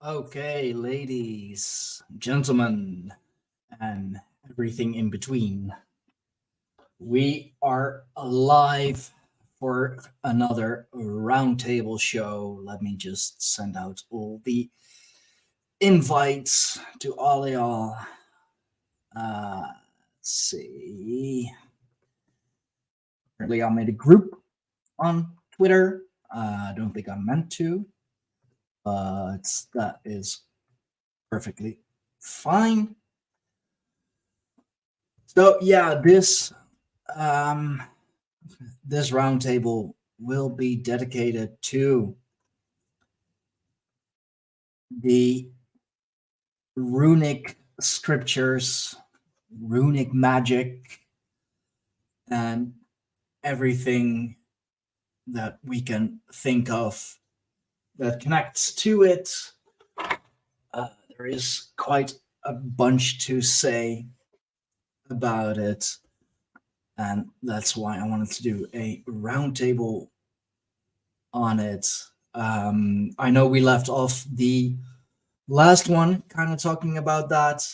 Okay, ladies, gentlemen, and everything in between. We are live for another roundtable show. Let me just send out all the invites to all y'all. Let's see. Apparently, I made a group on Twitter. I don't think I meant to, but that is perfectly fine. So yeah, um, this roundtable will be dedicated to the runic scriptures, runic magic, and everything that we can think of that connects to it. There is quite a bunch to say about it, and that's why I wanted to do a roundtable on it. I know we left off the last one kind of talking about that.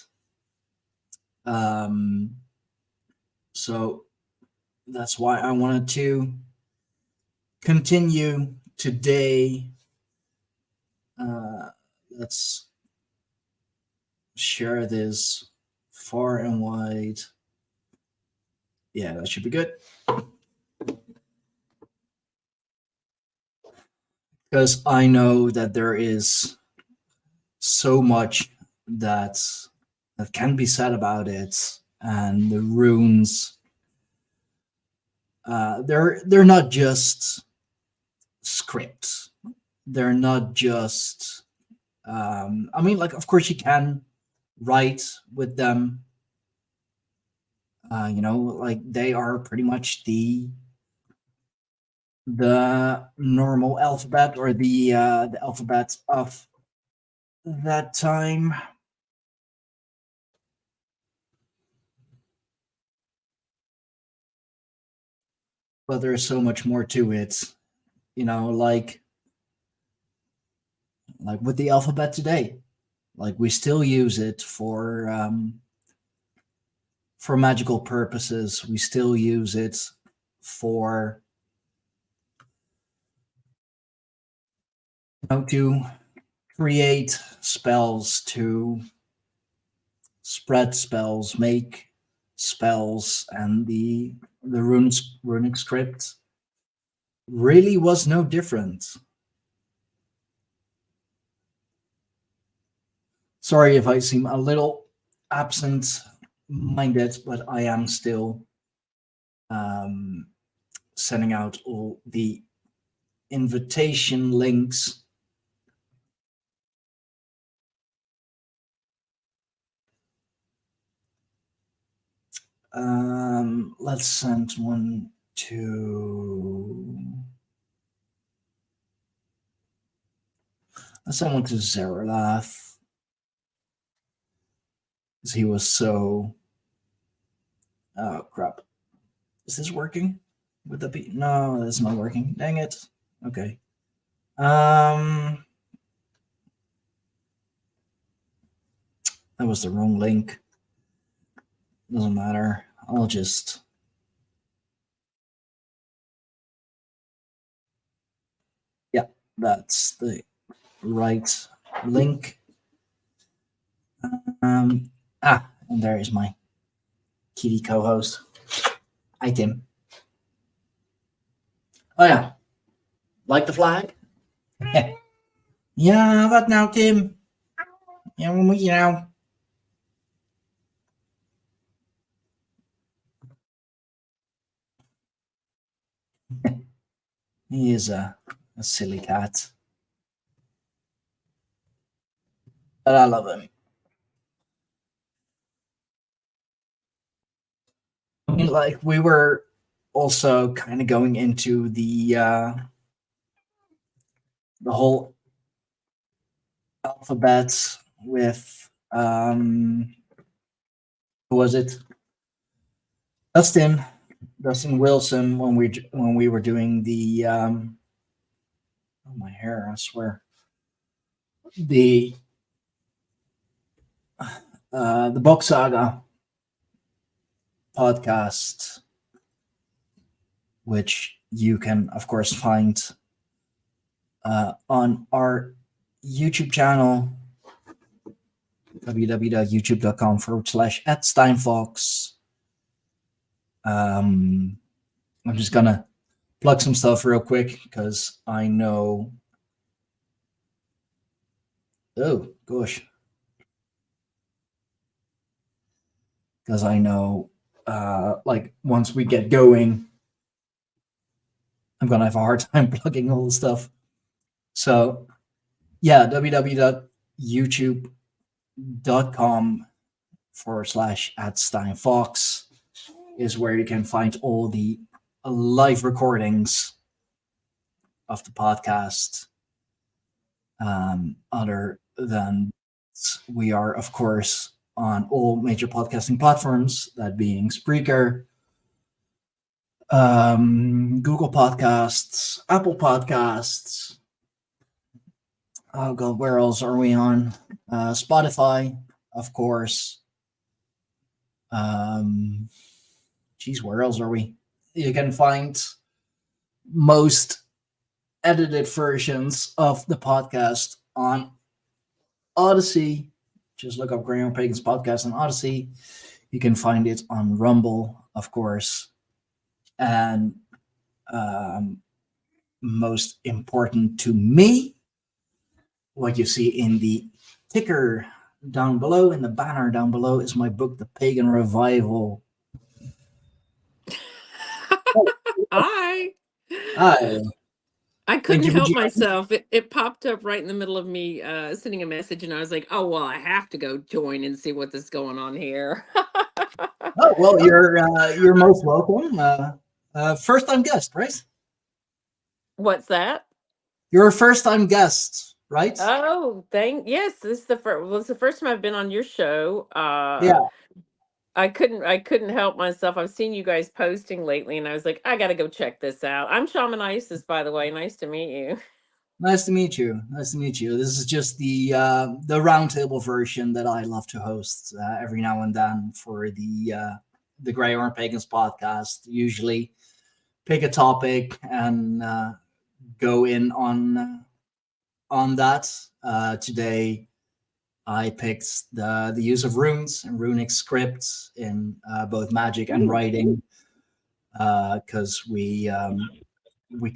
Um, so that's why I wanted to continue today. Let's share this far and wide. Yeah, that should be good. Because I know that there is so much that can be said about it, and the runes. They're not just scripts. They're not just. I mean, like, of course, you can write with them. Like they are pretty much the normal alphabet or the alphabet of that time. But there's so much more to it, like with the alphabet today. Like we still use it for magical purposes. We still use it for to create spells, to spread spells, make spells, and the runic script really was no different. Sorry if I seem a little absent minded, but I am still sending out all the invitation links. Let's send one to. Let's send one to Zaralath. Because he was so. Oh, crap. Is this working? Would that be? No, that's not working. Dang it. Okay. That was the wrong link. Doesn't matter. I'll just. Yeah, that's the right link. And there is my kitty co-host. Hi, Tim. Oh yeah, like the flag? Ja, wat nou, Tim? Ja, wat moet je nou? He is a silly cat. But I love him. I mean, like, we were also kind of going into the whole alphabet with who was it? Dustin Wilson when we were doing the oh, my hair, I swear. the Book Saga podcast, which you can, of course, find on our YouTube channel, www.youtube.com/@SteinFox. I'm just gonna plug some stuff real quick because I know. Oh gosh, because I know, like once we get going, I'm gonna have a hard time plugging all the stuff. So, yeah, www.youtube.com/@SteinFox is where you can find all the live recordings of the podcast. Other than we are, of course, on all major podcasting platforms, that being Spreaker, Google Podcasts, Apple Podcasts. Oh God, where else are we on? Spotify, of course. Geez, where else are we? You can find most edited versions of the podcast on Odyssey. Just look up Greyhorn Pagans Podcast on Odyssey. You can find it on Rumble, of course. And most important to me, what you see in the ticker down below, in the banner down below, is my book, The Pagan Revival. Hi. Hi. I couldn't help myself. It popped up right in the middle of me sending a message, and I was like, "Oh well, I have to go join and see what is going on here." Oh well, you're most welcome. First time guest, right? What's that? You're a first time guest, right? Oh, yes. This is the first. Well, it's the first time I've been on your show. Yeah. I couldn't help myself. I've seen you guys posting lately, and I was like, I got to go check this out. I'm Shaman Isis, by the way. Nice to meet you. Nice to meet you. Nice to meet you. This is just the roundtable version that I love to host every now and then for the Greyhorn Pagans podcast. Usually, pick a topic and go in on that. Today, I picked the use of runes and runic scripts in both magic and writing, because we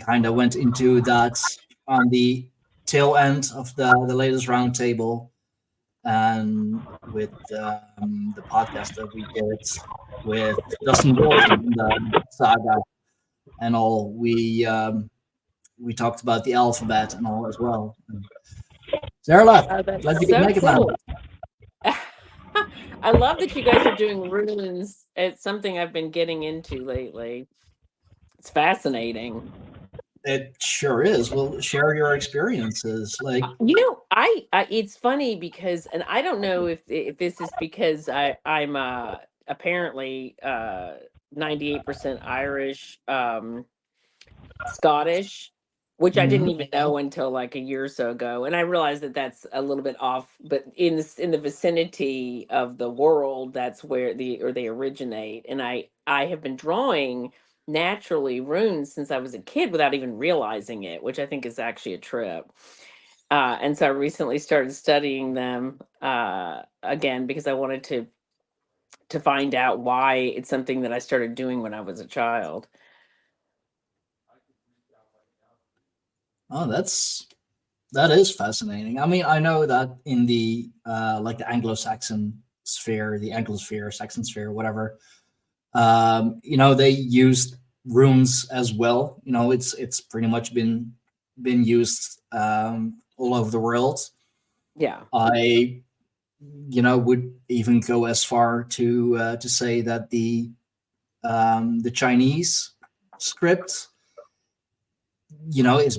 kind of went into that on the tail end of the latest roundtable, and with the podcast that we did with Dustin Walton, the saga and all, we talked about the alphabet and all as well. Sarah, That's so cool. I love that you guys are doing runes. It's something I've been getting into lately. It's fascinating. It sure is. Well, share your experiences. Like, I it's funny because, and I don't know if this is because I'm apparently 98% Irish, Scottish, which I didn't even know until like a year or so ago, and I realized that that's a little bit off. But in the vicinity of the world, that's where they originate, and I have been drawing naturally runes since I was a kid without even realizing it, which I think is actually a trip. And so I recently started studying them again because I wanted to find out why it's something that I started doing when I was a child. Oh, that is fascinating. I mean, I know that in the like the Anglo-Saxon sphere, the Anglosphere, Saxon sphere, whatever, they used runes as well. It's pretty much been used all over the world. Yeah. I would even go as far to say that the Chinese script, is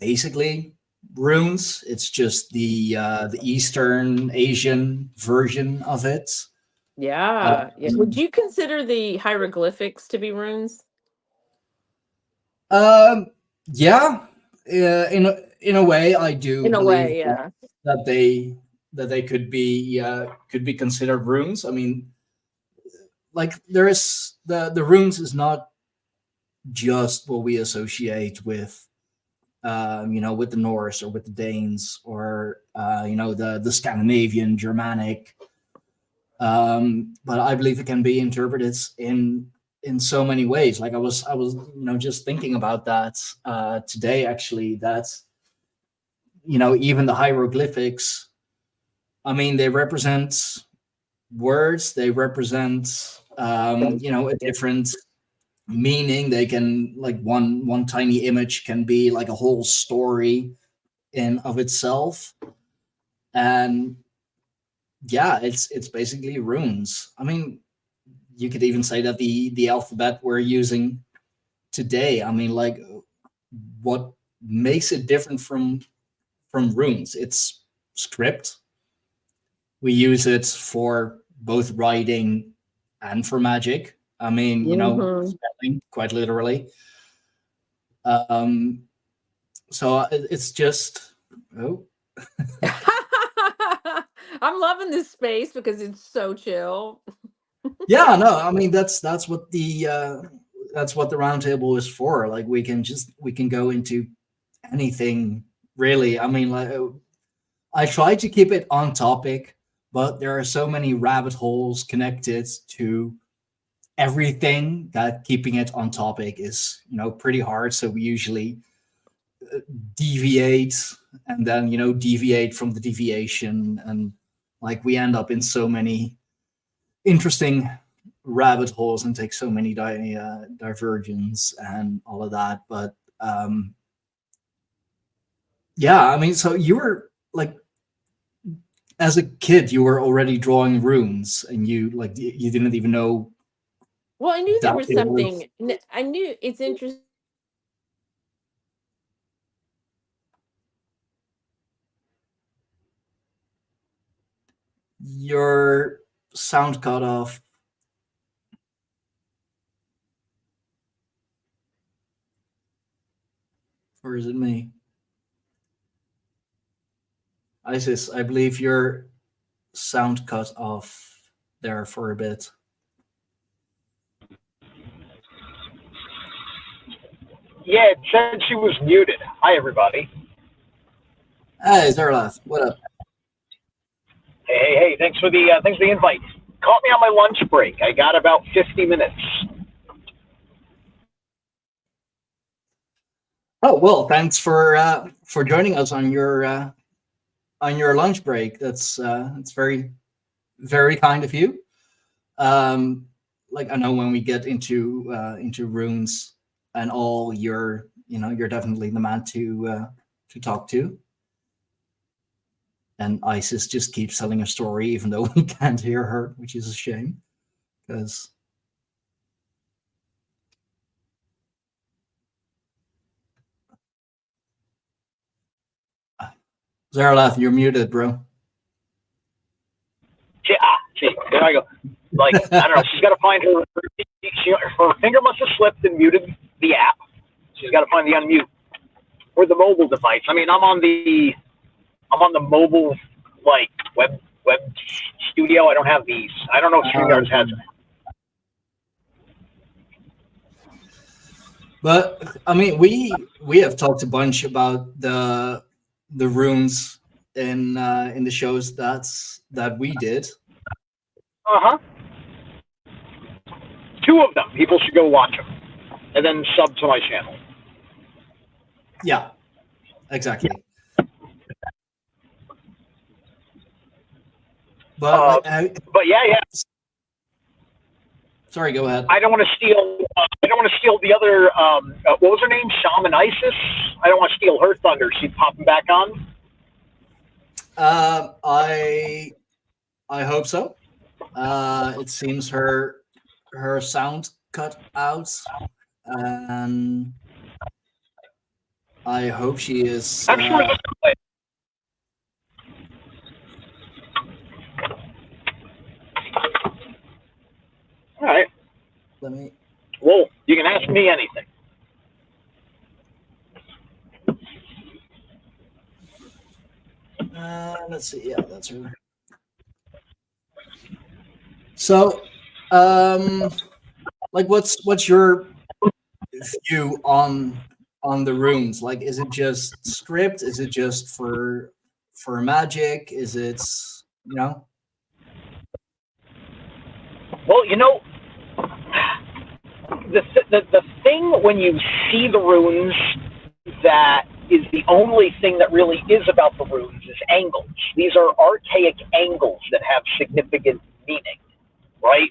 basically runes. It's just the Eastern Asian version of it. Yeah. Would you consider the hieroglyphics to be runes? Yeah. in a way, I do In a believe way, yeah. that they could be considered runes. I mean, like there is the runes is not just what we associate with with the Norse or with the Danes or the Scandinavian, Germanic. But I believe it can be interpreted in so many ways. Like I was just thinking about that today actually. That even the hieroglyphics. I mean, they represent words. They represent a different meaning. They can like one tiny image can be like a whole story in of itself. And yeah, it's basically runes. I mean, you could even say that the alphabet we're using today, I mean, like what makes it different from runes? It's script. We use it for both writing and for magic. I mean, spelling, quite literally. Um, so it's just I'm loving this space because it's so chill. yeah, no, I mean that's what the roundtable is for. Like we can go into anything really. I mean, like I try to keep it on topic, but there are so many rabbit holes connected to everything that keeping it on topic is pretty hard. So we usually deviate and then deviate from the deviation, and like we end up in so many interesting rabbit holes and take so many divergence and all of that. But yeah, I mean, so you were like, as a kid, you were already drawing runes, and you didn't even know Well, I knew there that was it was something. I knew it's interesting. your sound cut off. Or is it me? Isis, I believe your sound cut off there for a bit. Yeah, it said she was muted. Hi, everybody. Hey, Zarlath, what up? Hey. Thanks for the invite. Caught me on my lunch break. I got about 50 minutes. Oh well, thanks for joining us on your lunch break. That's very very kind of you. Like I know when we get into runes and all, you're definitely the man to talk to. And Isis just keeps telling a story, even though we can't hear her, which is a shame. Because Zarlath, you're muted, bro. See, there I go. Like, I don't know. She's got to find her finger must have slipped and muted the app. She's got to find the unmute or the mobile device. I mean, I'm on the mobile like web studio. I don't have these. I don't know if StreamYard has it. But I mean, we have talked a bunch about the runes in the shows that we did. Uh-huh. 2 of them. People should go watch them, and then sub to my channel. Yeah, exactly. But but yeah. Sorry, go ahead. I don't want to steal. I don't want to steal the other. What was her name? Shaman Isis. I don't want to steal her thunder. She's popping back on. I hope so. It seems her sound cut out, and I hope she is. I'm sure. All right. Let me. Well, you can ask me anything. Let's see. Yeah, that's her. So, like, what's your view on the runes? Like, is it just script? Is it just for magic? Is it, you know? Well, the thing when you see the runes that is the only thing that really is about the runes is angles. These are archaic angles that have significant meaning, right?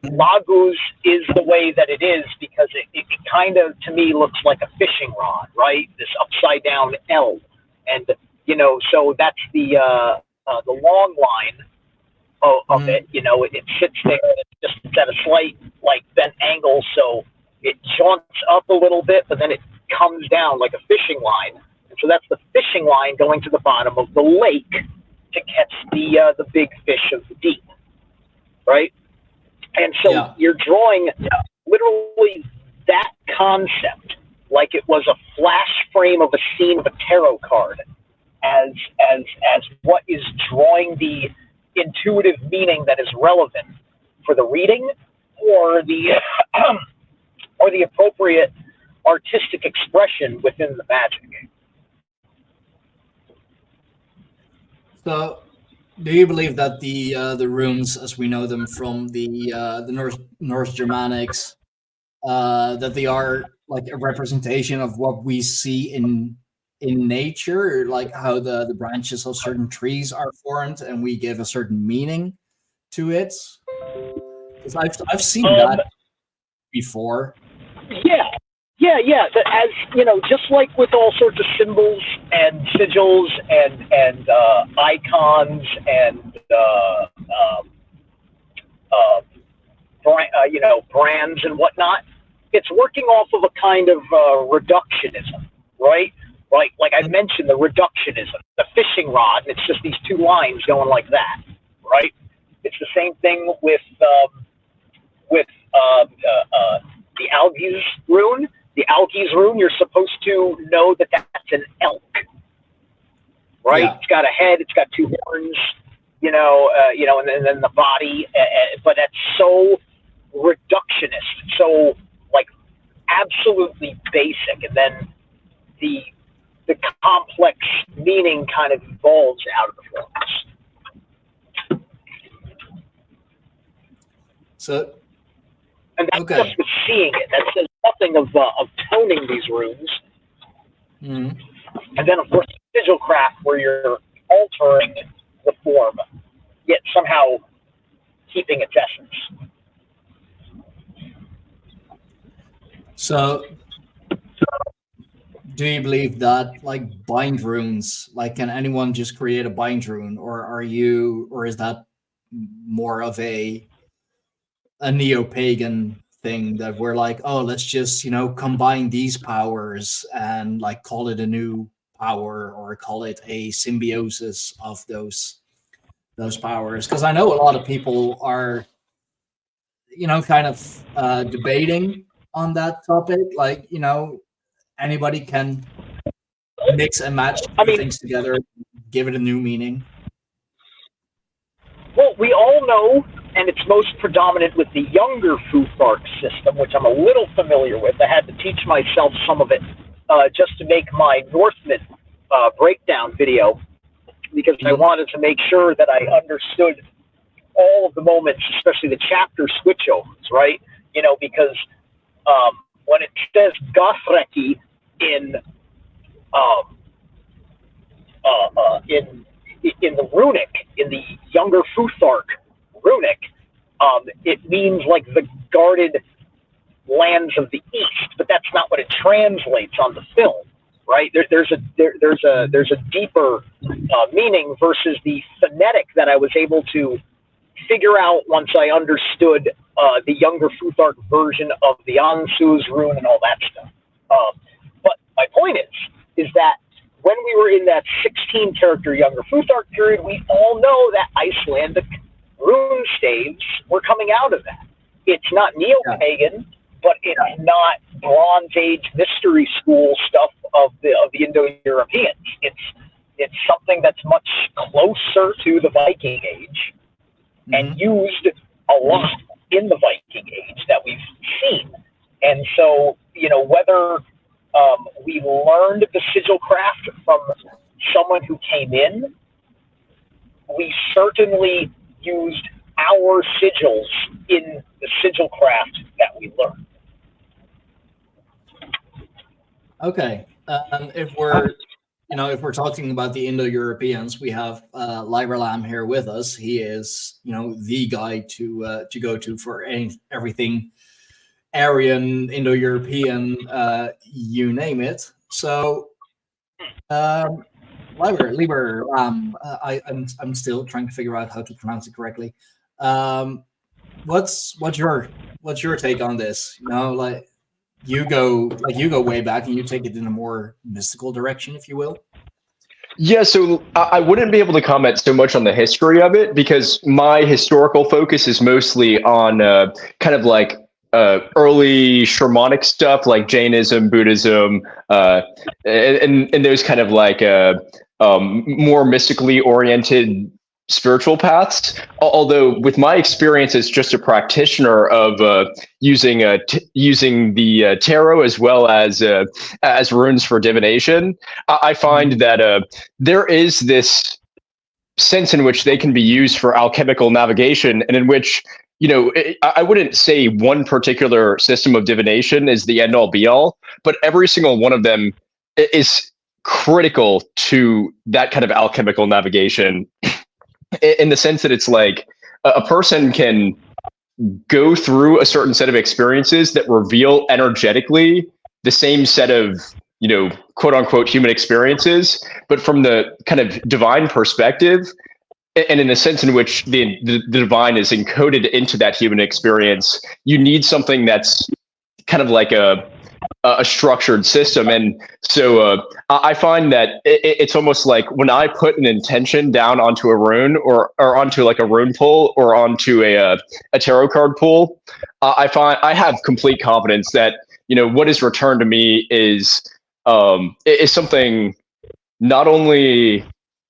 Lagus is the way that it is because it kind of, to me, looks like a fishing rod, right? This upside down L. And, so that's the long line of it. It sits there and it's at a slight, bent angle, so it jaunts up a little bit, but then it comes down like a fishing line. And so that's the fishing line going to the bottom of the lake to catch the big fish of the deep, right? And so you're drawing literally that concept like it was a flash frame of a scene of a tarot card as what is drawing the intuitive meaning that is relevant for the reading or the or the appropriate artistic expression within the magic. So, do you believe that the runes, as we know them from the Norse Germanics, that they are like a representation of what we see in nature, like how the branches of certain trees are formed, and we give a certain meaning to it? Because I've seen that before. Yeah. As just like with all sorts of symbols and sigils and icons and brands and whatnot, it's working off of a kind of reductionism, right? Like I mentioned, the reductionism, the fishing rod, and it's just these two lines going like that, right? It's the same thing with the Algi's rune. The Algi's rune, you're supposed to know that that's an elk, right? Yeah. It's got a head, it's got two horns, and then the body, but that's so reductionist, so like absolutely basic, and then the complex meaning kind of evolves out of the forms. So, and that's just with seeing it. That says nothing of toning these runes. Mm-hmm. And then, of course, sigil craft, where you're altering the form, yet somehow keeping its essence. So, do you believe that, like, bind runes, like, can anyone just create a bind rune, or is that more of a neo-pagan thing that we're like, oh, let's just combine these powers and like call it a new power or call it a symbiosis of those powers? Because I know a lot of people are kind of debating on that topic, like anybody can mix and match things together, give it a new meaning. Well, we all know, and it's most predominant with the younger Futhark system, which I'm a little familiar with. I had to teach myself some of it just to make my Northman breakdown video, because I wanted to make sure that I understood all of the moments, especially the chapter switchovers, right? Because when it says Gothreki in the Runic, in the younger Futhark Runic, it means like the guarded lands of the east, but that's not what it translates on the film, right? There's a deeper meaning versus the phonetic that I was able to figure out once I understood the younger Futhark version of the Ansu's rune and all that stuff. But my point is that when we were in that 16-character younger Futhark period, we all know that Icelandic rune staves were coming out of that. It's not neo-pagan, but it's not Bronze Age mystery school stuff of the Indo-Europeans. It's something that's much closer to the Viking Age and used a lot in the Viking Age that we've seen. And so, whether we learned the sigil craft from someone who came in, we certainly used our sigils in the sigil craft that we learned. Okay. If we're talking about the Indo-Europeans, we have Lyra here with us. He is, the guy to go to for everything Aryan, Indo-European, you name it. So, Liber, I'm still trying to figure out how to pronounce it correctly. What's your take on this? You go way back and you take it in a more mystical direction, if you will. Yeah, so I wouldn't be able to comment so much on the history of it because my historical focus is mostly on kind of like early shamanic stuff like Jainism, Buddhism, and those kind of like more mystically oriented spiritual paths. Although with my experience as just a practitioner of using the tarot as well as runes for divination, I find that there is this sense in which they can be used for alchemical navigation, and in which I wouldn't say one particular system of divination is the end all be all, but every single one of them is critical to that kind of alchemical navigation. In the sense that it's like a person can go through a certain set of experiences that reveal energetically the same set of, quote unquote human experiences, but from the kind of divine perspective, and in a sense in which the divine is encoded into that human experience, you need something that's kind of like a structured system. And so I find that it's almost like when I put an intention down onto a rune or onto like a rune pull or onto a tarot card pull, I find I have complete confidence that what is returned to me is something not only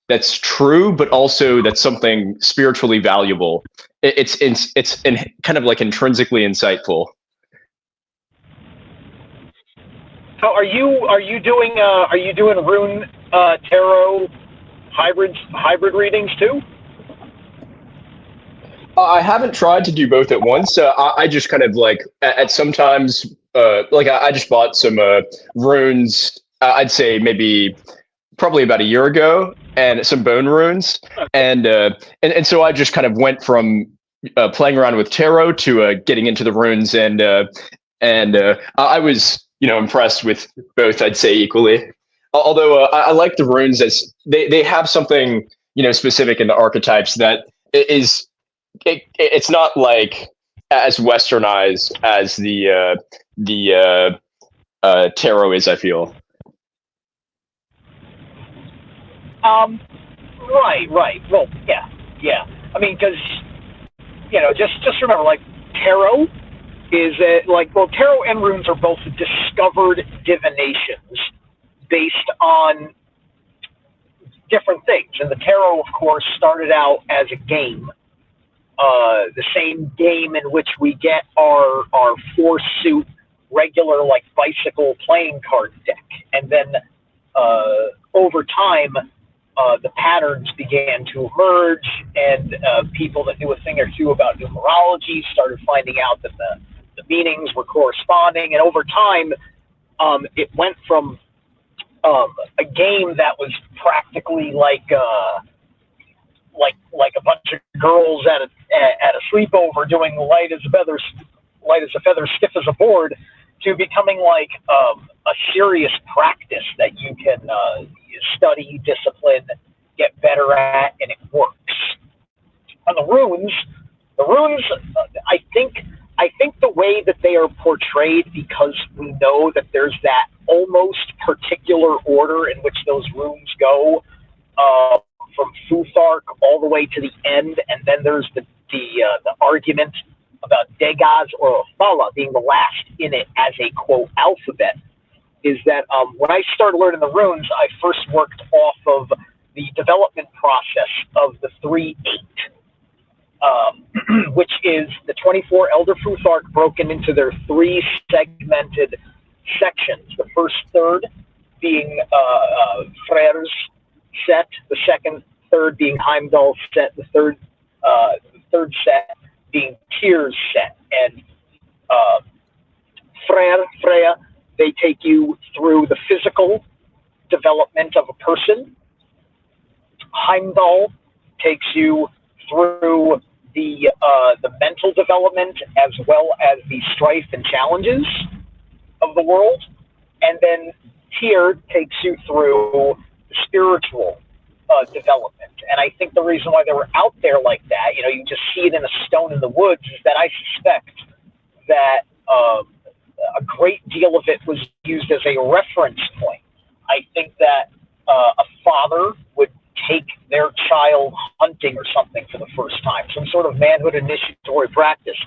that's true, but also that's something spiritually valuable. It's kind of like intrinsically insightful. So are you doing rune tarot hybrid readings too? I haven't tried to do both at once. I just kind of like at sometimes I just bought some runes. I'd say probably about a year ago, and some bone runes, and so I just kind of went from playing around with tarot to getting into the runes, and I was impressed with both, I'd say equally. Although I like the runes as they have something specific in the archetypes that it's not like as westernized as the tarot is, I feel. Right. Well, yeah. I mean, because just remember, like tarot is tarot and runes are both discovered divinations based on different things. And the tarot, of course, started out as a game, the same game in which we get our 4-suit regular like bicycle playing card deck, and then over time the patterns began to emerge, and people that knew a thing or two about numerology started finding out that the meanings were corresponding, and over time it went from a game that was practically like a bunch of girls at a sleepover doing light as a feather, stiff as a board, to becoming like a serious practice that you can study, discipline, get better at, and it works. On the runes, I think the way that they are portrayed, because we know that there's that almost particular order in which those runes go, from Futhark all the way to the end, and then there's the argument about Degaz or Othala being the last in it as a quote alphabet, is that when I started learning the runes, I first worked off of the development process of the 3-8, which is the 24 Elder Truth arc broken into their 3 segmented sections. The first third being Freyr's set, the second third being Heimdall's set, the third set being Tyr's set. And Freya, they take you through the physical development of a person. Heimdall takes you through the mental development as well as the strife and challenges of the world. And then Tyr takes you through the spiritual development. And I think the reason why they were out there like that, you just see it in a stone in the woods, is that I suspect that a great deal of it was used as a reference point. I think that a father would take their child hunting or something for the first time, some sort of manhood initiatory practice,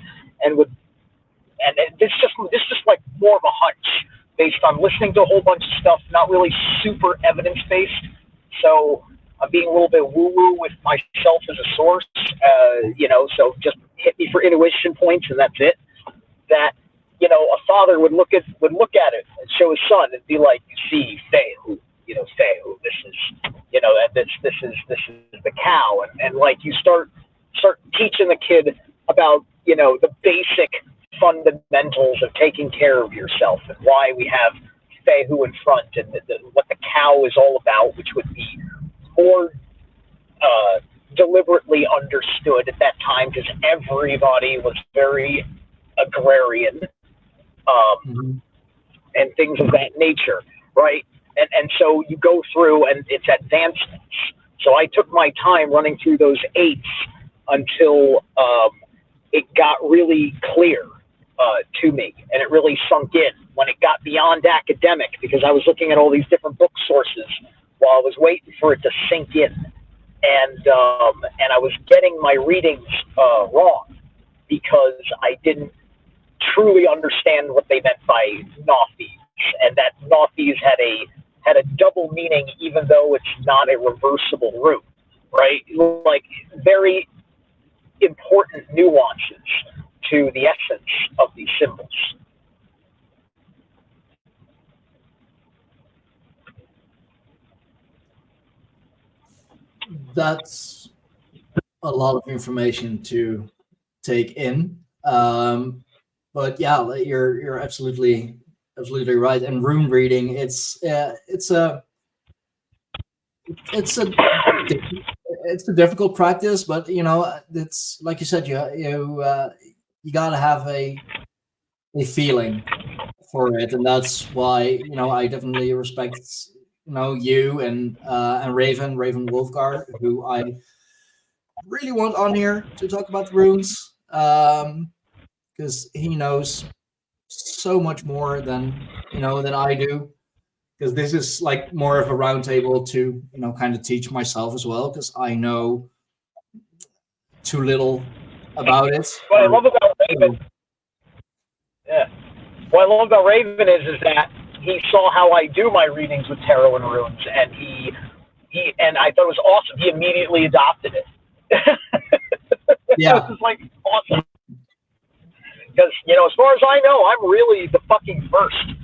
and this just like more of a hunch based on listening to a whole bunch of stuff, not really super evidence-based. So I'm being a little bit woo-woo with myself as a source, so just hit me for intuition points and that's it. That, a father would look at it and show his son and be like, see, Fehu, Fehu, this is the cow. And like you start teaching the kid about, the basic fundamentals of taking care of yourself and why we have Fehu in front and what the cow is all about, which would be more deliberately understood at that time because everybody was very agrarian and things of that nature, right? And so you go through and it's advancements. So I took my time running through those 8s until it got really clear to me, and it really sunk in when it got beyond academic, because I was looking at all these different book sources while I was waiting for it to sink in, and I was getting my readings wrong because I didn't truly understand what they meant by Nothies, and that Nothies had a double meaning, even though it's not a reversible root, right? Like very important nuances to the essence of these symbols. That's a lot of information to take in. But yeah, you're absolutely right. And rune reading, it's a difficult practice, but it's like you said, you gotta have a feeling for it, and that's why I definitely respect you and Raven Wolfgar, who I really want on here to talk about the runes, because he knows so much more than I do. Because this is like more of a roundtable to kind of teach myself as well, because I know too little about it. What I love about Raven, what I love about Raven is that he saw how I do my readings with tarot and runes, and he and I thought it was awesome. He immediately adopted it. Yeah, it was like awesome. Because as far as I know, I'm really the fucking first.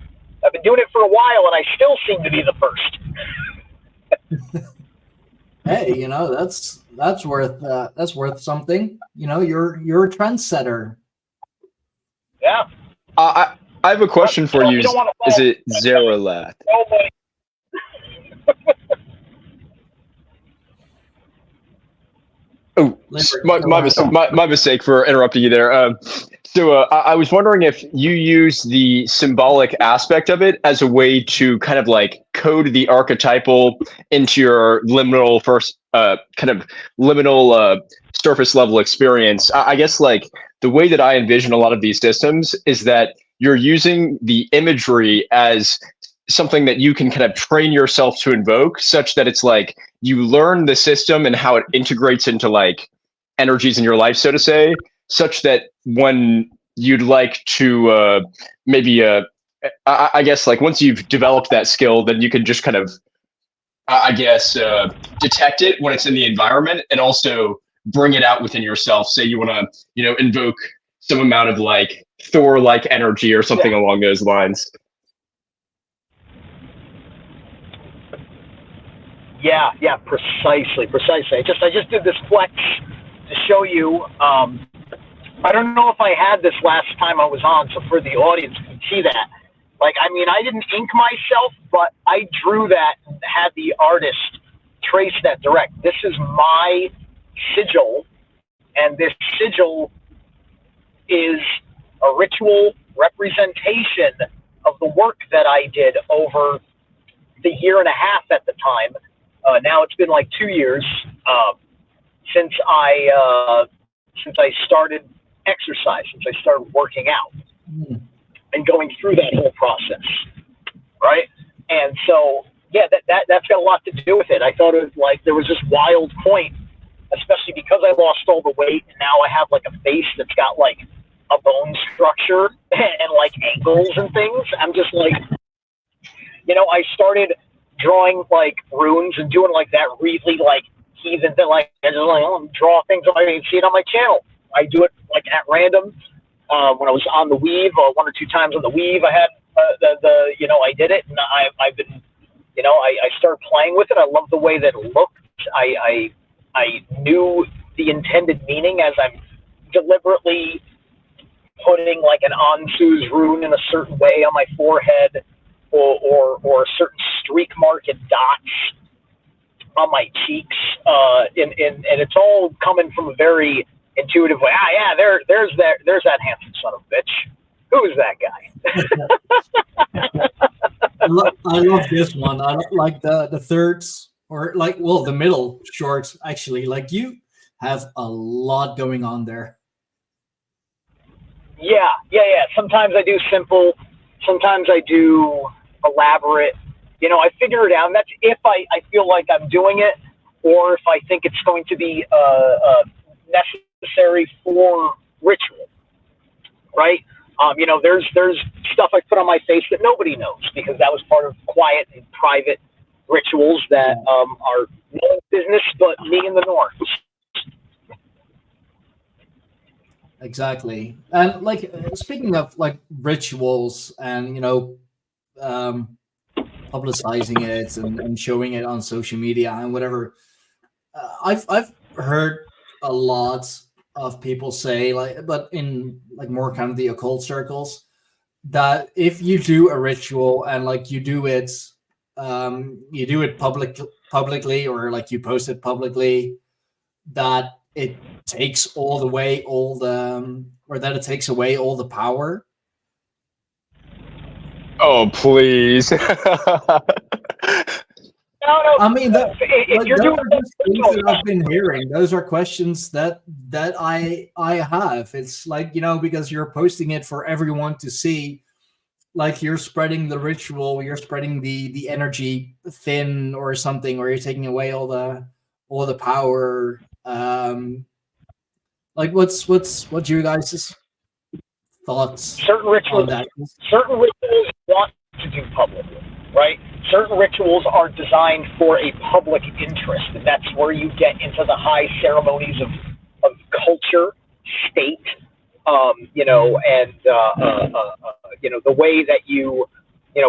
I've been doing it for a while, and I still seem to be the first. Hey, that's worth something. You're a trendsetter. Yeah. I have a question for you. Is it Zeralat? Nobody. Oh, my mistake for interrupting you there. So I was wondering if you use the symbolic aspect of it as a way to kind of like code the archetypal into your liminal surface level experience. I guess like the way that I envision a lot of these systems is that you're using the imagery as something that you can kind of train yourself to invoke, such that it's like you learn the system and how it integrates into like energies in your life, so to say, such that when you'd like to I guess like once you've developed that skill, then you can just kind of I guess, detect it when it's in the environment, and also bring it out within yourself. Say you want to, invoke some amount of like Thor-like energy or something along those lines. Yeah, precisely. I just did this flex to show you. I don't know if I had this last time I was on, so for the audience can see that. Like, I mean, I didn't ink myself, but I drew that and had the artist trace that direct. This is my sigil, and this sigil is a ritual representation of the work that I did over the year and a half at the time. Now it's been like 2 years since I started exercise, since I started working out and going through that whole process, right? And so, yeah, that's got a lot to do with it. I thought it was like there was this wild point, especially because I lost all the weight and now I have like a face that's got like a bone structure and like ankles and things. I'm just like, I started drawing like runes and doing like that really like heathen thing. Like I just like draw things. I can see it on my channel. I do it like at random. When I was on the weave, 1 or 2 times on the weave, I had I did it, and I've been, I started playing with it. I love the way that it looked. I knew the intended meaning as I'm deliberately putting like an Ansu's rune in a certain way on my forehead, or certain streak marked dots on my cheeks, and it's all coming from a very intuitive way. There's that handsome son of a bitch. Who is that guy? I love this one. I like the thirds, or like, well, the middle shorts actually. Like, you have a lot going on there. Yeah. Sometimes I do simple. Sometimes I do elaborate. I figure it out. And that's if I feel like I'm doing it, or if I think it's going to be necessary for ritual, right? There's stuff I put on my face that nobody knows because that was part of quiet and private rituals that are no business but me and the North. Exactly. And like, speaking of like rituals and publicizing it and showing it on social media and whatever, I've heard a lot of people say, like, but in like more kind of the occult circles, that if you do a ritual and like you do it publicly, or like you post it publicly, that it takes away all the power. Oh, please. No. I mean, if you're those doing are just things that I've been hearing. Those are questions that I have. It's like, because you're posting it for everyone to see, like you're spreading the ritual, you're spreading the energy thin or something, or you're taking away all the power. Like, what's you guys' thoughts certain rituals, on that? certain rituals want to do publicly, right? Certain rituals are designed for a public interest, and that's where you get into the high ceremonies of culture, state, and the way that you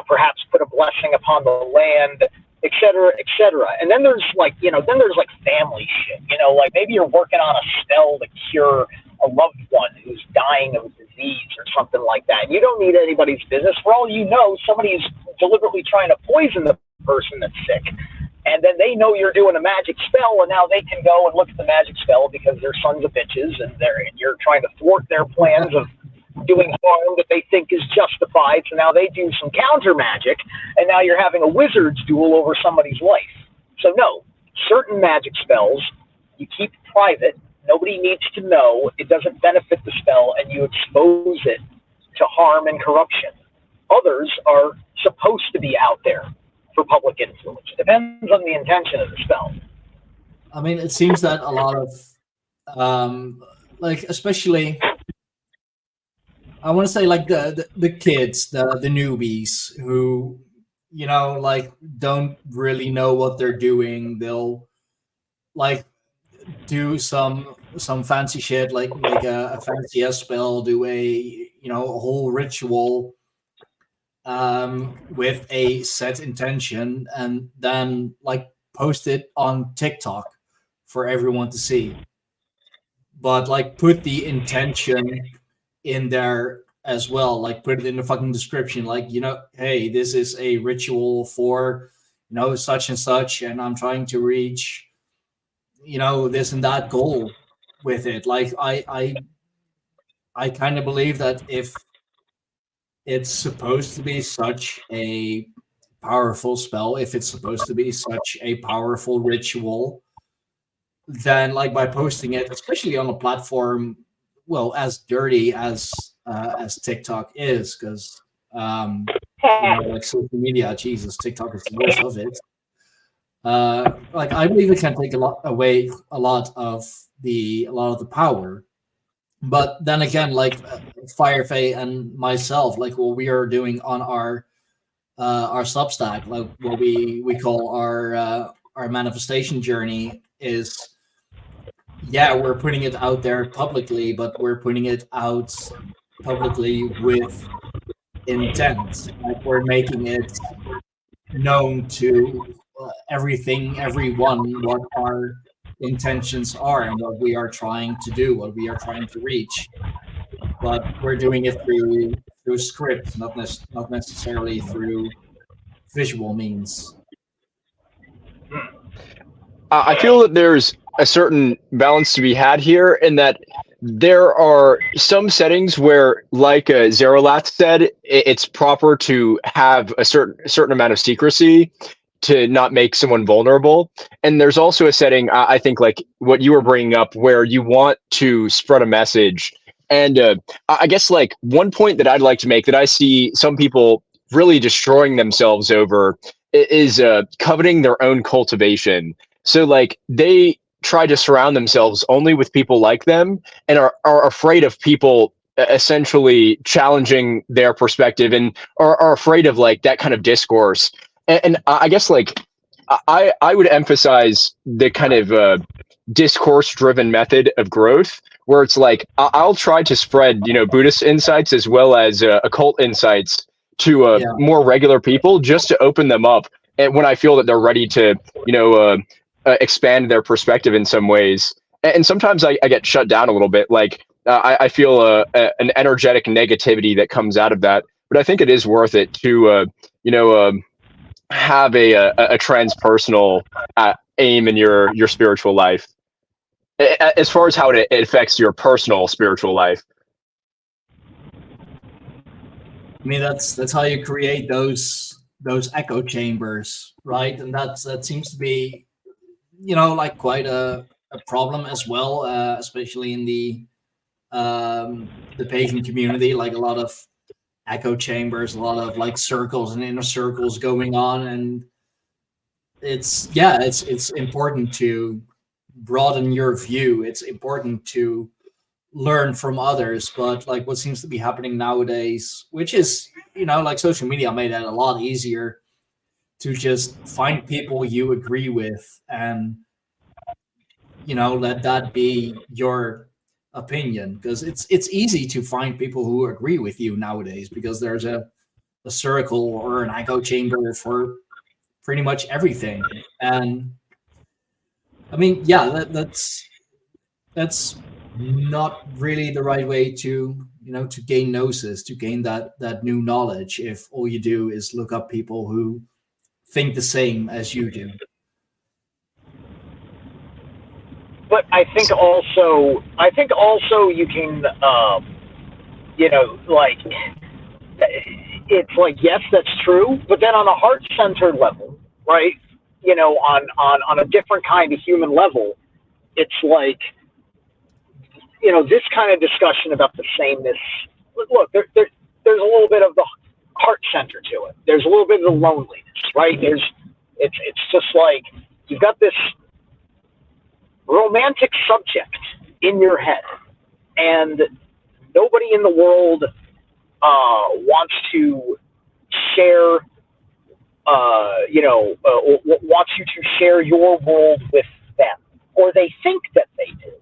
perhaps put a blessing upon the land, et cetera, et cetera. And then there's like family shit, like maybe you're working on a spell to cure a loved one who's dying of a disease or something like that. And you don't need anybody's business. For all you know, somebody's deliberately trying to poison the person that's sick. And then they know you're doing a magic spell, and now they can go and look at the magic spell because they're sons of bitches, and you're trying to thwart their plans of doing harm that they think is justified. So now they do some counter magic, and now you're having a wizard's duel over somebody's life. So no, certain magic spells you keep private. Nobody needs to know. It doesn't benefit the spell, and you expose it to harm and corruption. Others are supposed to be out there for public influence. It depends on the intention of the spell. I mean, it seems that a lot of, like, especially, I want to say, like the kids, the newbies who like don't really know what they're doing. They'll like do some fancy shit, like make a fancy spell, do a a whole ritual with a set intention, and then like post it on TikTok for everyone to see. But like put the intention in there as well. Like put it in the fucking description. Like, hey, this is a ritual for, such and such, and I'm trying to reach, this and that goal with it. Like I kind of believe that if it's supposed to be such a powerful spell, if it's supposed to be such a powerful ritual, then like by posting it, especially on a platform, well, as dirty as TikTok is, because like social media, Jesus, TikTok is the worst of it. Like I believe it can take a lot of the power. But then again, like Firefay and myself, like what we are doing on our Substack, like what we call our manifestation journey, is we're putting it out there publicly, but we're putting it out publicly with intent. Like we're making it known to everyone, what our intentions are and what we are trying to do, what we are trying to reach. But we're doing it through script, not necessarily through visual means. I feel that there's a certain balance to be had here, in that there are some settings where, like Zerolath said, it's proper to have a certain amount of secrecy to not make someone vulnerable. And there's also a setting, I think, like what you were bringing up, where you want to spread a message. And I guess like one point that I'd like to make that I see some people really destroying themselves over is coveting their own cultivation. So like they try to surround themselves only with people like them, and are afraid of people essentially challenging their perspective, and are afraid of like that kind of discourse. And I guess like I would emphasize the kind of discourse driven method of growth, where it's like I'll try to spread Buddhist insights as well as occult insights to more regular people, just to open them up, and when I feel that they're ready to expand their perspective in some ways. And sometimes I get shut down a little bit, like I feel an energetic negativity that comes out of that. But I think it is worth it to have a transpersonal aim in your spiritual life, as far as how it affects your personal spiritual life. I mean, that's how you create those echo chambers, right? And that seems to be like quite a problem as well, especially in the pagan community. Like a lot of echo chambers, a lot of like circles and inner circles going on, and it's important to broaden your view. It's important to learn from others. But like what seems to be happening nowadays, which is like social media made it a lot easier to just find people you agree with, and let that be your opinion, because it's easy to find people who agree with you nowadays, because there's a circle or an echo chamber for pretty much everything. And I mean, that's not really the right way to to gain gnosis, to gain that new knowledge, if all you do is look up people who think the same as you do. But I think also you can, like, it's like, yes, that's true. But then on a heart-centered level, right? On a different kind of human level, it's like, this kind of discussion about the sameness. Look, there's a little bit of the heart center to it. There's a little bit of the loneliness, right? It's just like you've got this romantic subject in your head, and nobody in the world wants to share wants you to share your world with them, or they think that they do,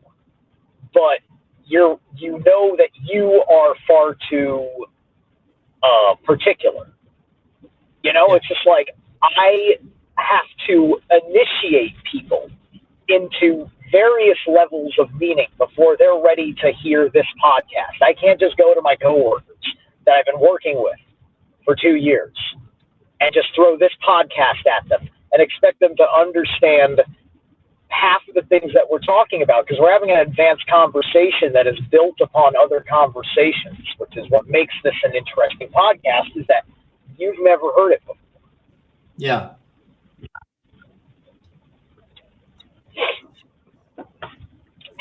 but you know that you are far too particular. It's just like I have to initiate people into various levels of meaning before they're ready to hear this podcast. I can't just go to my coworkers that I've been working with for 2 years and just throw this podcast at them and expect them to understand half of the things that we're talking about, because we're having an advanced conversation that is built upon other conversations, which is what makes this an interesting podcast, is that you've never heard it before. Yeah.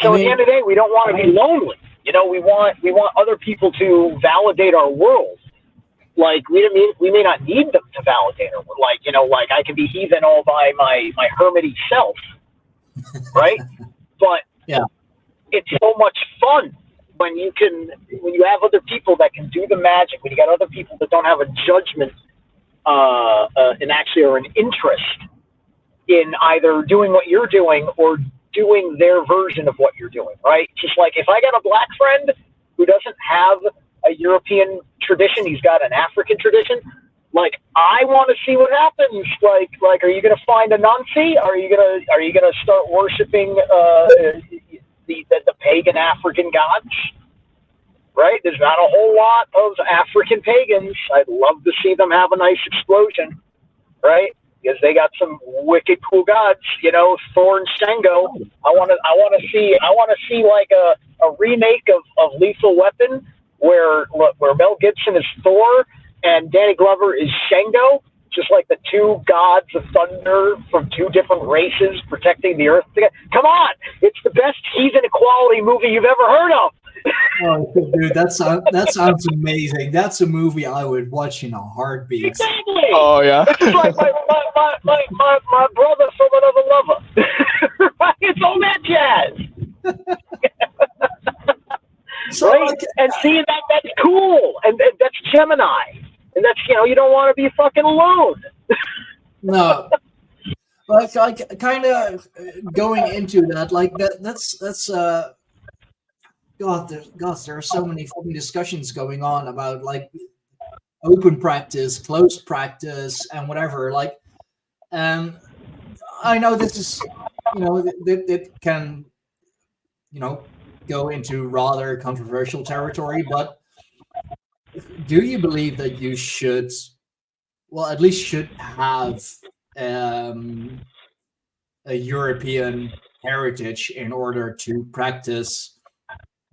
So at the end of the day, we don't want to be lonely. We want other people to validate our world. Like we may not need them to validate our world. Like I can be heathen all by my hermity self, right? But yeah, it's so much fun when you have other people that can do the magic. When you got other people that don't have a judgment, and actually are an interest in either doing what you're doing or doing their version of what you're doing, right? Just like if I got a black friend who doesn't have a European tradition, he's got an African tradition, like I want to see what happens. Like are you gonna find a Nancy? Are you gonna start worshiping the pagan African gods? Right? There's not a whole lot of African pagans. I'd love to see them have a nice explosion, right? Because they got some wicked cool gods, Thor and Shengo. I want to see like a remake of Lethal Weapon where Mel Gibson is Thor and Danny Glover is Shengo, just like the two gods of thunder from two different races protecting the earth. Come on, it's the best heathen equality movie you've ever heard of. Oh, dude, that sounds amazing. That's a movie I would watch in a heartbeat. Exactly. Oh yeah. It's like my brother from another lover. Right? It's all that jazz. So, right? And seeing that's cool. And that's Gemini. And that's, you don't want to be fucking alone. No. Like kind of going into that, like that's God, there are so many fucking discussions going on about like open practice, closed practice, and whatever. Like, I know this is, it can, go into rather controversial territory, but do you believe that you should, at least should have a European heritage in order to practice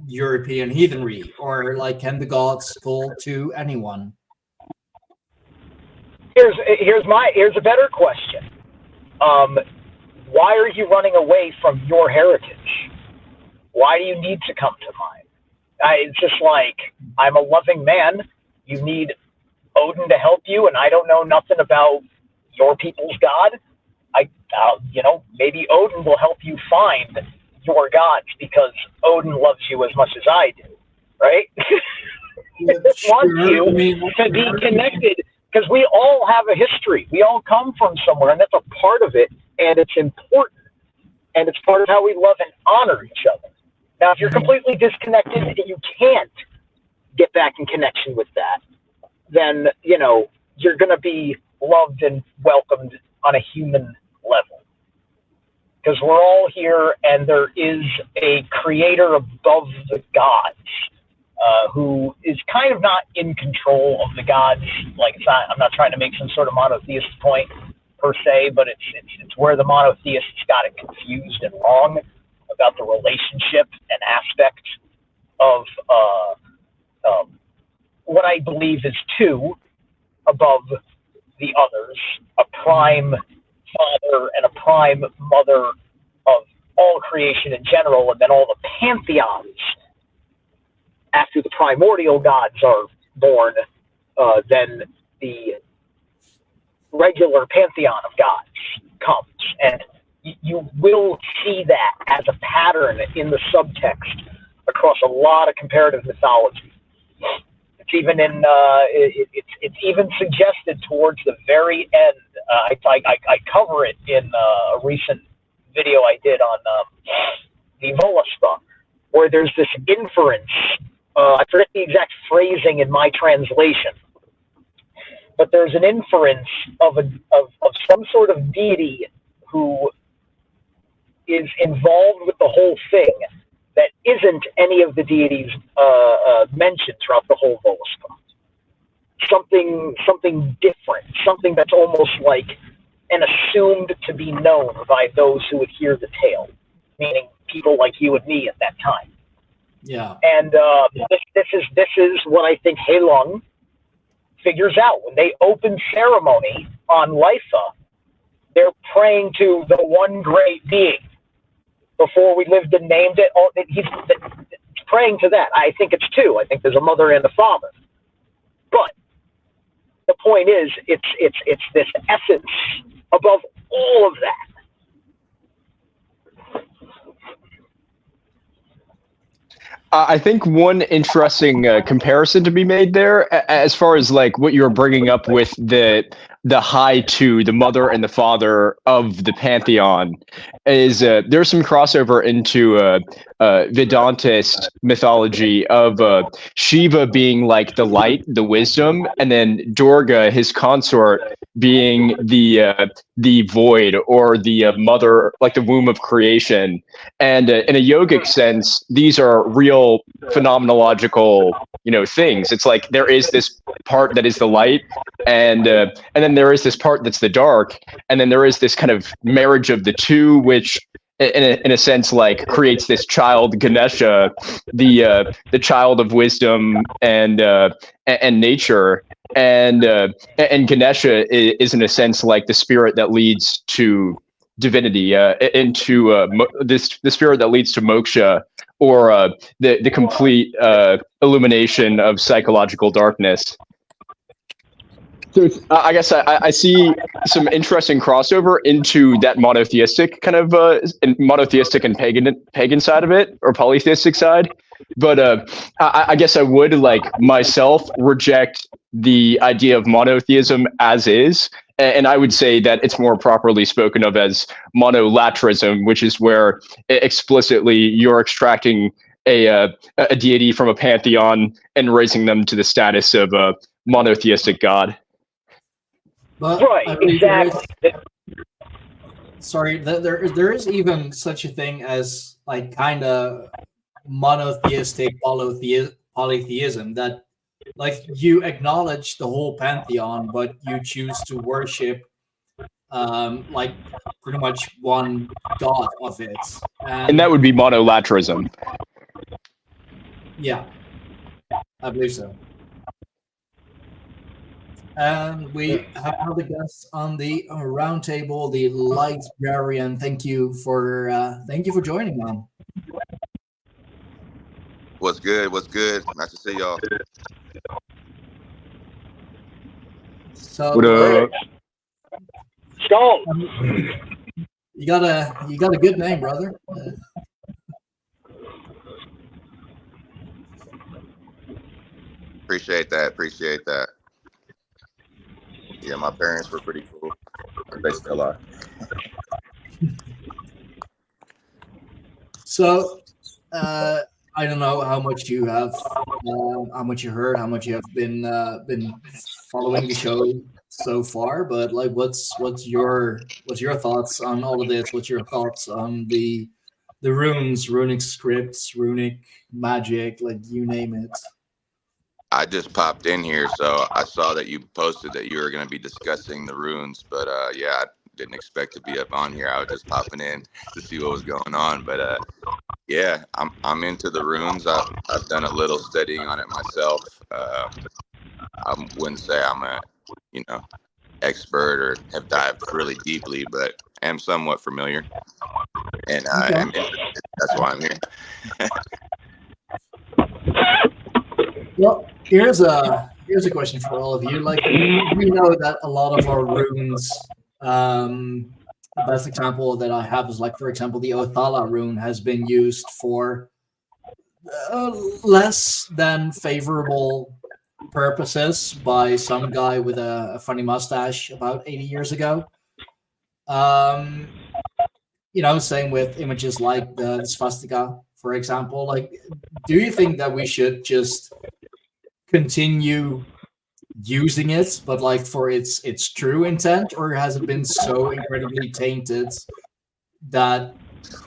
European heathenry, or like can the gods call to anyone? Here's a better question. Why are you running away from your heritage? Why do you need to come to mine? It's just like, I'm a loving man. You need Odin to help you, and I don't know nothing about your people's god. Maybe Odin will help you find your gods because Odin loves you as much as I do, right? He wants you to be connected because we all have a history. We all come from somewhere, and that's a part of it, and it's important, and it's part of how we love and honor each other. Now, if you're completely disconnected and you can't get back in connection with that, then, you're going to be loved and welcomed on a human level. Because we're all here, and there is a creator above the gods who is kind of not in control of the gods. Like, I'm not trying to make some sort of monotheist point per se, but it's where the monotheists got it confused and wrong about the relationship and aspect of what I believe is two above the others, a prime father and a prime mother of all creation in general, and then all the pantheons after the primordial gods are born, then the regular pantheon of gods comes. And you will see that as a pattern in the subtext across a lot of comparative mythology. It's even in it's even suggested towards the very end. I cover it in a recent video I did on the Voluspa, where there's this inference. I forget the exact phrasing in my translation, but there's an inference of some sort of deity who is involved with the whole thing that isn't any of the deities mentioned throughout the whole Voluspa. Something different, something that's almost like and assumed to be known by those who would hear the tale, meaning people like you and me at that time. Yeah. And this is what I think Heilong figures out. When they open ceremony on Lifa, they're praying to the one great being. Before we lived and named it, he's praying to that. I think it's two. I think there's a mother and a father. But the point is, it's this essence above all of that. I think one interesting comparison to be made there, as far as like what you were bringing up with the high to the mother and the father of the pantheon, is there's some crossover into Vedantist mythology of Shiva being like the light, the wisdom, and then Durga, his consort, being the void or the mother, like the womb of creation. And in a yogic sense, these are real phenomenological, things. It's like there is this part that is the light, and then there is this part that's the dark, and then there is this kind of marriage of the two, which in a sense like creates this child Ganesha, the child of wisdom and nature, and Ganesha is in a sense like the spirit that leads to divinity, into the spirit that leads to moksha, or the complete illumination of psychological darkness. So I guess I see some interesting crossover into that monotheistic kind of monotheistic and pagan side of it, or polytheistic side. But I guess I would, like myself, reject the idea of monotheism as is, and I would say that it's more properly spoken of as monolatrism, which is where explicitly you're extracting a deity from a pantheon and raising them to the status of a monotheistic god. But Right, I believe exactly. there is even such a thing as like kind of monotheistic polytheism, that like you acknowledge the whole pantheon, but you choose to worship like pretty much one god of it. And that would be monolatrism. Yeah, I believe so. And we have another guest on the roundtable, the librarian. Thank you for joining, man. What's good? What's good? Nice to see y'all. So What up? Stone. you got a good name, brother. Appreciate that. Yeah, my parents were pretty cool. They still are. So I don't know how much you have, how much you heard, how much you have been following the show so far. But like, what's your thoughts on all of this? What's your thoughts on the runes, runic scripts, runic magic, like you name it? I just popped in here, so I saw that you posted that you were going to be discussing the runes, but yeah, I didn't expect to be up on here. I was just popping in to see what was going on, but yeah, I'm into the runes. I've done a little studying on it myself. I wouldn't say I'm a expert or have dived really deeply, but am somewhat familiar, and Okay. I'm interested. That's why I'm here. Well, here's a question for all of you. Like, we know that a lot of our runes, the best example that I have is, like, for example, the Othala rune has been used for less than favorable purposes by some guy with a funny mustache about 80 years ago. Same with images like the swastika, for example. Like, do you think that we should just continue using it, but like for its true intent, or has it been so incredibly tainted that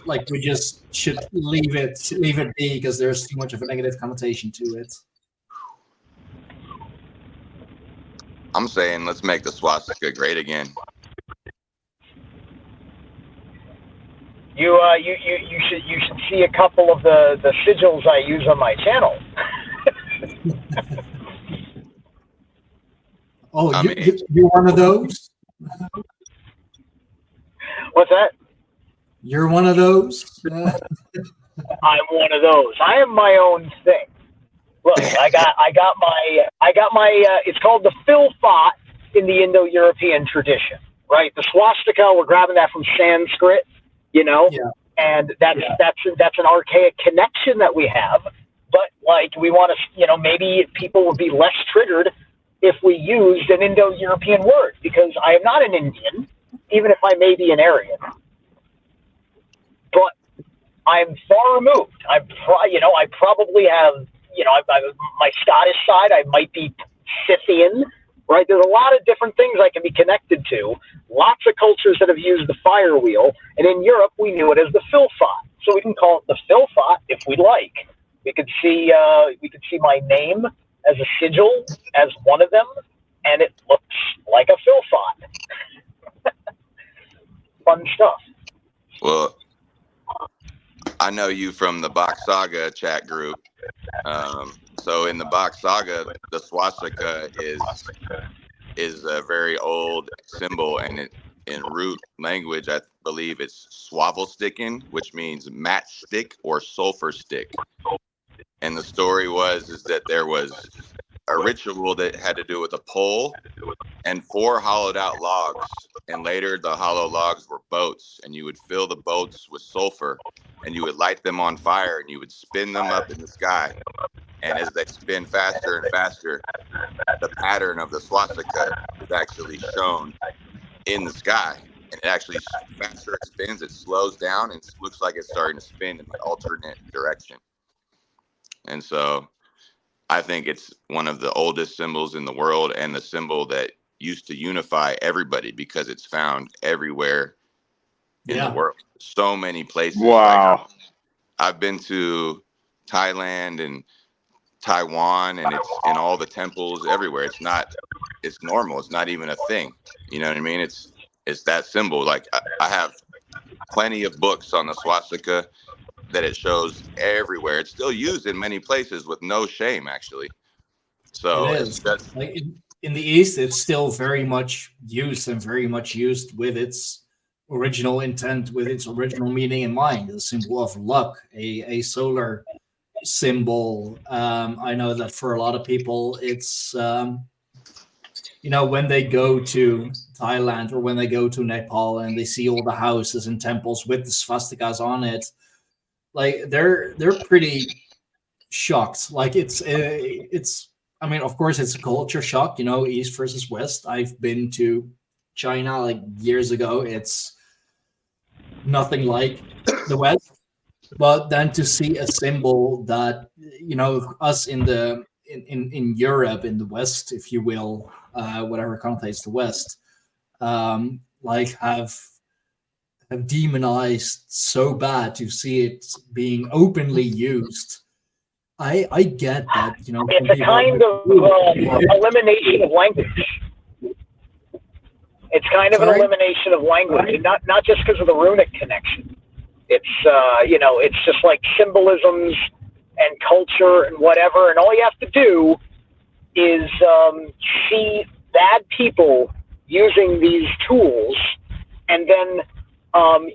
like we just should leave it be because there's too much of a negative connotation to it? I'm saying let's make the swastika great again. You should see a couple of the sigils I use on my channel. Oh, you're one of those? What's that? You're one of those? I'm one of those. I am my own thing. Look, I got my it's called the filfot in the Indo-European tradition, right? The swastika, we're grabbing that from Sanskrit, yeah. And that's an archaic connection that we have. But like we want to, maybe people would be less triggered if we used an Indo-European word, because I am not an Indian, even if I may be an Aryan. But I'm far removed. I probably have, my Scottish side, I might be Scythian, right? There's a lot of different things I can be connected to. Lots of cultures that have used the fire wheel, and in Europe we knew it as the filfot, so we can call it the filfot if we like. We could see my name as a sigil as one of them, and it looks like a filfot. Fun stuff. Well, I know you from the Bach Saga chat group. So in the Bach Saga, the swastika is a very old symbol, and in root language, I believe it's swavelsticken, which means matchstick or sulfur stick. And the story is that there was a ritual that had to do with a pole and 4 hollowed out logs. And later the hollow logs were boats, and you would fill the boats with sulfur, and you would light them on fire, and you would spin them up in the sky. And as they spin faster and faster, the pattern of the swastika is actually shown in the sky. And it actually, faster it spins, it slows down, and it looks like it's starting to spin in the alternate direction. And so I think it's one of the oldest symbols in the world, and the symbol that used to unify everybody, because it's found everywhere in the world. So many places. Wow. Like, I've been to Thailand and Taiwan, and it's in all the temples everywhere. It's normal. It's not even a thing. You know what I mean? It's that symbol. Like I have plenty of books on the swastika that it shows everywhere. It's still used in many places with no shame, actually. So it is. Like in the East, it's still very much used, and very much used with its original intent, with its original meaning in mind. The symbol of luck, a solar symbol. I know that for a lot of people, it's when they go to Thailand or when they go to Nepal and they see all the houses and temples with the swastikas on it, like they're pretty shocked. Like it's I mean, of course, it's a culture shock, East versus West. I've been to China like years ago. It's nothing like the West. But then to see a symbol that, us in Europe, in the West, if you will, whatever connotates the West, have demonized so bad, to see it being openly used. I get that, It's a kind of elimination of language. It's kind of an elimination of language, and not just because of the runic connection. It's it's just like symbolisms and culture and whatever, and all you have to do is see bad people using these tools, and then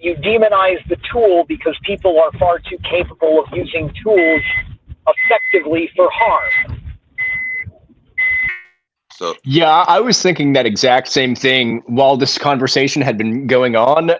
you demonize the tool because people are far too capable of using tools effectively for harm. So yeah, I was thinking that exact same thing while this conversation had been going on.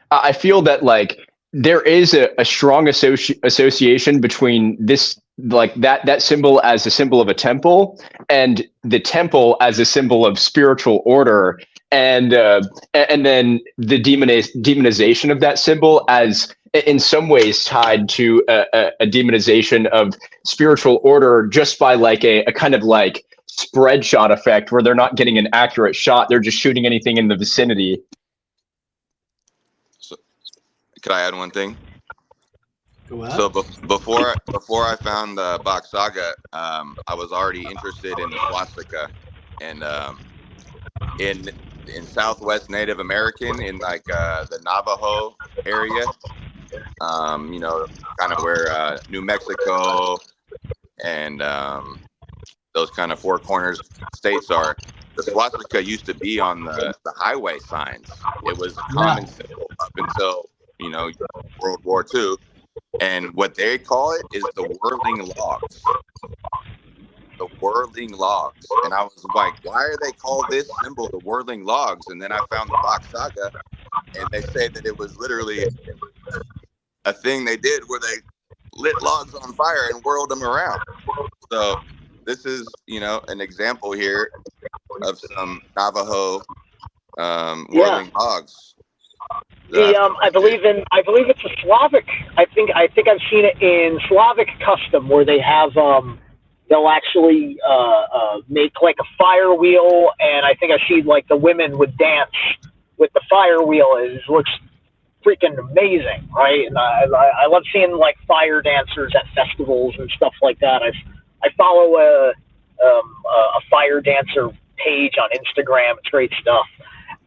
I feel that like there is a strong association between this, like that symbol as a symbol of a temple, and the temple as a symbol of spiritual order, and then the demonization of that symbol as in some ways tied to a demonization of spiritual order, just by like a kind of like spread shot effect where they're not getting an accurate shot, they're just shooting anything in the vicinity. Could I add one thing? Go ahead. So before I found the Bach Saga, I was already interested in the swastika, and in Southwest Native American, in like the Navajo area, you know, kind of where New Mexico and those kind of four corners states are. The swastika used to be on the highway signs. It was a common symbol up until, you know, World War II. And what they call it is the whirling logs. The whirling logs. And I was like, why are they called this symbol the whirling logs? And then I found the Bach Saga, and they say that it was literally a thing they did where they lit logs on fire and whirled them around. So this is, you know, an example here of some Navajo whirling logs. I believe it's a Slavic. I think I've seen it in Slavic custom where they have they'll actually make like a fire wheel, and I think I see like the women would dance with the fire wheel. It looks freaking amazing, right? And I love seeing like fire dancers at festivals and stuff like that. I follow a fire dancer page on Instagram. It's great stuff.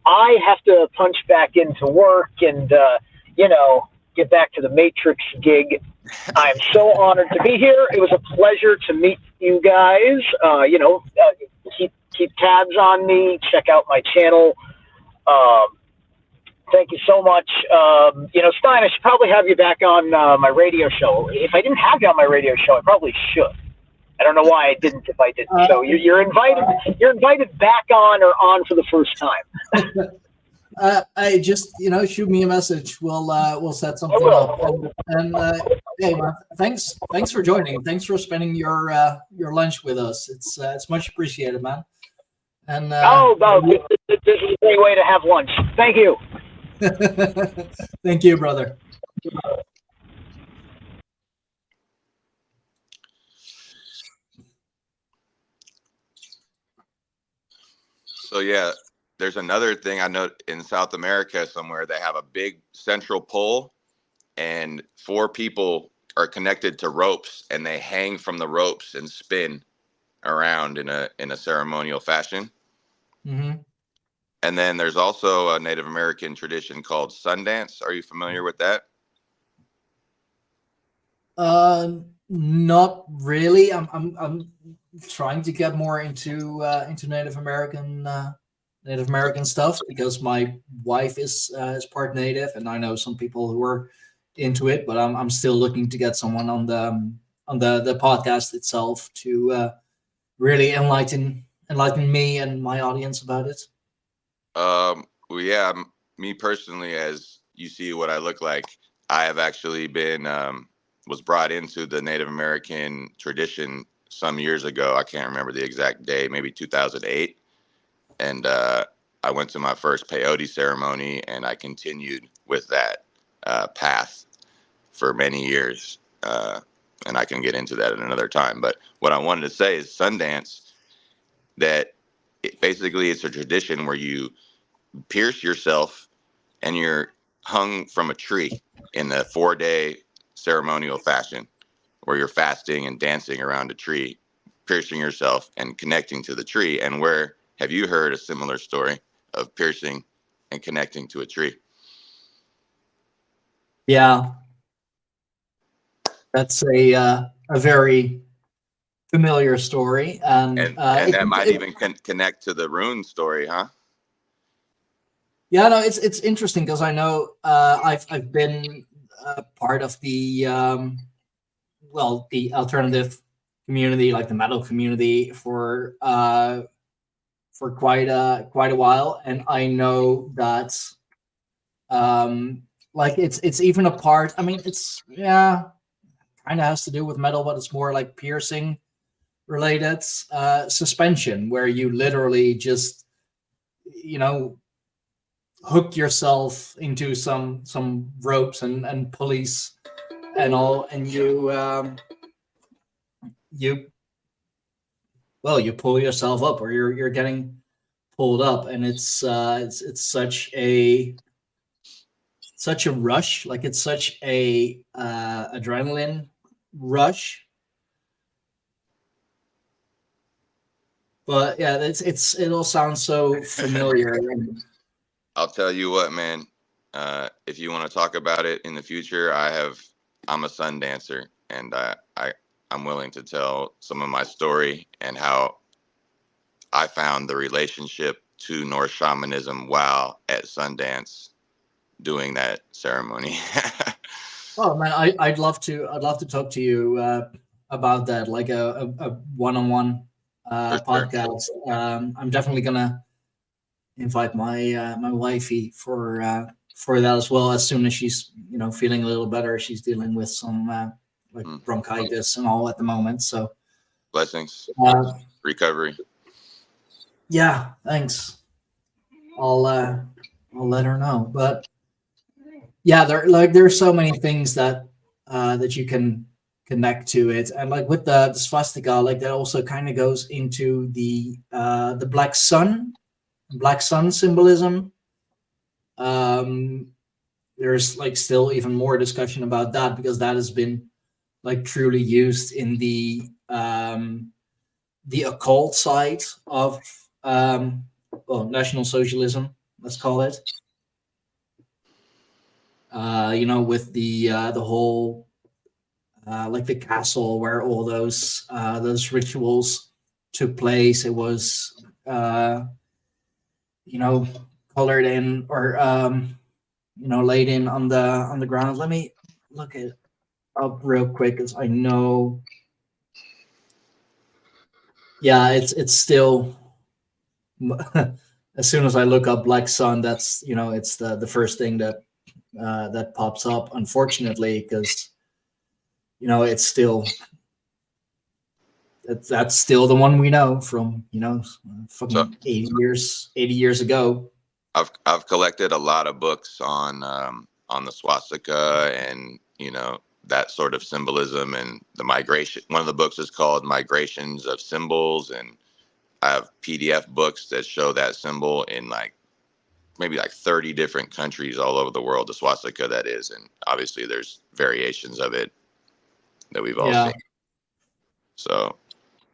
I have to punch back into work and, you know, get back to the Matrix gig. I'm so honored to be here. It was a pleasure to meet you guys. You know, keep tabs on me. Check out my channel. Thank you so much. You know, Stein, I should probably have you back on my radio show. If I didn't have you on my radio show, I probably should. I don't know why I didn't. If I didn't, so you're invited. You're invited back on, or on for the first time. I just, you know, shoot me a message. We'll set something up. And hey, man, thanks for joining. Thanks for spending your lunch with us. It's much appreciated, man. And this is a great way to have lunch. Thank you. Thank you, brother. So yeah, there's another thing I know in South America somewhere. They have a big central pole, and 4 people are connected to ropes, and they hang from the ropes and spin around in a ceremonial fashion. Mm-hmm. And then there's also a Native American tradition called Sundance. Are you familiar with that? Not really. I'm trying to get more into Native American stuff, because my wife is part Native, and I know some people who are into it. But I'm still looking to get someone on the podcast itself to really enlighten me and my audience about it. Well, yeah, me personally, as you see what I look like, I have actually been was brought into the Native American tradition some years ago. I can't remember the exact day, maybe 2008. And I went to my first peyote ceremony, and I continued with that path for many years. And I can get into that at another time. But what I wanted to say is Sundance, that basically it's a tradition where you pierce yourself and you're hung from a tree in a 4-day ceremonial fashion, where you're fasting and dancing around a tree, piercing yourself and connecting to the tree. And where have you heard a similar story of piercing and connecting to a tree? Yeah, that's a very familiar story, and that might even connect to the rune story, huh? Yeah, no, it's interesting, because I know I've been part of the the alternative community, like the metal community, for quite a while, and I know that like it's even a part. I mean, it's kind of has to do with metal, but it's more like piercing related suspension, where you literally just hook yourself into some ropes and pulleys and all, and you you pull yourself up, or you're getting pulled up, and it's such a rush, like it's such a adrenaline rush. But yeah, it all sounds so familiar. I'll tell you what, man. If you want to talk about it in the future, I'm a sun dancer, and I'm willing to tell some of my story and how I found the relationship to Norse shamanism while at Sundance doing that ceremony. Oh man, I'd love to talk to you about that, like a one-on-one For sure. podcast. I'm definitely gonna invite my my wifey for that as well. As soon as she's feeling a little better, she's dealing with some like bronchitis and all at the moment. So Blessings, recovery. Yeah, thanks. I'll let her know. But yeah, there's so many things that that you can connect to it, and like with the swastika, like that also kind of goes into the black sun symbolism. There's like still even more discussion about that, because that has been like truly used in the occult side of National Socialism, let's call it. With the whole like the castle where all those rituals took place. It was colored in, or laid in on the ground. Let me look it up real quick, because I know. Yeah, it's still. As soon as I look up Black Sun, that's it's the first thing that that pops up. Unfortunately, because it's still that's still the one we know from fucking So- 80 years ago. I've collected a lot of books on the swastika and that sort of symbolism and the migration. One of the books is called Migrations of Symbols, and I have PDF books that show that symbol in maybe 30 different countries all over the world, the swastika that is, and obviously there's variations of it that we've all seen. So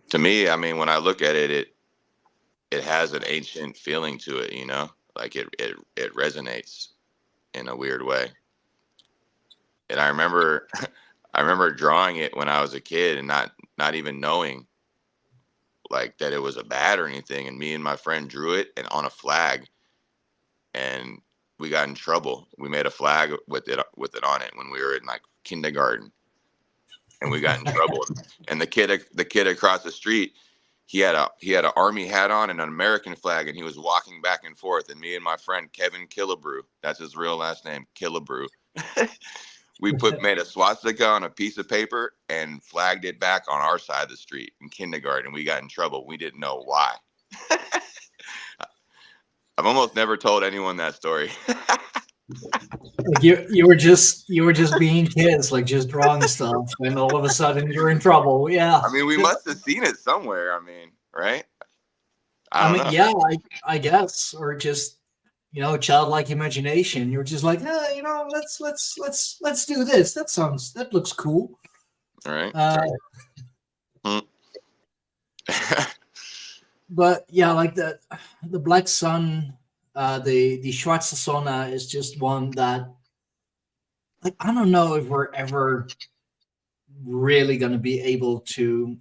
to me, I mean, when I look at it, it has an ancient feeling to it, like it resonates in a weird way. And I remember drawing it when I was a kid and not even knowing like that it was a bat or anything. And me and my friend drew it and on a flag, and we got in trouble. We made a flag with it on it when we were in like kindergarten, and we got in trouble. And the kid across the street, he had an army hat on and an American flag, and he was walking back and forth. And me and my friend Kevin Killebrew, that's his real last name, Killebrew, we made a swastika on a piece of paper and flagged it back on our side of the street in kindergarten. We got in trouble. We didn't know why. I've almost never told anyone that story. Like you were just being kids, like just drawing stuff, and all of a sudden you're in trouble. Yeah. I mean, we must have seen it somewhere. I mean, right? I don't know. Yeah, I guess, or just childlike imagination. You're just like, let's do this. That looks cool. All right. But yeah, like the Black Sun, the Schwarze Sonne is just one that, like, I don't know if we're ever really going to be able to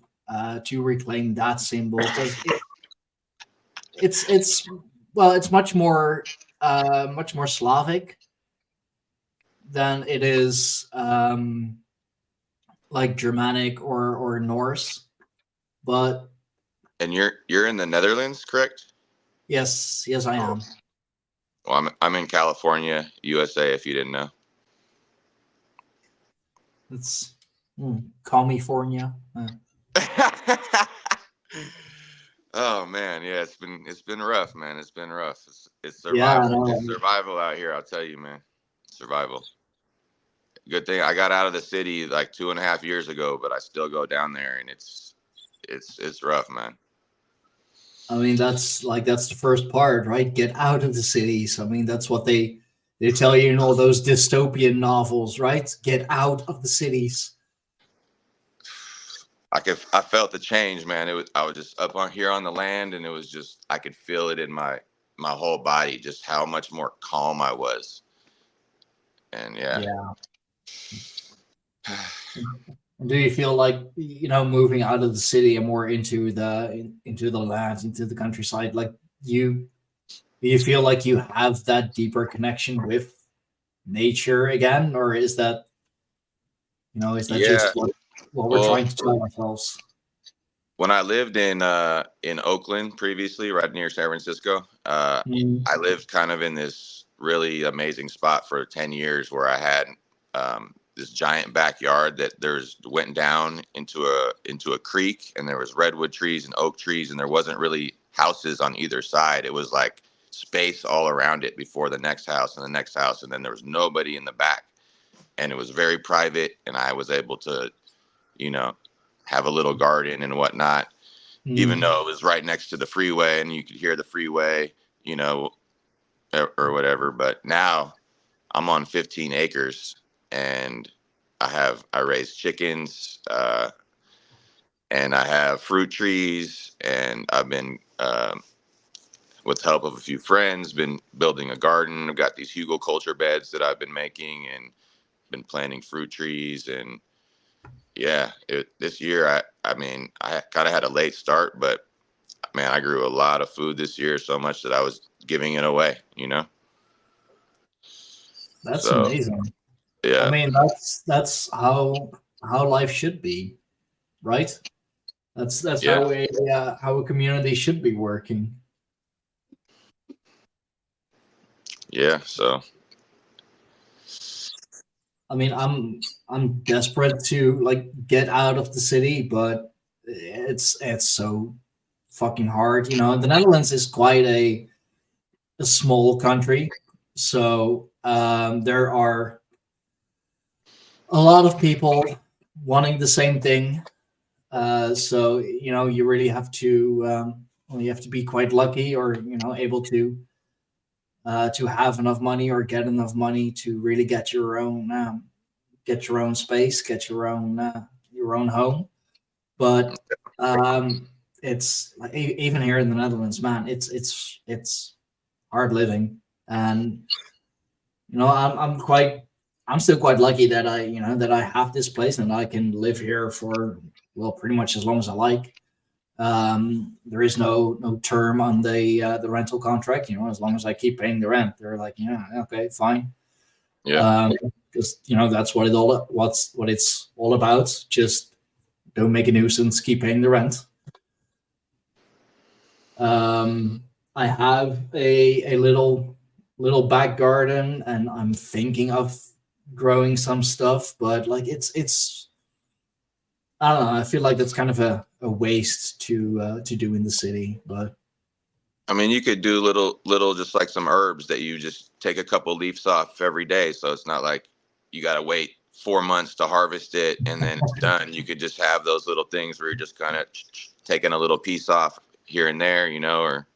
reclaim that symbol, because it's much more Slavic than it is like Germanic or Norse. But and you're in the Netherlands, correct? yes, I am. Well, I'm in California, USA, if you didn't know. It's California. Oh man, yeah, it's been rough, man. It's been rough. It's Yeah, survival. no, It's survival out here. I'll tell you, man. Survival. Good thing I got out of the city like 2.5 years ago, but I still go down there, and it's rough, man. I mean that's the first part, right? Get out of the cities. I mean that's what they tell you in all those dystopian novels, right? Get out of the cities. I felt the change, man. I was just up on here on the land, and it was just I could feel it in my whole body, just how much more calm I was. And yeah. Do you feel like moving out of the city and more into the lands, into the countryside? Like do you feel like you have that deeper connection with nature again, or is that Yeah. just what we're trying to tell ourselves? When I lived in Oakland previously, right near San Francisco, I lived kind of in this really amazing spot for 10 years where I had this giant backyard that went down into a creek, and there was redwood trees and oak trees, and there wasn't really houses on either side. It was like space all around it before the next house and the next house, and then there was nobody in the back, and it was very private, and I was able to have a little garden and whatnot, even though it was right next to the freeway and you could hear the freeway, or whatever. But now I'm on 15 acres and I raise chickens, and I have fruit trees, and I've been, with the help of a few friends, been building a garden. I've got these hugelkultur beds that I've been making and been planting fruit trees. And yeah, this year, I mean, I kind of had a late start, but man, I grew a lot of food this year, so much that I was giving it away, That's amazing. Yeah. I mean, that's how life should be, right? That's how a community should be working. Yeah. So. I mean, I'm desperate to get out of the city, but it's so fucking hard. The Netherlands is quite a small country, so there are a lot of people wanting the same thing. So you really have to be quite lucky, or able to have enough money or get enough money to really get your own space, get your own home. But it's even here in the Netherlands, man, it's hard living, and I'm still quite lucky that I have this place and I can live here for pretty much as long as I like. There is no term on the rental contract. As long as I keep paying the rent, they're like, yeah, okay, fine. Yeah. Because that's what it's all about. Just don't make a nuisance. Keep paying the rent. I have a little back garden, and I'm thinking of growing some stuff, but it's I don't know. I feel like that's kind of a waste to do in the city. But I mean, you could do little, just like some herbs that you just take a couple leaves off every day. So it's not like you got to wait 4 months to harvest it and then it's done. You could just have those little things where you're just kind of taking a little piece off here and there, or.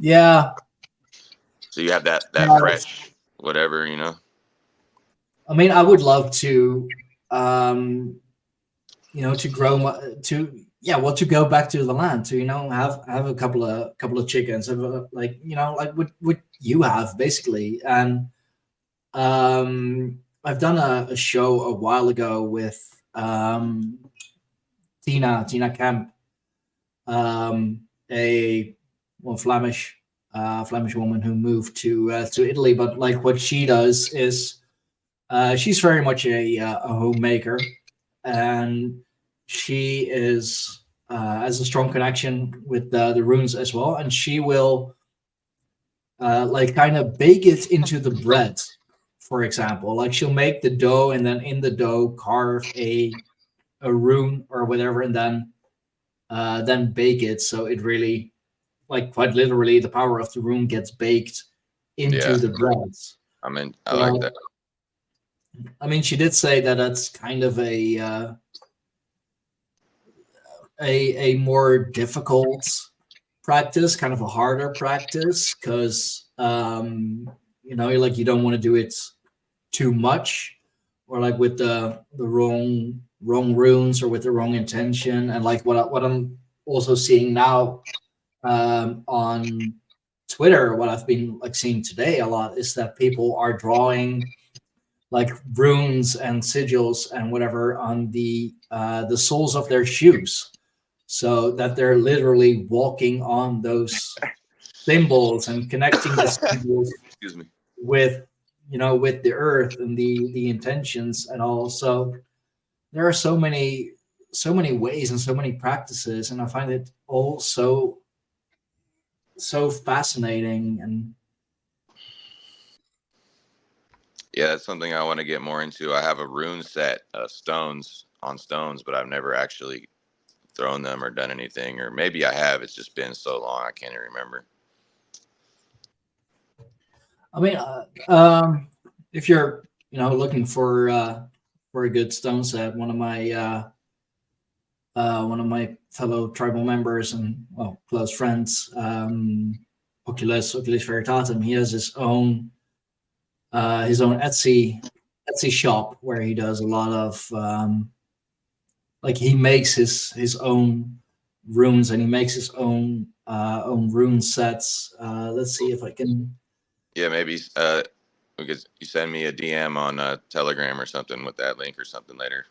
Yeah. So you have that fresh, whatever, I mean, I would love to, to grow to go back to the land, to have a couple of chickens, like what you have basically. And I've done a show a while ago with Tina Kemp, a Flemish woman who moved to Italy, but what she does is she's very much a homemaker, and she has a strong connection with the runes as well, and she will kind of bake it into the bread for example. Like she'll make the dough and then in the dough carve a rune or whatever, and then bake it. So it really, like quite literally, the power of the rune gets baked into the breads. I mean, I like that. I mean, she did say that that's kind of a more difficult practice, kind of a harder practice, because like you don't want to do it too much, or like with the wrong runes or with the wrong intention. And like what I'm also seeing now on Twitter, what I've been like seeing today a lot is that people are drawing like runes and sigils and whatever on the soles of their shoes, so that they're literally walking on those symbols and connecting the symbols Excuse me. with with the earth and the intentions and all. So there are so many ways and so many practices, and I find it all so fascinating. And Yeah, that's something I want to get more into. I have a rune set of stones, but I've never actually thrown them or done anything, or maybe I have. It's just been so long I can't even remember. I mean, if you're looking for a good stone set, one of my fellow tribal members and close friends, Oculus Veritatum, he has his own Etsy shop where he does a lot of like he makes his own runes, and he makes his own rune sets. Let's see if I can. Yeah, maybe because you send me a DM on Telegram or something with that link or something later.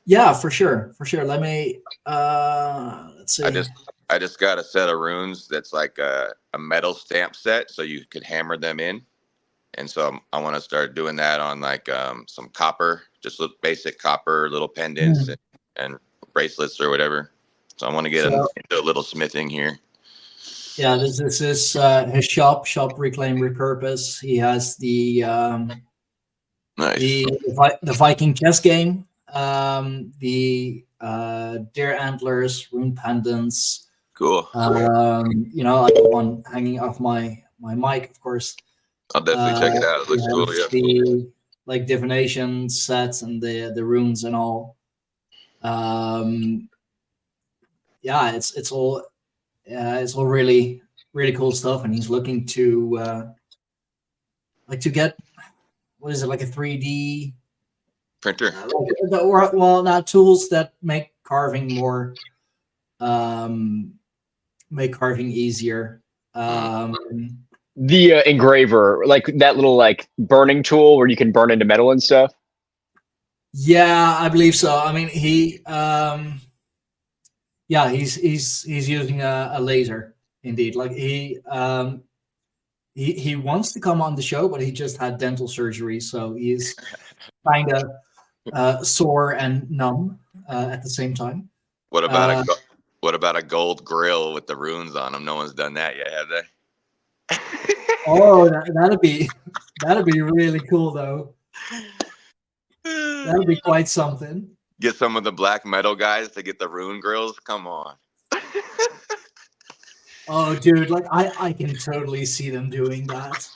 Yeah, for sure. Let me let's see. I just got a set of runes that's like a metal stamp set, so you could hammer them in. And so I want to start doing that on like some copper, just basic copper little pendants and bracelets or whatever. So I want to get into a little smithing here. Yeah, this is his shop, Reclaim Repurpose. He has the Nice. the Viking chess game, the deer antlers, rune pendants. Cool. Like the one hanging off my mic, of course. I'll definitely check it out. It looks cool. Yeah. The like divination sets and the runes and all. It's all really really cool stuff, and he's looking to to get, what is it, like a 3D printer? Not tools that make carving more, make carving easier. The engraver, like that little like burning tool where you can burn into metal and stuff. Yeah, I believe so. I mean, he's using a laser, indeed. Like he wants to come on the show, but he just had dental surgery, so he's kind of sore and numb at the same time. What about a gold grill with the runes on them? No one's done that yet, have they? Oh, that'd be really cool, though. That'd be quite something. Get some of the black metal guys to get the rune grills. Come on. Oh, dude, like I can totally see them doing that.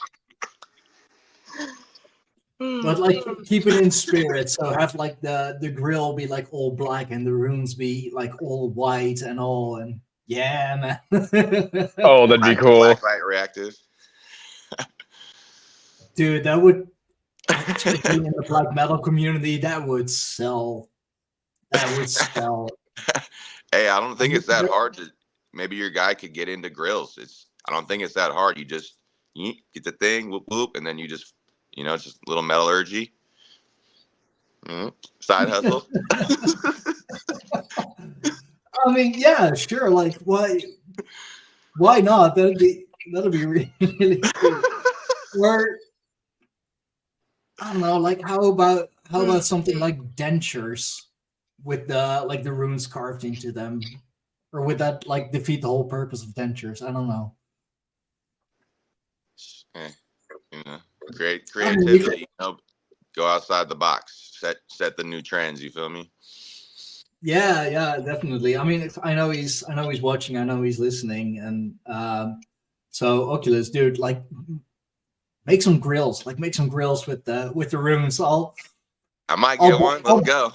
But like keep it in spirit. So have like the grill be like all black and the runes be like all white and all, and yeah, man. Oh, that'd be cool. Black light reactive. Dude, that would, especially in the black metal community, that would sell. Hey, I don't think it's that hard to. Maybe your guy could get into grills. I don't think it's that hard. You just get the thing, whoop whoop, and then you just it's just a little metallurgy. Side hustle. I mean, yeah, sure. Like, why not? That'd be really, really cool. Or I don't know, like how about something like dentures with the runes carved into them, or would that like defeat the whole purpose of dentures? I don't know. Creativity, you know, go outside the box, set the new trends. You feel me? Yeah, definitely. I mean, I know he's watching. I know he's listening, and so Oculus, dude, like, make some grills. Like, make some grills with the runes. I might get one. Let's go.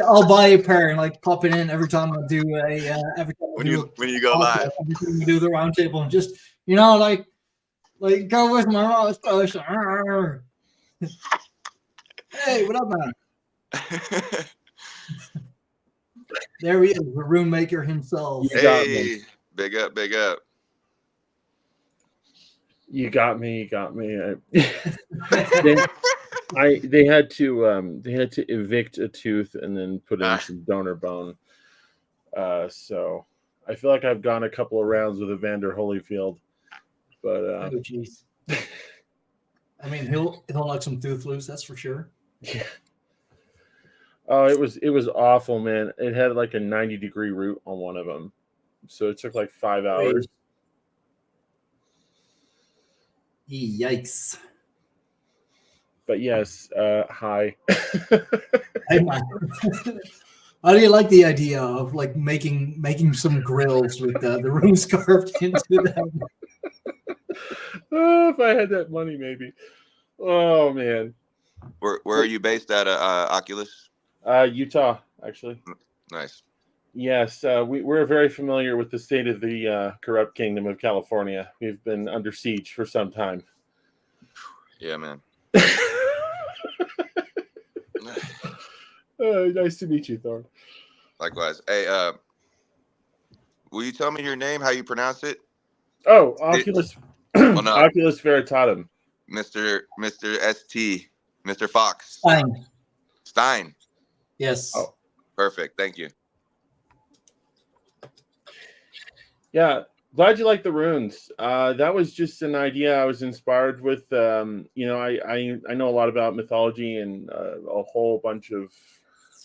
I'll buy a pair and like pop it in every time I do when you go live. Every time we do the roundtable, and just like go with my mouse. Hey, what up, man? There he is, the rune maker himself. Hey, big up. You got me. They had to evict a tooth and then put in some donor bone. So I feel like I've gone a couple of rounds with Evander Holyfield, but oh jeez. I mean, he'll knock some tooth loose, that's for sure. Yeah. Oh, it was awful, man. It had like a 90-degree root on one of them, so it took like 5 hours. Yikes! But yes, hi. Hey, man. How do you like the idea of like making some grills with the runes carved into them? Oh, if I had that money, maybe. Oh man. Where are you based at, Oculus? Utah, actually. Nice. Yes, we're very familiar with the state of the corrupt kingdom of California. We've been under siege for some time. Yeah, man. Nice to meet you, Thor. Likewise. Hey, will you tell me your name, how you pronounce it? Oh, Oculus. Well, no. Oculus Veritatum. Mr. ST, Mr. Fox. Stein. Yes. Oh, perfect. Thank you. Yeah, glad you like the runes. That was just an idea I was inspired with. I know a lot about mythology and a whole bunch of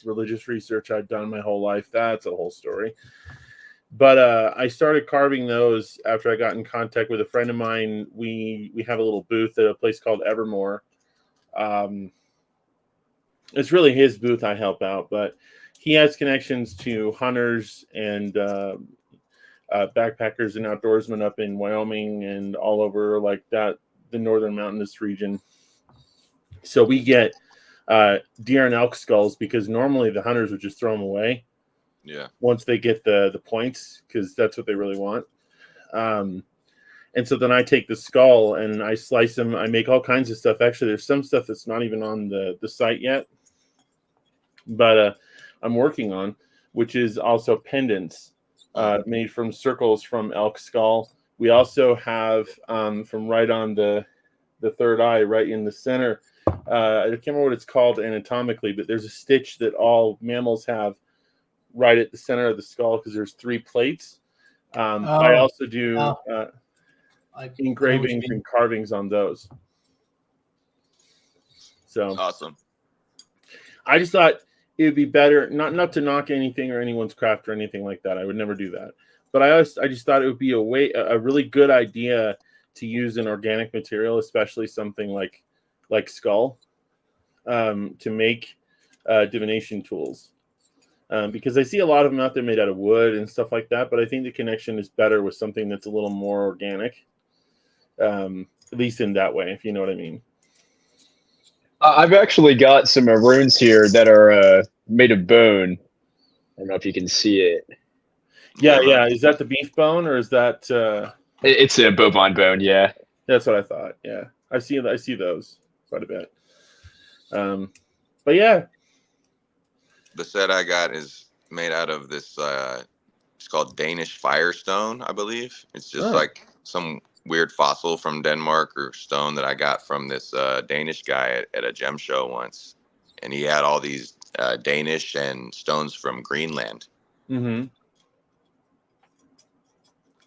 religious research I've done my whole life. That's a whole story. But I started carving those after I got in contact with a friend of mine. We have a little booth at a place called Evermore. It's really his booth I help out, but he has connections to hunters and backpackers and outdoorsmen up in Wyoming and all over like that, the northern mountainous region. So we get deer and elk skulls because normally the hunters would just throw them away. Yeah. Once they get the points, because that's what they really want. And so then I take the skull and I slice them. I make all kinds of stuff. Actually, there's some stuff that's not even on the site yet, but I'm working on, which is also pendants made from circles from elk skull. We also have from right on the third eye, right in the center. I can't remember what it's called anatomically, but there's a stitch that all mammals have right at the center of the skull because there's 3 plates. I also do engravings and carvings on those. So awesome. I just thought it would be better, not to knock anything or anyone's craft or anything like that. I would never do that. But I just thought it would be a really good idea to use an organic material, especially something like skull, to make divination tools. Because I see a lot of them out there made out of wood and stuff like that, but I think the connection is better with something that's a little more organic, at least in that way, if you know what I mean. I've actually got some runes here that are made of bone. I don't know if you can see it. Yeah. Is that the beef bone or is that? It's a bovine bone. Yeah. That's what I thought. Yeah, I see those quite a bit. But yeah. The set I got is made out of this. It's called Danish Firestone, I believe. It's just like some weird fossil from Denmark or stone that I got from this Danish guy at a gem show once, and he had all these Danish and stones from Greenland. Mm-hmm.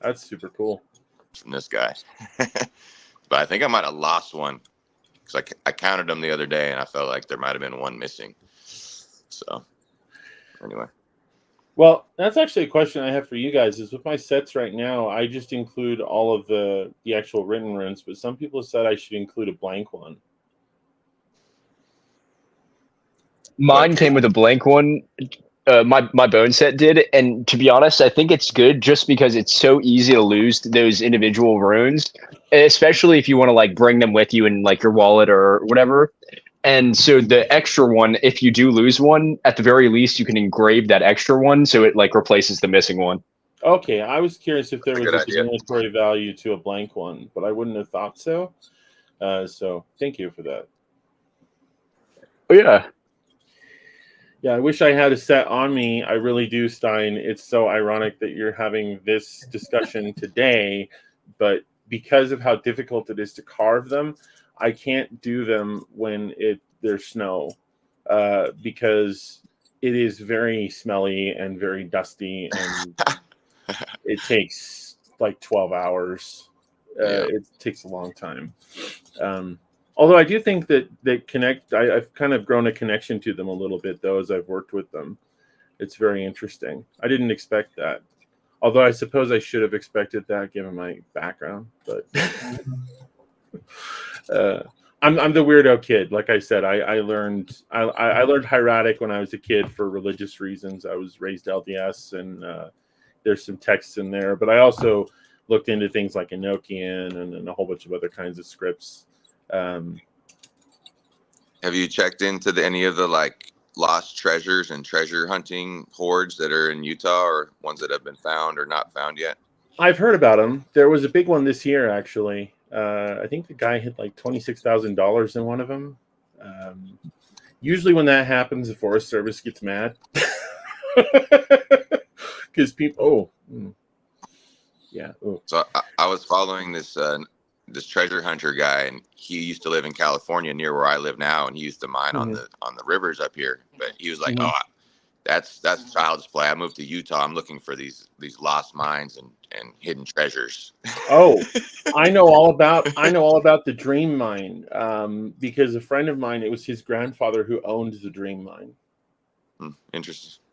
That's super cool. From this guy, but I think I might have lost one because I counted them the other day and I felt like there might have been one missing. So anyway, Well, that's actually a question I have for you guys. Is with my sets right now, I just include all of the actual written runes, but some people said I should include a blank one. Mine came with a blank one. My bone set did, and to be honest, I think it's good just because it's so easy to lose those individual runes, especially if you want to like bring them with you in like your wallet or whatever. And so the extra one, if you do lose one, at the very least you can engrave that extra one so it like replaces the missing one. Okay, I was curious if there was Good a idea. diminatory value to a blank one, but I wouldn't have thought so. So thank you for that. Oh yeah. Yeah, I wish I had a set on me. I really do, Stein. It's so ironic that you're having this discussion today, but because of how difficult it is to carve them, I can't do them when there's snow, because it is very smelly and very dusty, and it takes like 12 hours. It takes a long time. Although I do think that I've kind of grown a connection to them a little bit, though, as I've worked with them. It's very interesting. I didn't expect that. Although I suppose I should have expected that given my background. But I'm the weirdo kid. Like I said, I learned hieratic when I was a kid for religious reasons. I was raised LDS, and there's some texts in there. But I also looked into things like Enochian and a whole bunch of other kinds of scripts. Have you checked into any of the like lost treasures and treasure hunting hordes that are in Utah, or ones that have been found or not found yet? I've heard about them. There was a big one this year, actually. I think the guy hit like $26,000 in one of them. Usually when that happens, the Forest Service gets mad. Because people, yeah. Ooh. So I was following this treasure hunter guy, and he used to live in California near where I live now, and he used to mine on the rivers up here. But he was like, "Oh, that's child's play. I moved to Utah. I'm looking for these lost mines and hidden treasures." Oh, I know all about the Dream Mine, because a friend of mine, it was his grandfather who owned the Dream Mine. Interesting.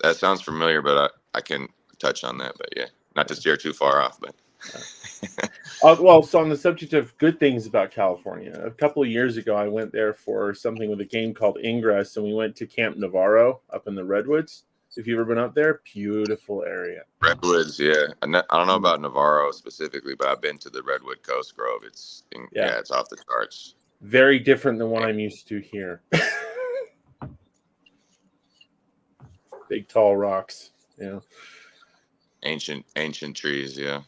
That sounds familiar, but I can touch on that. But yeah, not to steer too far off, but. Well, so on the subject of good things about California, a couple of years ago, I went there for something with a game called Ingress, and we went to Camp Navarro up in the Redwoods. If you've ever been up there, beautiful area. Redwoods, yeah. I don't know about Navarro specifically, but I've been to the Redwood Coast Grove. It's off the charts. Very different than what I'm used to here. Big, tall rocks, Ancient trees, yeah.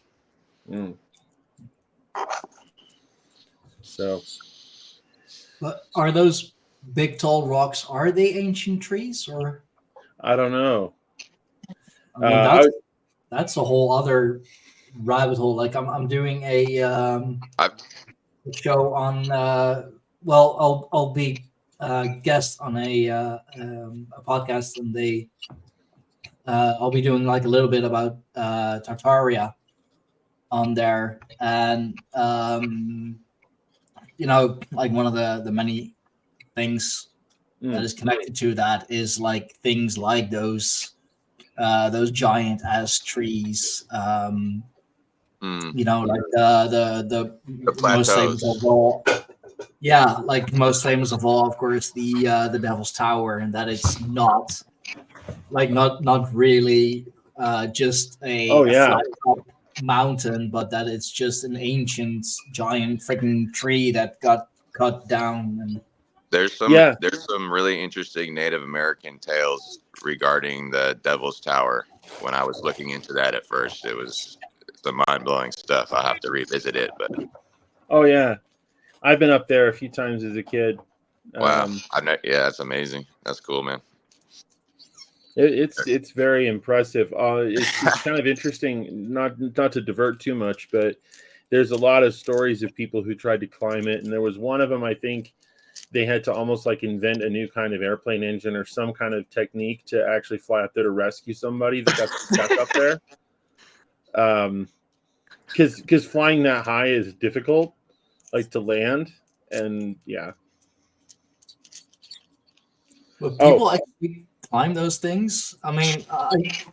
So, But are those big tall rocks, are they ancient trees, or I don't know. I mean, that's a whole other rabbit hole. Like I'm doing a show on I'll be guest on a podcast, and I'll be doing like a little bit about Tartaria on there, and like one of the many things that is connected to that is like things like those giant ass trees, like the most famous of all. Yeah, like most famous of all, of course, the Devil's Tower, and that it's not really just a flat top mountain, but that it's just an ancient giant freaking tree that got cut down. And there's some really interesting Native American tales regarding the Devil's Tower. When I was looking into that at first, it was some mind-blowing stuff. I'll have to revisit it, but I've been up there a few times as a kid. Wow, that's amazing. That's cool, man. It's very impressive. It's kind of interesting, not to divert too much, but there's a lot of stories of people who tried to climb it, and there was one of them, I think they had to almost like invent a new kind of airplane engine or some kind of technique to actually fly up there to rescue somebody that got stuck up there. Because flying that high is difficult, like to land, and yeah. But people actually climb those things? I mean,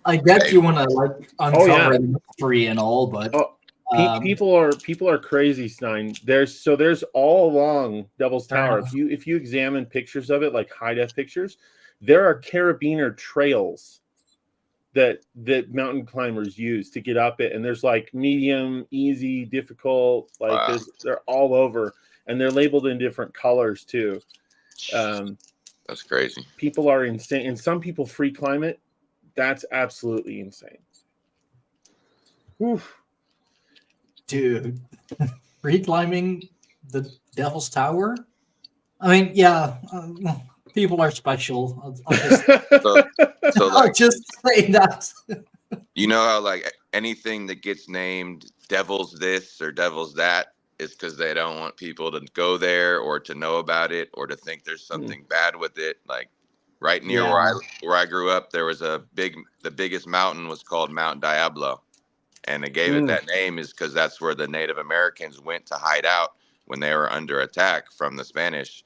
I get you want to like uncover the mystery and all, but people are crazy, Stein. There's all along Devil's Tower. If you examine pictures of it, like high def pictures, there are carabiner trails that mountain climbers use to get up it, and there's like medium, easy, difficult, like they're all over, and they're labeled in different colors too. That's crazy. People are insane, and some people free climb it. That's absolutely insane. Oof. Dude, free climbing the Devil's Tower? I mean, yeah, people are special. I'll just say that. You know how like anything that gets named Devil's this or Devil's that is because they don't want people to go there or to know about it or to think there's something bad with it. Like right near where I grew up, there was the biggest mountain was called Mount Diablo. And they gave it that name is because that's where the Native Americans went to hide out when they were under attack from the Spanish.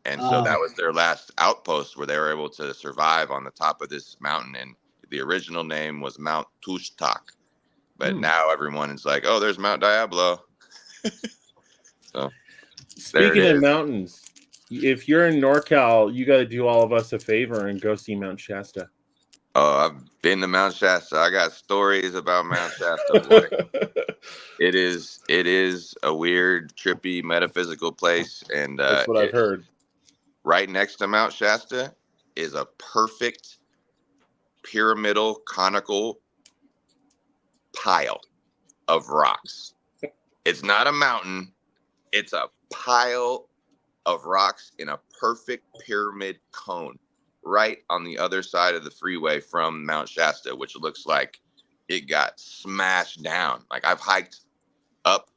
And so that was their last outpost where they were able to survive on the top of this mountain. And the original name was Mount Tushtak. But now everyone is like, oh, there's Mount Diablo. So speaking of mountains, if you're in NorCal, you got to do all of us a favor and go see Mount Shasta. Oh, I've been to Mount Shasta. I got stories about Mount Shasta. Boy. It is a weird, trippy, metaphysical place. And that's what I've heard. Right next to Mount Shasta is a perfect pyramidal, conical pile of rocks. It's not a mountain. It's a pile of rocks in a perfect pyramid cone right on the other side of the freeway from Mount Shasta, which looks like it got smashed down. Like I've hiked up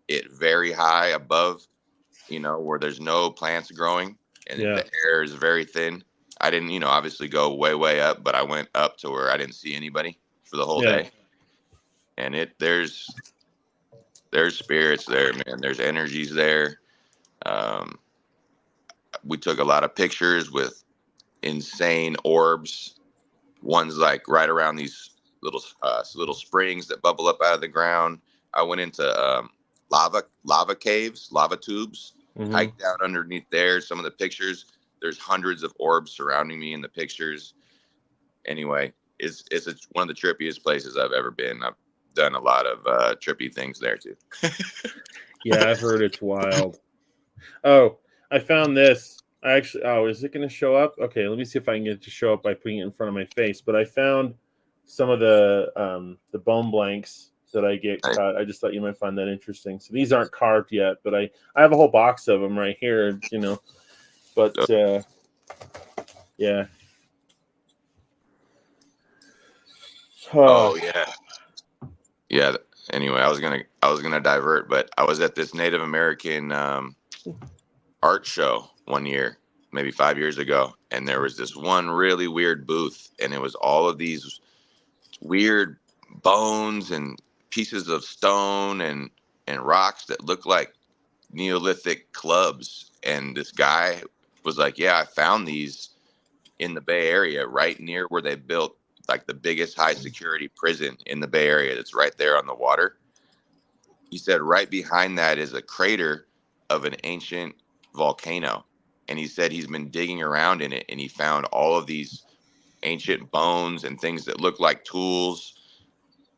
it very high above, where there's no plants growing and the air is very thin. I didn't, obviously go way, way up, but I went up to where I didn't see anybody for the whole day. And there's spirits there, man. There's energies there. We took a lot of pictures with insane orbs. One's like right around these little springs that bubble up out of the ground. I went into lava caves, lava tubes, hiked down underneath there. Some of the pictures, there's hundreds of orbs surrounding me in the pictures. Anyway, it's one of the trippiest places I've ever been. I've done a lot of trippy things there too. Yeah, I've heard it's wild. Oh, I found this. Is it going to show up? Okay, let me see if I can get it to show up by putting it in front of my face. But I found some of the bone blanks that I get cut. I just thought you might find that interesting. So these aren't carved yet, but I have a whole box of them right here, But yeah. Oh yeah. Yeah. Anyway, I was gonna divert, but I was at this Native American art show one year, maybe 5 years ago, and there was this one really weird booth, and it was all of these weird bones and pieces of stone and rocks that looked like Neolithic clubs. And this guy was like, yeah, I found these in the Bay Area right near where they built like the biggest high security prison in the Bay Area. That's right there on the water. He said right behind that is a crater of an ancient volcano. And he said he's been digging around in it and he found all of these ancient bones and things that look like tools.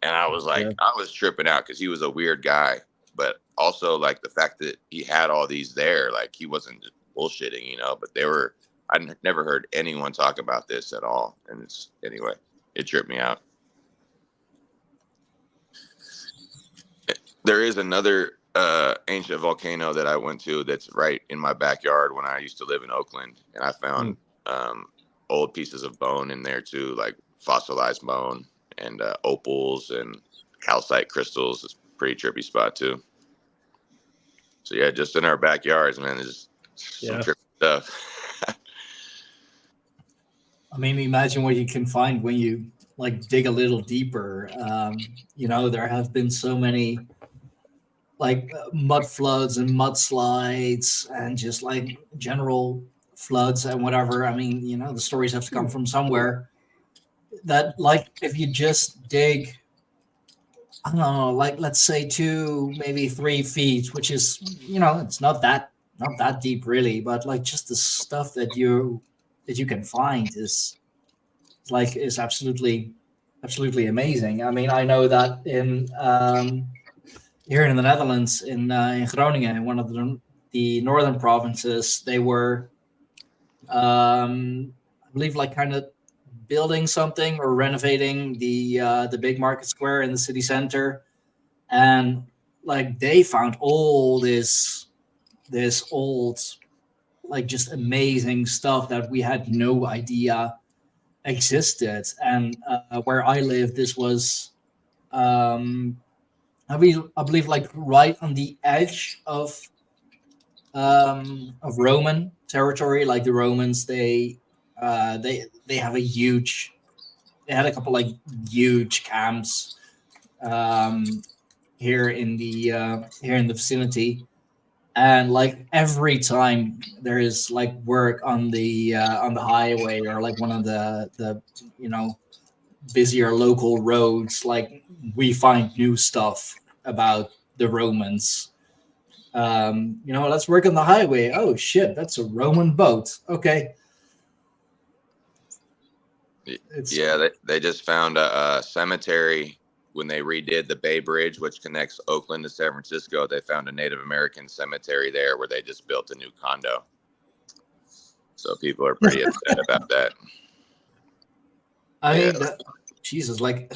And I was like, I was tripping out because he was a weird guy, but also like the fact that he had all these there, like he wasn't just bullshitting, but I never heard anyone talk about this at all. And anyway, it tripped me out. There is another ancient volcano that I went to that's right in my backyard when I used to live in Oakland, and I found old pieces of bone in there too, like fossilized bone and opals and calcite crystals. It's a pretty trippy spot too. So yeah, just in our backyards, man, there's some trippy stuff. I mean, imagine what you can find when you like dig a little deeper. There have been so many like mud floods and mudslides and just like general floods and whatever. I mean, the stories have to come from somewhere. That, like, if you just dig, I don't know, like, let's say 2, maybe 3 feet, which is, it's not that deep really, but like just the stuff that you can find is absolutely amazing. I mean, I know that in here in the Netherlands, in Groningen, in one of the northern provinces, they were, I believe, like kind of building something or renovating the big market square in the city center, and like they found all this old, like, just amazing stuff that we had no idea existed. And where I live, this was, I believe, like right on the edge of Roman territory. Like the Romans, they have they had a couple like huge camps here in the vicinity, and like every time there is like work on the highway, or like one of the busier local roads, like we find new stuff about the Romans. Let's work on the highway. Oh shit, that's a Roman boat. Okay. They just found a cemetery when they redid the Bay Bridge, which connects Oakland to San Francisco. They found a Native American cemetery there where they just built a new condo. So people are pretty upset about that. I mean, Jesus, like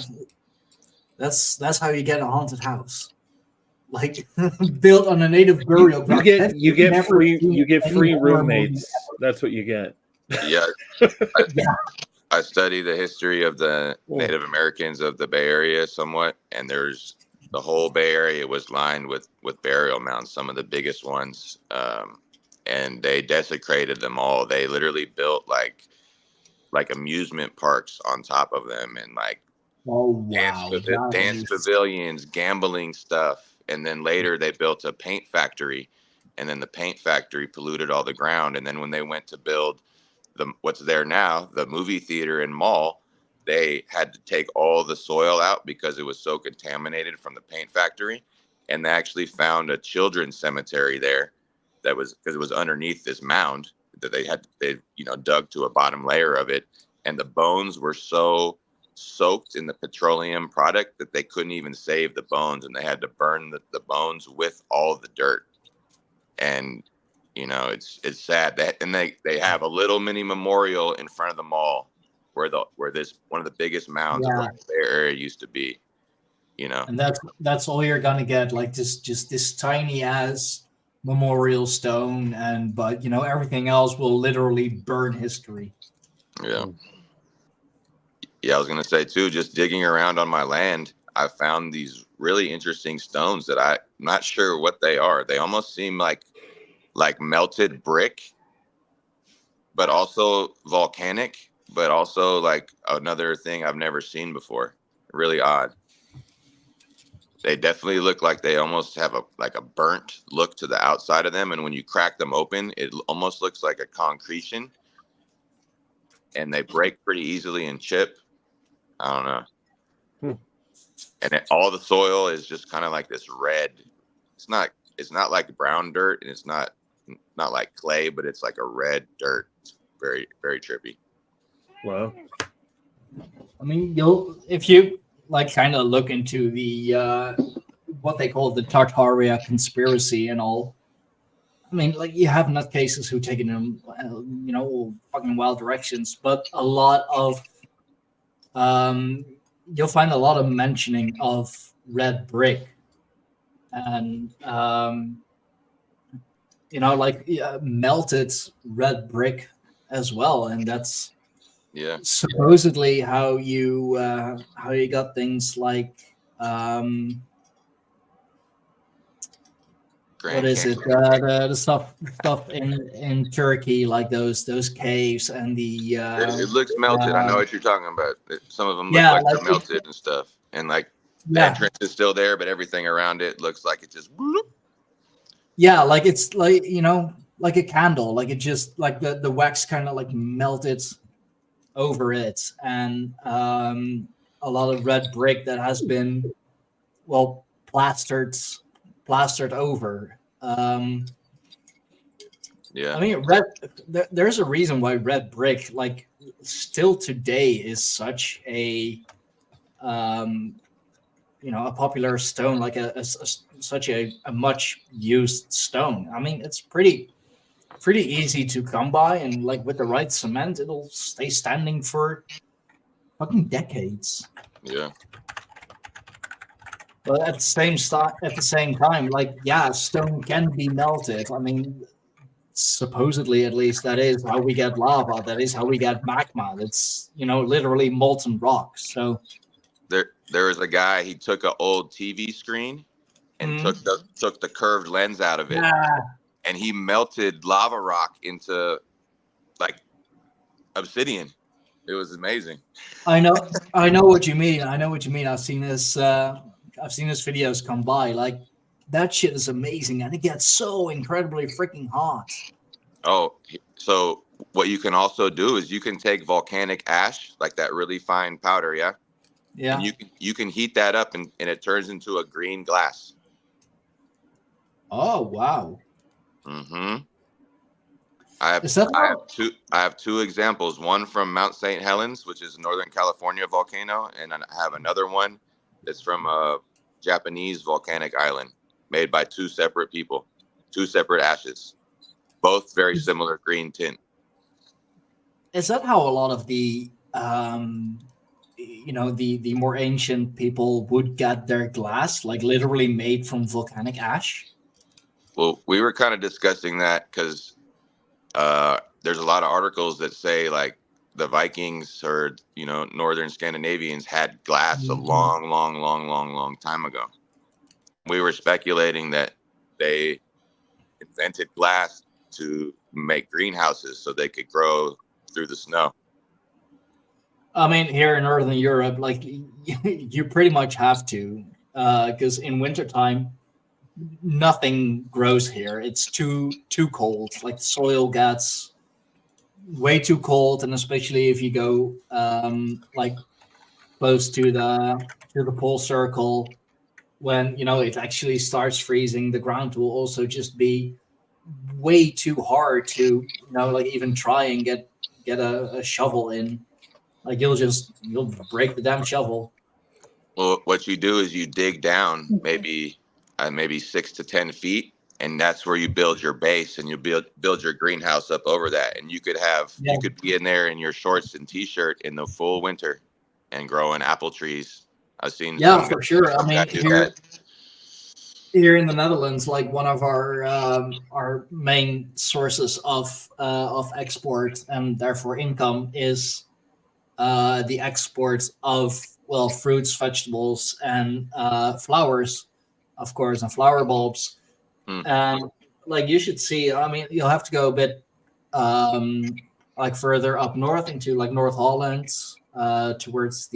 that's how you get a haunted house, like built on a native burial ground. You get free roommates. That's what you get. Yeah. I study the history of the Native Americans of the Bay Area somewhat, and there's the whole Bay Area was lined with burial mounds, some of the biggest ones, and they desecrated them all. They literally built like amusement parks on top of them, and like dance pavilions, gambling stuff, and then later they built a paint factory, and then the paint factory polluted all the ground, and then when they went to build what's there now, the movie theater and mall, they had to take all the soil out because it was so contaminated from the paint factory. And they actually found a children's cemetery there that was, because it was underneath this mound that they dug to a bottom layer of it, and the bones were so soaked in the petroleum product that they couldn't even save the bones, and they had to burn the bones with all the dirt. And it's sad that, and they have a little mini memorial in front of the mall where this one of the biggest mounds of the Bay Area used to be, and that's all you're gonna get, like this tiny ass memorial stone, but everything else will literally burn history. Yeah, I was gonna say too, just digging around on my land, I found these really interesting stones that I'm not sure what they are. They almost seem like melted brick, but also volcanic, but also like another thing I've never seen before. Really odd. They definitely look like they almost have a burnt look to the outside of them, and when you crack them open, it almost looks like a concretion, and they break pretty easily and chip. I don't know. And all the soil is just kind of like this red. It's not like brown dirt, and it's not like clay, but it's like a red dirt. It's very, very trippy. Wow. I mean, if you like kind of look into the what they call the Tartaria conspiracy and all. I mean, like, you have nutcases who take it in, fucking wild directions, but a lot of you'll find a lot of mentioning of red brick, and melted red brick as well, and that's supposedly how you got things like what is it? The stuff in Turkey, like those caves and the. It looks melted. I know what you're talking about. Some of them look like they're melted and stuff, and like the entrance is still there, but everything around it looks like it just. Yeah, like it's like like a candle, like it just like the wax kind of like melted over it, and a lot of red brick that has been plastered over. Yeah. I mean, there's a reason why red brick, like, still today is such a, a popular stone, like such a much used stone. I mean, it's pretty easy to come by, and like with the right cement, it'll stay standing for fucking decades. Yeah. But at the same time, like, yeah, stone can be melted. I mean, supposedly, at least, that is how we get lava. That is how we get magma. That's literally molten rocks. So There was a guy. He took an old TV screen and took the curved lens out of it, and he melted lava rock into like obsidian. It was amazing. I know what you mean. I've seen this. I've seen his videos come by. Like, that shit is amazing, and it gets so incredibly freaking hot. Oh, so what you can also do is you can take volcanic ash, like that really fine powder, yeah. And you can heat that up, and it turns into a green glass. Oh, wow. Mm-hmm. I have two examples. One from Mount St. Helens, which is Northern California volcano, and I have another one that's from a Japanese volcanic island made by two separate people, two separate ashes, both very similar green tint. Is that how a lot of the the more ancient people would get their glass, like literally made from volcanic ash? Well, we were kind of discussing that because there's a lot of articles that say like the Vikings or Northern Scandinavians had glass a long time ago. We were speculating that they invented glass to make greenhouses so they could grow through the snow. I mean, here in Northern Europe, like, you pretty much have to, because in wintertime, nothing grows here. It's too cold. Like, the soil gets way too cold, and especially if you go like close to the pole circle, when it actually starts freezing, the ground will also just be way too hard to like even try and get a shovel in. Like, you'll break the damn shovel. Well, what you do is you dig down maybe 6 to 10 feet, and that's where you build your base, and you build your greenhouse up over that. And you could be in there in your shorts and t-shirt in the full winter and growing apple trees. I've seen for sure. I mean, here in the Netherlands, like, one of our main sources of export and therefore income is the export of fruits, vegetables, and flowers, of course, and flower bulbs. And like, you should see, I mean, you'll have to go a bit like further up north into like North Holland, towards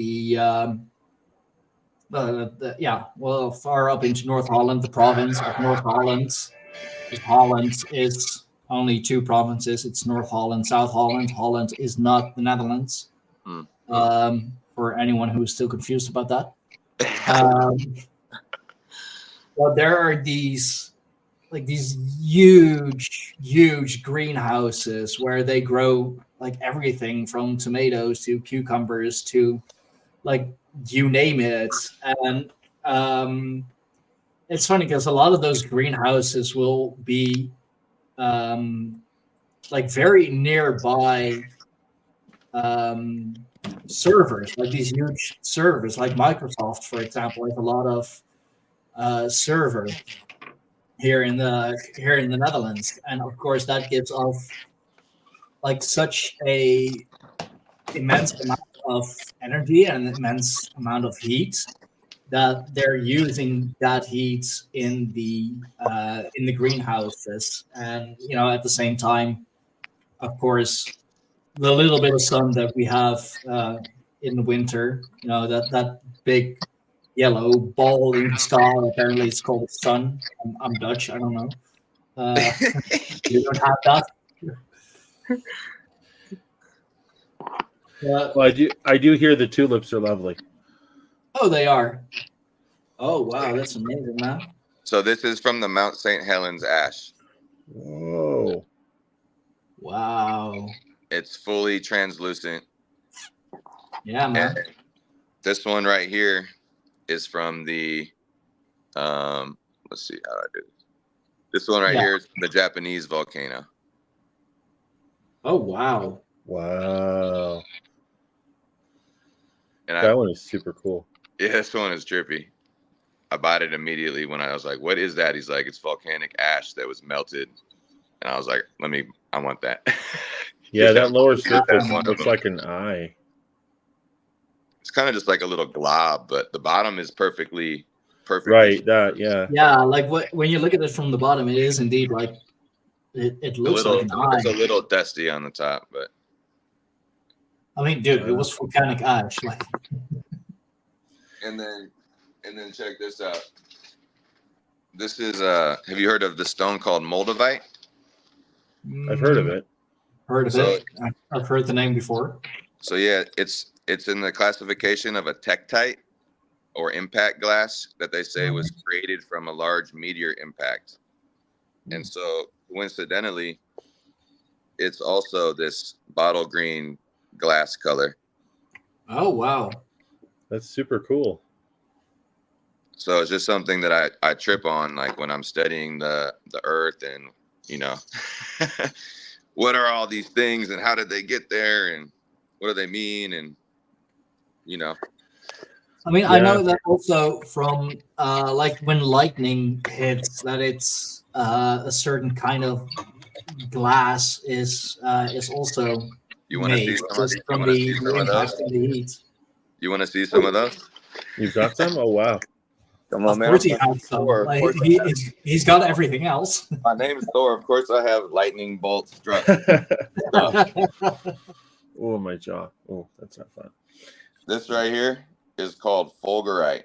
far up into North Holland, the province of North Holland. Holland is only two provinces. It's North Holland, South Holland. Holland is not the Netherlands. For anyone who is still confused about that. Well, there are these huge greenhouses where they grow like everything from tomatoes to cucumbers to like you name it. And it's funny because a lot of those greenhouses will be like very nearby servers, like these huge servers, like Microsoft, for example, has a lot of server here in the Netherlands, and of course that gives off like such a immense amount of energy and an immense amount of heat that they're using that heat in the greenhouses, and at the same time, of course, the little bit of sun that we have in the winter, that big yellow ball in the sky. Apparently, it's called the sun. I'm Dutch. I don't know. You don't have that. Well, I do hear the tulips are lovely. Oh, they are. Oh, wow, that's amazing, man. So this is from the Mount St. Helens ash. Whoa. Wow. It's fully translucent. Yeah, man. And this one right here is from the let's see how I did it. This one right here is from the Japanese volcano. Oh, wow. Wow. And That one is super cool. Yeah, this one is trippy. I bought it immediately when I was like, what is that? He's like, it's volcanic ash that was melted. And I was like, I want that. Yeah, that lower surface one looks like an eye. It's kind of just like a little glob, but the bottom is perfectly. Right, that, yeah. Yeah, like when you look at it from the bottom, it is indeed like, it looks like an eye. It's a little dusty on the top, but. I mean, dude, it was volcanic ash. Like. And then check this out. This is have you heard of the stone called moldavite? I've heard of it. Heard of it. I've heard the name before. So yeah, it's in the classification of a tektite or impact glass that they say was created from a large meteor impact. And so coincidentally, it's also this bottle green glass color. Oh, wow. That's super cool. So it's just something that I trip on, like when I'm studying the earth and, what are all these things and how did they get there and what do they mean? And, I mean, I know that also from like when lightning hits, that it's a certain kind of glass is also you want to made see some from the impact of the heat. You want to see some of those? You've got some? Oh, wow. Come on, Of man. course he has some. Like, he's got everything else. My name is Thor. Of course I have lightning bolt struck. Oh, my jaw. Oh, that's not fun. This right here is called fulgurite.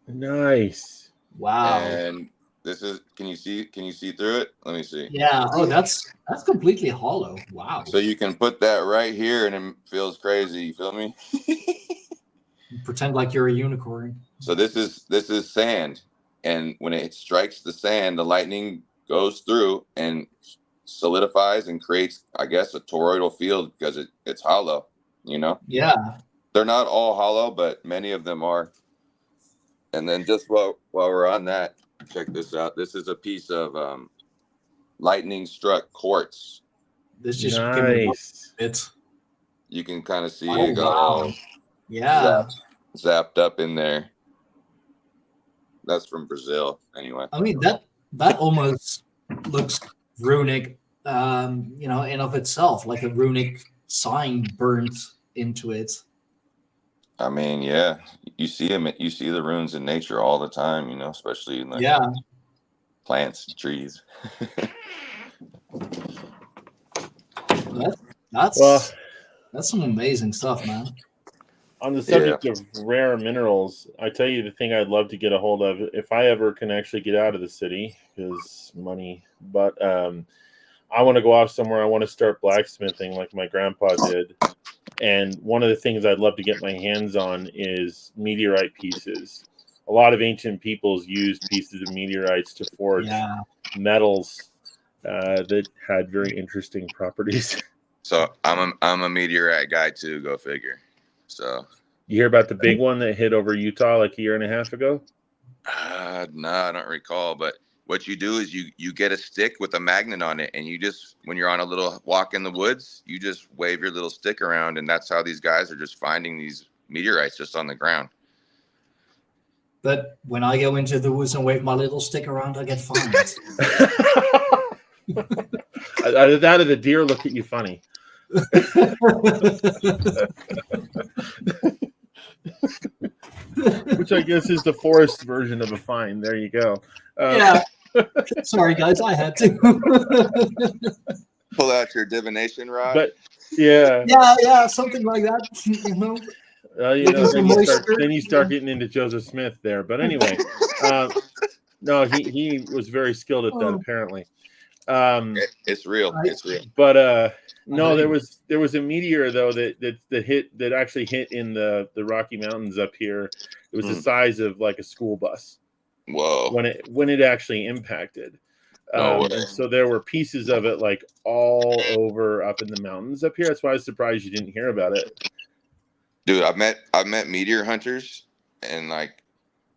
Nice. Wow. And this is, can you see through it? Let me see. Yeah. Oh, that's completely hollow. Wow. So you can put that right here and it feels crazy. You feel me? Pretend like you're a unicorn. So this is sand. And when it strikes the sand, the lightning goes through and solidifies and creates, I guess, a toroidal field because it's hollow, Yeah. They're not all hollow, but many of them are. And then just while we're on that, check this out. This is a piece of lightning struck quartz. This just nice. You can kind of see it go. Wow. Yeah. Zapped up in there. That's from Brazil, anyway. I mean that almost looks runic, in of itself, like a runic sign burnt into it. I mean, yeah, you see them. You see the runes in nature all the time, especially in plants, trees. That's some amazing stuff, man. On the subject of rare minerals, I tell you the thing I'd love to get a hold of if I ever can actually get out of the city, because money. But I want to go off somewhere. I want to start blacksmithing like my grandpa did. And one of the things I'd love to get my hands on is meteorite pieces. A lot of ancient peoples used pieces of meteorites to forge metals that had very interesting properties. So I'm a meteorite guy too. Go figure. So you hear about the big one that hit over Utah like a year and a half ago? No, I don't recall. But what you do is you get a stick with a magnet on it, and you just, when you're on a little walk in the woods, you just wave your little stick around, and that's how these guys are just finding these meteorites just on the ground. But when I go into the woods and wave my little stick around, I get fined. Either that or the deer look at you funny. Which I guess is the forest version of a fine. There you go. Sorry, guys, I had to. Pull out your divination rod. But yeah, something like that. Then you start getting into Joseph Smith there. But anyway, No, he was very skilled at that apparently. It's real. It's real. But no, there was a meteor though that actually hit in the Rocky Mountains up here. It was the size of like a school bus. Whoa. When it actually impacted. And so there were pieces of it like all over up in the mountains up here. That's why I was surprised you didn't hear about it. Dude, I've met meteor hunters, and like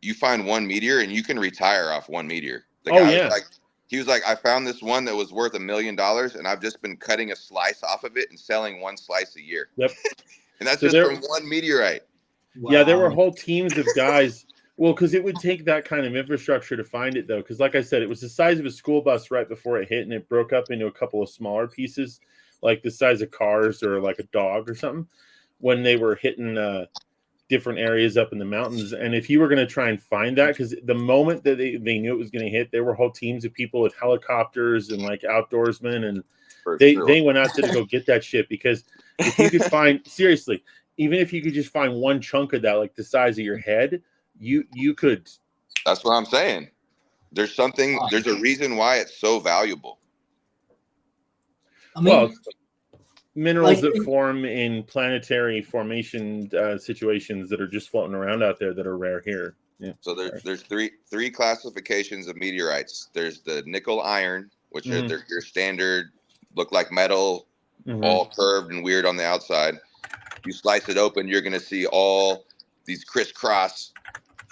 you find one meteor and you can retire off one meteor. The guy was like, I found this one that was worth $1 million, and I've just been cutting a slice off of it and selling one slice a year. Yep. And that's just from one meteorite. Wow. Yeah, there were whole teams of guys. Well, because it would take that kind of infrastructure to find it, though. Because, like I said, it was the size of a school bus right before it hit, and it broke up into a couple of smaller pieces, like the size of cars or like a dog or something, when they were hitting different areas up in the mountains. And if you were going to try and find that, because the moment that they knew it was going to hit, there were whole teams of people with helicopters and like outdoorsmen, and they went out there to go get that shit. Because if you could find, seriously, even if you could just find one chunk of that, like the size of your head, you could. That's what I'm saying. There's a reason why it's so valuable. I mean, minerals that form in planetary formation situations that are just floating around out there that are rare here. Yeah. So there's three classifications of meteorites. There's the nickel iron, which are your standard, look like metal, all curved and weird on the outside. You slice it open, you're going to see all these crisscross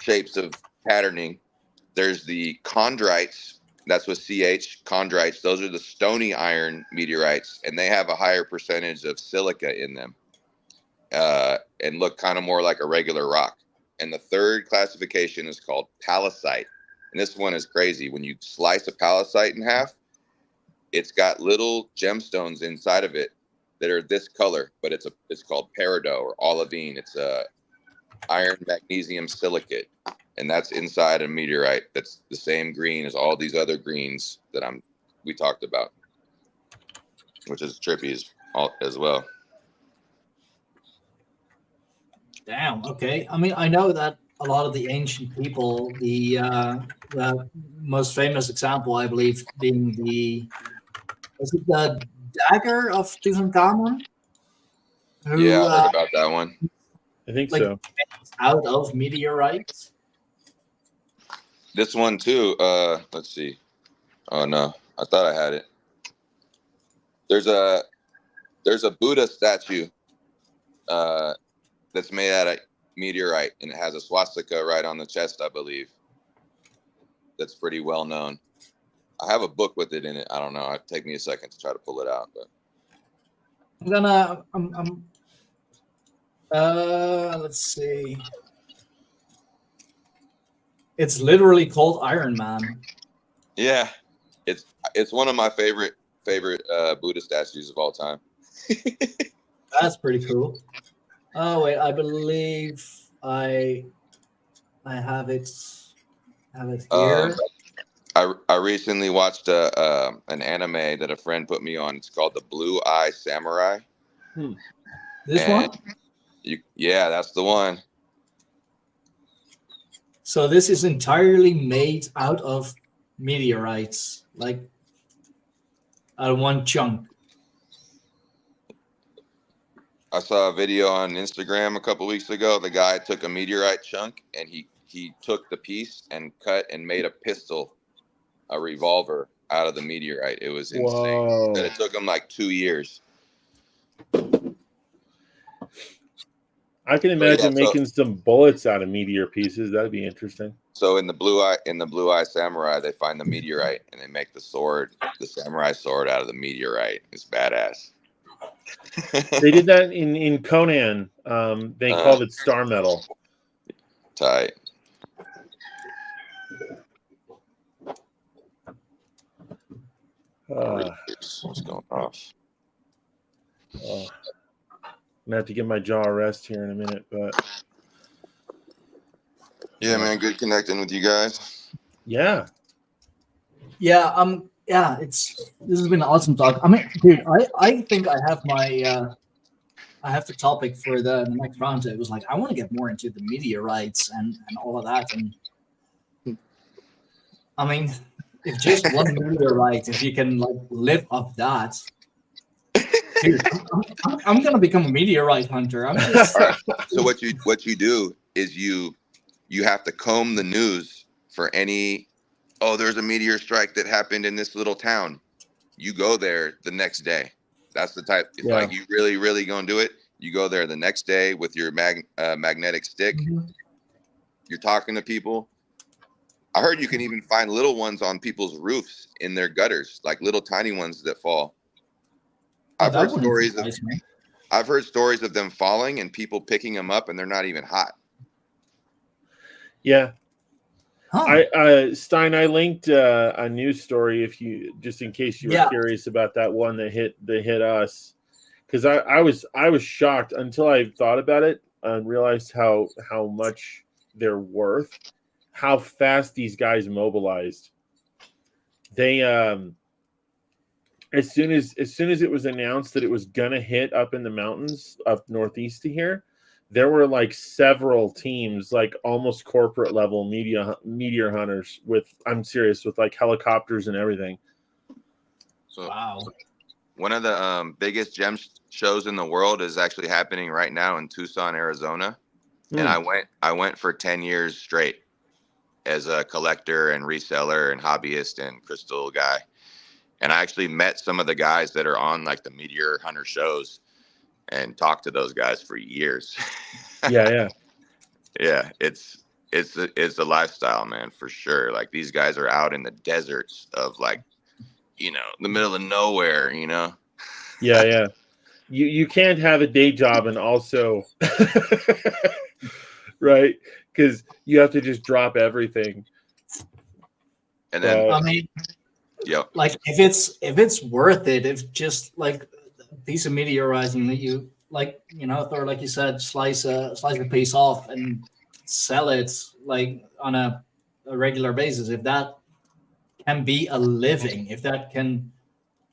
shapes of patterning. There's the chondrites, that's with CH, chondrites. Those are the stony iron meteorites, and they have a higher percentage of silica in them and look kind of more like a regular rock. And the third classification is called palisite. And this one is crazy. When you slice a palisite in half, it's got little gemstones inside of it that are this color, but it's called peridot or olivine. It's a iron magnesium silicate, and that's inside a meteorite that's the same green as all these other greens that we talked about, which is trippy as well. Damn. Okay. I mean, I know that a lot of the ancient people, the most famous example, I believe, being the dagger of Tutankhamun? Yeah, I heard about that one. I think so. Out of meteorites. This one too. Let's see. Oh no, I thought I had it. There's a Buddha statue that's made out of meteorite, and it has a swastika right on the chest, I believe. That's pretty well known. I have a book with it in it. I don't know. It'd take me a second to try to pull it out, but let's see. It's literally called Iron Man. yeah, it's one of my favorite Buddha statues of all time. That's pretty cool. Oh wait, I believe I have it. Here. I recently watched an anime that a friend put me on. It's called The Blue Eye Samurai. This one? Yeah, that's the one. So this is entirely made out of meteorites, like out of one chunk. I saw a video on Instagram a couple weeks ago. The guy took a meteorite chunk and he took the piece and cut and made a pistol, a revolver out of the meteorite. It was insane. Whoa. And it took him like 2 years. I can imagine making some bullets out of meteor pieces. That'd be interesting. So in the Blue Eye Samurai, they find the meteorite and they make the samurai sword out of the meteorite. It's badass. They did that in Conan. They called it star metal. Tight. What's going off? I'm gonna have to give my jaw a rest here in a minute, but yeah, man, good connecting with you guys. Yeah. This has been an awesome talk. I mean, dude, I think I have I have the topic for the next round. It was like I want to get more into the meteorites and all of that. And I mean, if just one meteorite, if you can like live off that, dude, I'm gonna become a meteorite hunter. I'm just All right. So what you do is you have to comb the news for any. Oh, there's a meteor strike that happened in this little town. You go there the next day. That's the type. If Yeah. like you really gonna do it, you go there the next day with your magnetic stick. You're talking to people. I heard you can even find little ones on people's roofs in their gutters, like little tiny ones that fall. Oh, I've that heard wouldn't stories of surprise me. I've heard stories of them falling and people picking them up and they're not even hot. Yeah. Huh. Stein, I linked a news story if you just in case you were Yeah. curious about that one that hit us, because I was shocked until I thought about it and realized how much they're worth, how fast these guys mobilized. They as soon as it was announced that it was gonna hit up in the mountains up northeast of here, there were like several teams, like almost corporate level meteor hunters with, I'm serious, with like helicopters and everything. So Wow. one of the biggest gem shows in the world is actually happening right now in Tucson, Arizona. And I went for 10 years straight as a collector and reseller and hobbyist and crystal guy. And I actually met some of the guys that are on like the meteor hunter shows and talked to those guys for years. Yeah. Yeah, it's a lifestyle, man, for sure. Like these guys are out in the deserts of like, the middle of nowhere, Yeah. You can't have a day job and also right, because you have to just drop everything. And then I mean, yep. like if it's worth it, if just like a piece of meteorizing that you like, or like you said, slice a piece off and sell it like on a regular basis. If that can be a living, if that can,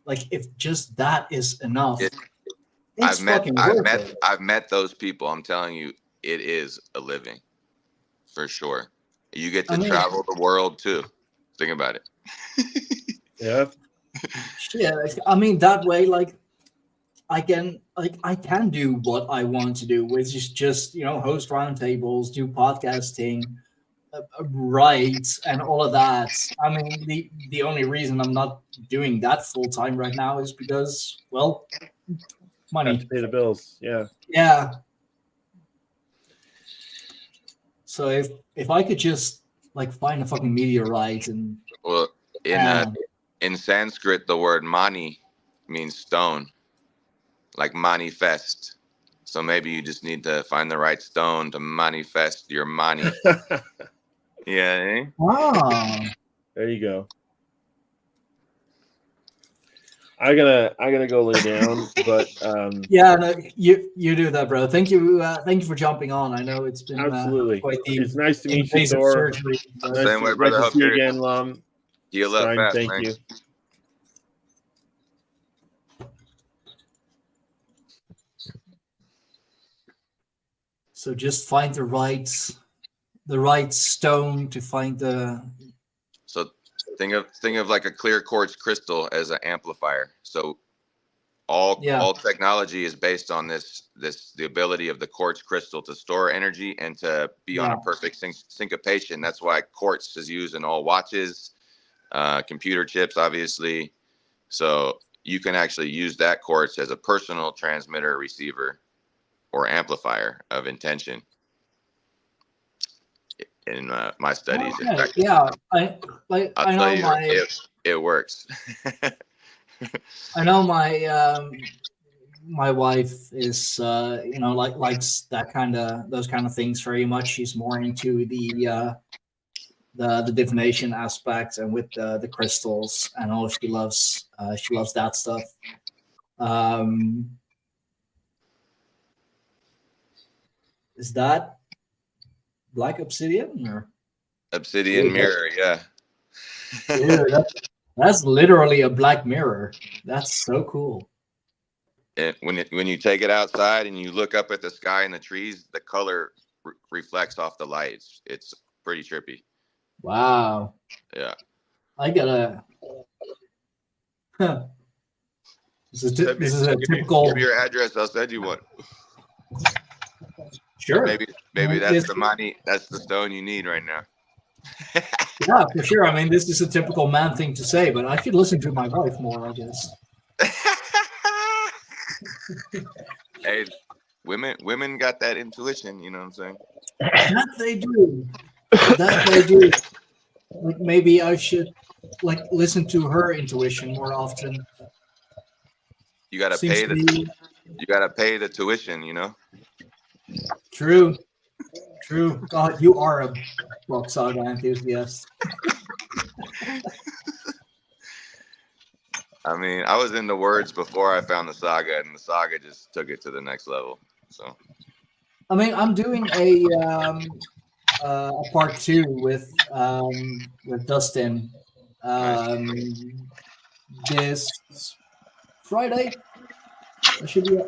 like, if just that is enough, it's fucking worth it. I've met those people. I'm telling you, it is a living for sure. You get to travel the world too. Think about it. Yeah. Yeah, I mean that way, like I can do what I want to do, which is just host roundtables, do podcasting, write, and all of that. I mean, the only reason I'm not doing that full time right now is because, well, Have money. to pay the bills. Yeah. Yeah. So if I could just like find a fucking meteorite and Well, in Sanskrit, the word mani means stone, like manifest. So maybe you just need to find the right stone to manifest your mani. Yeah. There you go. I gotta go lay down, but yeah, no, you do that, bro. Thank you for jumping on. I know it's been absolutely. quite the It's nice to meet you, invasive Thor. surgery. Same way, brother. Nice to Hope see you you're again, Lum. heal up Stein, fast, thank man. you. So just find the right stone to find the. So think of like a clear quartz crystal as an amplifier. So all technology is based on the ability of the quartz crystal to store energy and to be on a perfect syncopation. That's why quartz is used in all watches, computer chips, obviously. So you can actually use that quartz as a personal transmitter, receiver, or amplifier of intention. In my studies, in fact, I know it works. I know my wife is likes those kind of things very much. She's more into the divination aspect and with the crystals and all. She loves that stuff. Is that black obsidian or Obsidian mirror? Yeah. Dude, that's literally a black mirror. That's so cool. And when you take it outside and you look up at the sky and the trees, the color reflects off the lights. It's pretty trippy. Wow. Yeah. I gotta. Huh. This is a typical. Give me your address. I'll send you one. Sure. Maybe that's the money. That's the stone you need right now. Yeah, for sure. I mean, this is a typical man thing to say, but I should listen to my wife more, I guess. Hey, women got that intuition. You know what I'm saying? That they do. That they do. Like maybe I should listen to her intuition more often. You gotta Seems pay to be you gotta pay the tuition. You know. true. God, you are a Rock Saga enthusiast. I mean, I was into words before I found the saga, and the saga just took it to the next level. So. I mean, I'm doing a part 2 with Dustin this Friday. It should be,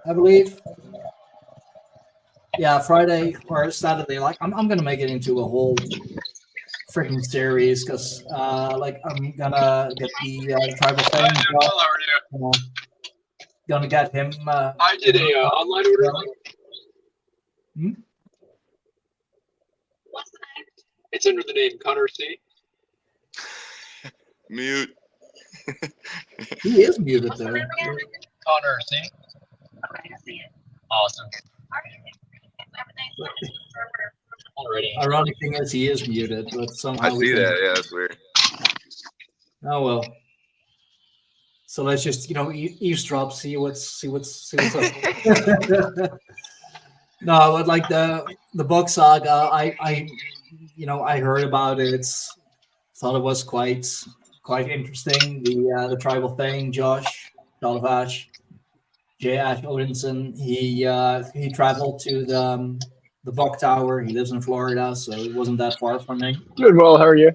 I believe. Yeah, Friday or Saturday. Like, I'm gonna make it into a whole freaking series because I'm gonna get the tribal thing. How are you? Gonna get him. I did a online order. What's the name? It's under the name Connor C. Mute. He is muted there. Connor C. Okay, I see it. Awesome. Already. Ironic thing is he is muted, but somehow I see that. Yeah, that's weird. Oh well. So let's just eavesdrop, see what's up. No, but like the book saga, I heard about it. Thought it was quite interesting. The tribal thing. Josh Dalvash, J. Ash Odinson. He traveled to the Buck Tower. He lives in Florida, so it wasn't that far from me. Doing well. How are you?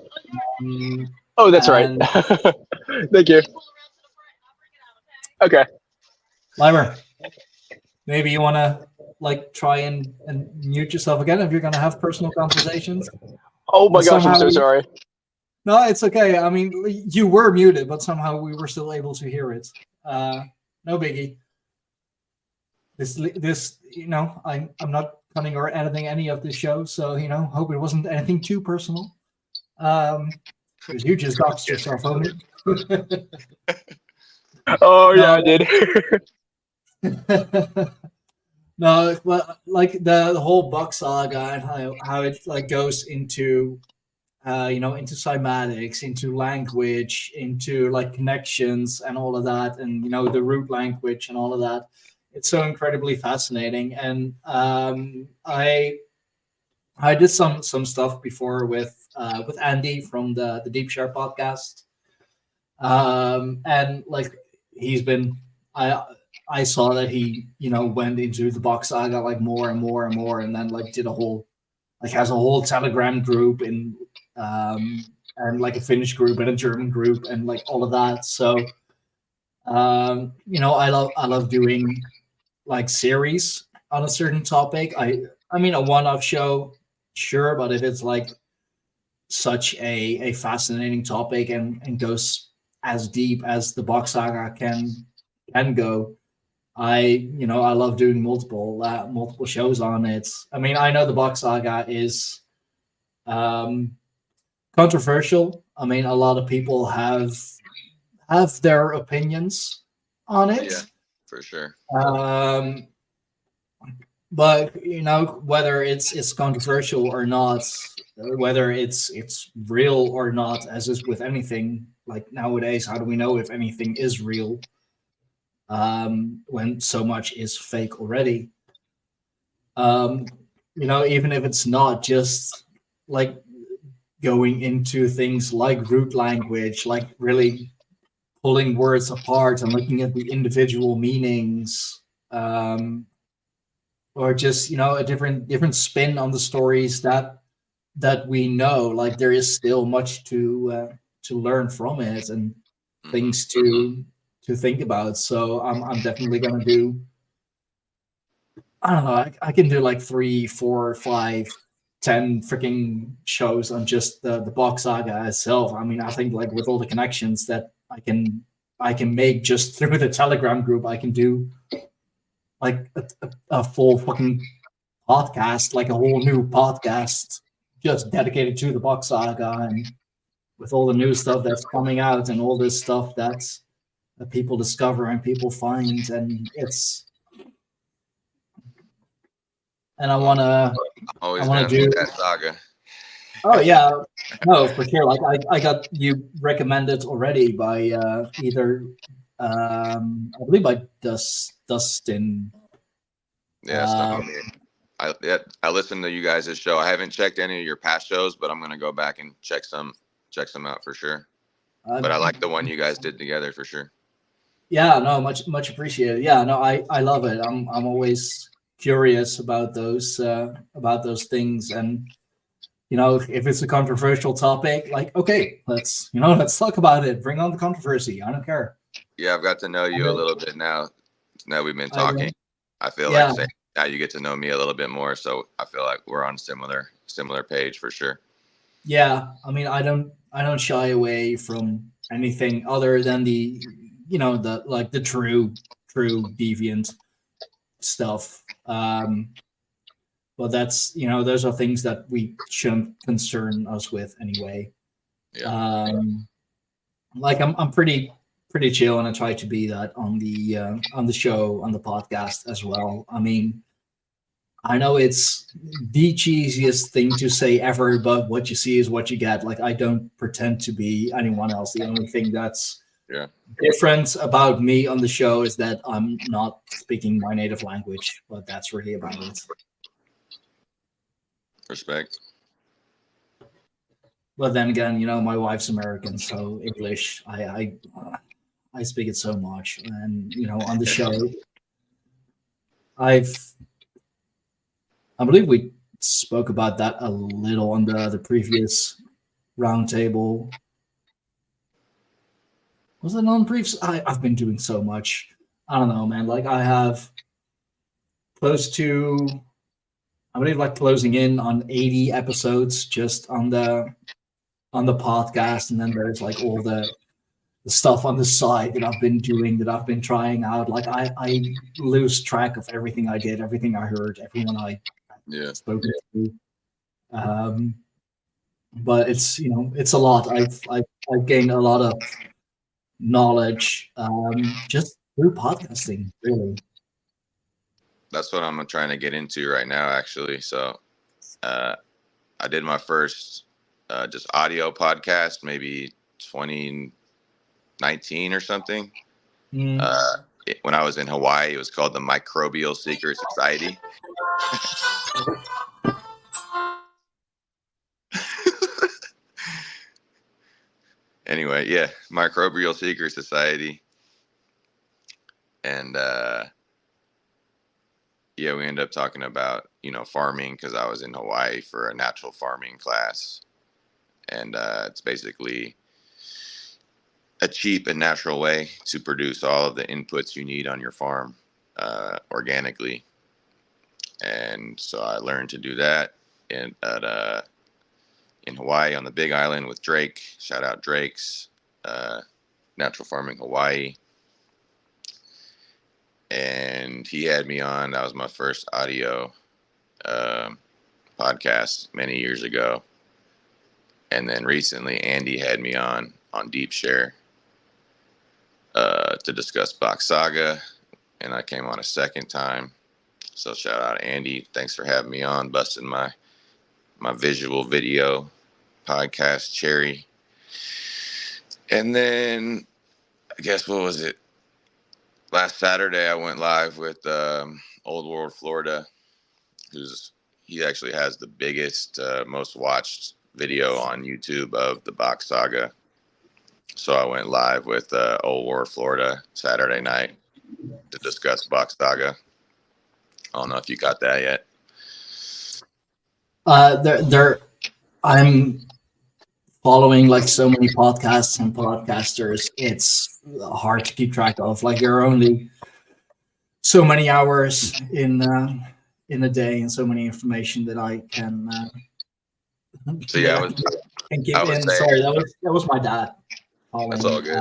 Oh, that's right. Thank you. Okay. Limer, maybe you want to try and mute yourself again if you're going to have personal conversations. Oh my gosh, I'm so sorry. No, it's okay. I mean, you were muted, but somehow we were still able to hear it. No biggie. This, I'm not cutting or editing any of this show, so hope it wasn't anything too personal. Because you just doxed yourself, homie. Oh yeah, I did. No, but the whole Buck saga and how it goes into into cymatics, into language, into connections and all of that, and the root language and all of that. It's so incredibly fascinating, and I did some stuff before with Andy from the Deep Share podcast, and he's been I saw that he went into the Buck saga more and more and more, and then did a whole has a whole Telegram group and a Finnish group and a German group and all of that. So I love doing series on a certain topic. I mean a one-off show, sure, but if it's such a fascinating topic and goes as deep as the Buck saga can go, I love doing multiple shows on it. I mean, I know the Buck saga is controversial. I mean, a lot of people have their opinions on it. Yeah, for sure. But whether it's controversial or not, whether it's real or not, as is with anything, nowadays, how do we know if anything is real when so much is fake already? Even if it's not, just going into things like root language, really pulling words apart and looking at the individual meanings, or just a different spin on the stories that we know. There is still much to learn from it and things to think about. So I'm definitely gonna do. I don't know. I can do 3, 4, 5, 10 freaking shows on just the box saga itself. I mean, I think like with all the connections that I can make just through the Telegram group, I can do like a full fucking podcast, like a whole new podcast just dedicated to the box saga, and with all the new stuff that's coming out and all this stuff that people discover and people find, and I want Always wanna down to do- that saga. Oh yeah, no, for sure. Like I got you recommended already by either I believe by Dustin. Yeah, it's not me. I listened to you guys' show. I haven't checked any of your past shows, but I'm gonna go back and check some out for sure. But I like the one you guys did together for sure. Yeah, no, much appreciated. Yeah, no, I love it. I'm always curious about those things, and you know, if it's a controversial topic, like okay, let's talk about it. Bring on the controversy. I don't care. Yeah, I've got to know you a little bit now. Now we've been I talking. I feel Yeah. like now you get to know me a little bit more, so I feel like we're on similar page for sure. Yeah, I mean, I don't shy away from anything other than the true deviant stuff. But that's, those are things that we shouldn't concern us with anyway. Yeah. Like I'm pretty chill, and I try to be that on the show, on the podcast as well. I mean, I know it's the cheesiest thing to say ever, but what you see is what you get. Like, I don't pretend to be anyone else. The only thing that's different about me on the show is that I'm not speaking my native language, but that's really about it. Respect. But then again, my wife's American, so English, I speak it so much. And, on the show, I believe we spoke about that a little on the previous roundtable. Was it on previous? I've been doing so much. I don't know, man. Like, I have close to, I believe, like closing in on 80 episodes just on the podcast, and then there's like all the stuff on the side that I've been doing, that I've been trying out. Like, I lose track of everything I did, everything I heard, everyone I spoken to. But it's it's a lot. I've gained a lot of knowledge just through podcasting, really. That's what I'm trying to get into right now, actually. So I did my first just audio podcast maybe 2019 or something. When I was in Hawaii, it was called the Microbial Secret Society. Anyway, yeah, Microbial Secret Society. And we ended up talking about, farming, because I was in Hawaii for a natural farming class. And it's basically a cheap and natural way to produce all of the inputs you need on your farm organically. And so I learned to do that in Hawaii on the Big Island with Drake. Shout out Drake's Natural Farming Hawaii. And he had me on. That was my first audio podcast many years ago. And then recently, Andy had me on Deep Share to discuss Box Saga, and I came on a second time. So shout out Andy. Thanks for having me on, busting my visual video podcast cherry. And then I guess, what was it? Last Saturday, I went live with Old World Florida, he actually has the biggest, most watched video on YouTube of the Box Saga. So I went live with Old World Florida Saturday night to discuss Box Saga. I don't know if you got that yet. I'm following like so many podcasts and podcasters. It's hard to keep track of. Like, there are only so many hours in a day, and so many information that I can So yeah, Thank you. I was And saying- sorry, that was my dad. That's all good.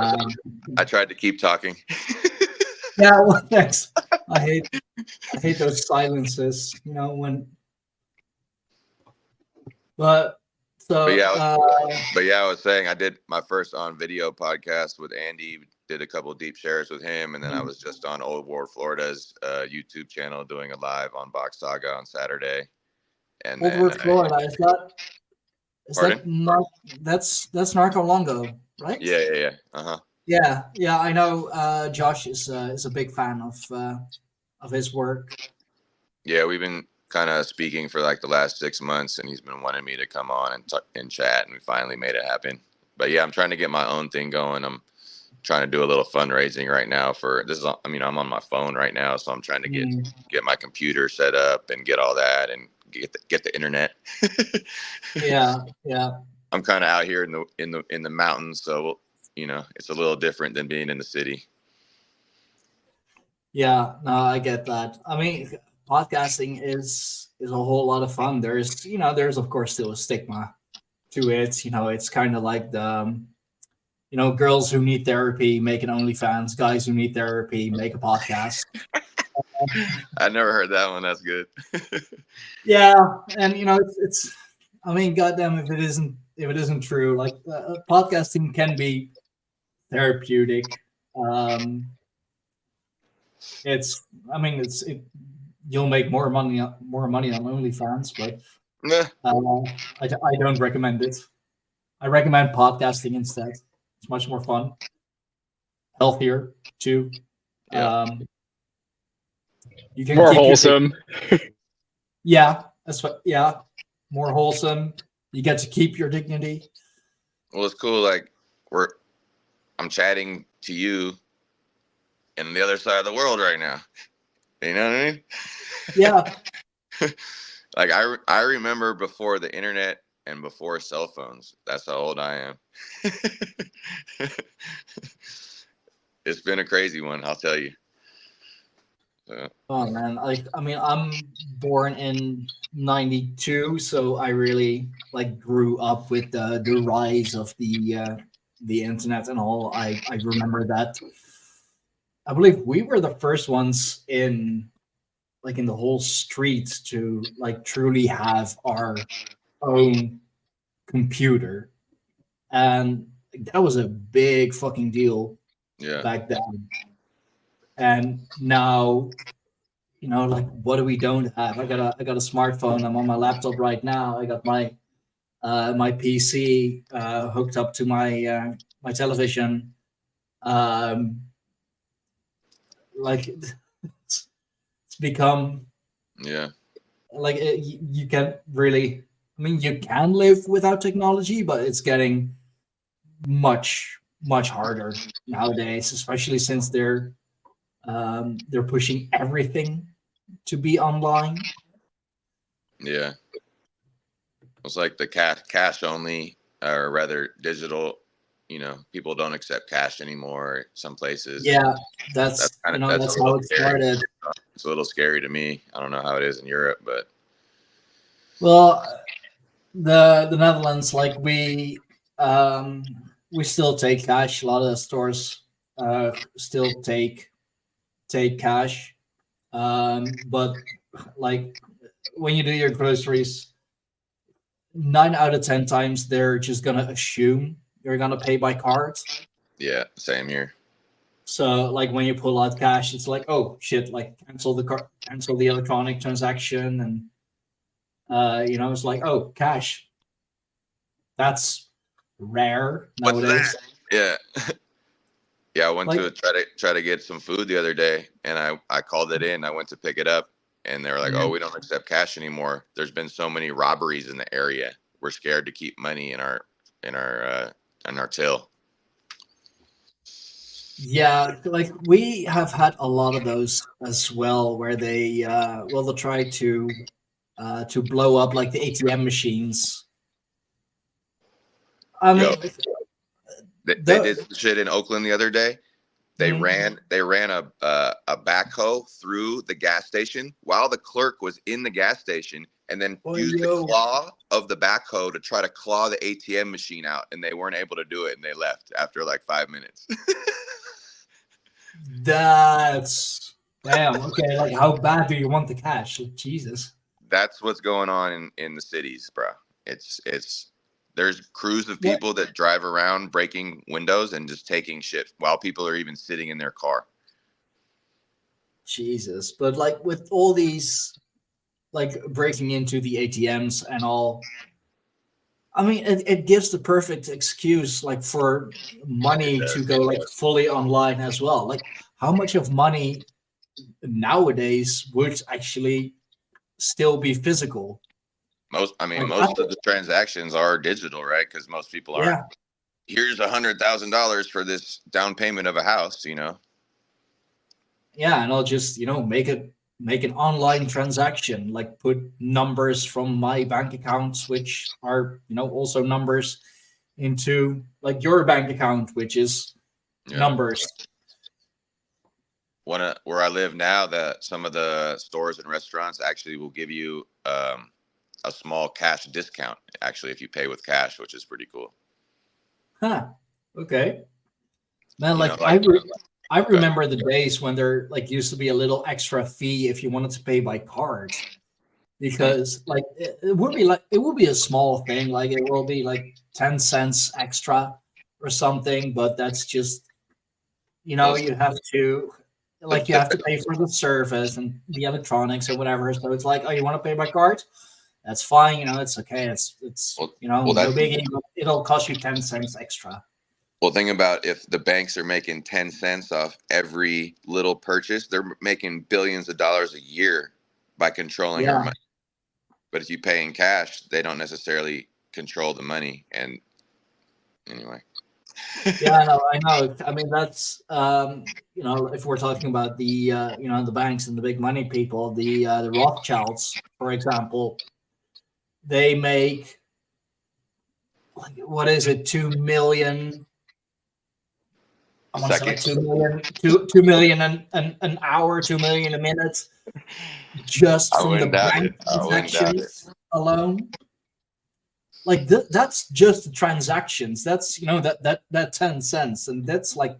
I tried to keep talking. Yeah, well, thanks. I hate those silences. But so But yeah, I was saying I did my first on video podcast with Andy. Did a couple deep shares with him, and then I was just on Old War Florida's YouTube channel doing a live on Box Saga on Saturday. And then over Florida, is Pardon? that not that's Narco Longo, right? Yeah. Yeah, I know. Josh is a big fan of his work. Yeah, we've been kind of speaking for like the last 6 months, and he's been wanting me to come on and chat, and we finally made it happen. But yeah, I'm trying to get my own thing going. I'm trying to do a little fundraising right now for this. I'm on my phone right now, so I'm trying to get my computer set up and get all that and get the internet. Yeah. I'm kind of out here in the mountains, so it's a little different than being in the city. Yeah, no, I get that. I mean, podcasting is a whole lot of fun. There's of course still a stigma to it. It's kind of like the girls who need therapy make an OnlyFans, guys who need therapy make a podcast. I never heard that one. That's good. Yeah, and it's I mean, goddamn, if it isn't true, like podcasting can be therapeutic. You'll make more money on OnlyFans, but Nah. I don't recommend it. I recommend podcasting instead. It's much more fun, healthier too. Yeah. You can More keep wholesome. Yeah, that's what. Yeah, more wholesome. You get to keep your dignity. Well, it's cool. Like I'm chatting to you in the other side of the world right now. You know what I mean? Yeah. Like I remember before the internet and before cell phones. That's how old I am. It's been a crazy one, I'll tell you. Oh man, I'm born in '92, so I really grew up with the rise of the internet and all. I remember that. I believe we were the first ones in the whole street to truly have our own computer, and that was a big fucking deal back then. And now, what do we don't have? I got a smartphone. I'm on my laptop right now. I got my my PC hooked up to my my television. It's become you can't really. I mean, you can live without technology, but it's getting much harder nowadays, especially since they're pushing everything to be online. Yeah. It's like the cash only, or rather digital. People don't accept cash anymore. Some places. Yeah, that's how it started. It's a little scary to me. I don't know how it is in Europe, but well, the Netherlands, we still take cash. A lot of the stores still take cash, but when you do your groceries, 9 out of 10 times they're just gonna assume you're gonna pay by card. Yeah, same here. So when you pull out cash, it's like, oh shit, cancel the electronic transaction, and it's like, oh, cash. That's rare nowadays. Yeah. Yeah, I went to try to get some food the other day, and I called it in. I went to pick it up, and they were like, "Oh, we don't accept cash anymore. There's been so many robberies in the area. We're scared to keep money in our till." Yeah, we have had a lot of those as well, where they'll try to blow up the ATM machines. I mean, they did shit in Oakland the other day. They Mhm. ran a backhoe through the gas station while the clerk was in the gas station, and then Oh, used the yo. claw of the backhoe to try to claw the ATM machine out, and they weren't able to do it, and they left after like 5 minutes. That's damn. Okay, like how bad do you want the cash? Like, Jesus. That's what's going on in the cities, bro. It's there's crews of What? people that drive around breaking windows and just taking shit while people are even sitting in their car. Jesus. But like with all these, like breaking into the ATMs and all, I mean, it gives the perfect excuse, like for money to go like fully online as well. Like, how much of money nowadays would actually still be physical? Most Like, most of the transactions are digital, right? Because most people aren't. yeah, Here's $100,000 for this down payment of a house. yeah, and I'll just make an online transaction, like put numbers from my bank accounts, which are also numbers, into like your bank account, which is Yeah. numbers. Where I live now, that some of the stores and restaurants actually will give you a small cash discount, actually, if you pay with cash, which is pretty cool. Huh. Okay. Man, You know, like like I go ahead. remember the days when there like used to be a little extra fee if you wanted to pay by card, because like it would be a small thing, like it will be like 10 cents extra or something, but that's just Well, you have to the, you have to pay for the service and the electronics or whatever. So it's like, oh, you want to pay by card? That's fine, it's okay. It's well, no that's biggie. But it'll cost you 10 cents extra. well. Think about if the banks are making 10 cents off every little purchase, they're making billions of dollars a year by controlling our Yeah. money. But if you pay in cash, they don't necessarily control the money. And anyway. Yeah, I know. I mean, that's if we're talking about the the banks and the big money people, the Rothschilds, for example, they make like what is it, 2 million? I want to say like Second. 2 million, 2 million an hour, 2 million a minute, just I from the wouldn't doubt bank it. I wouldn't doubt it. transactions alone. Like that's just the transactions. That's that 10 cents, and that's like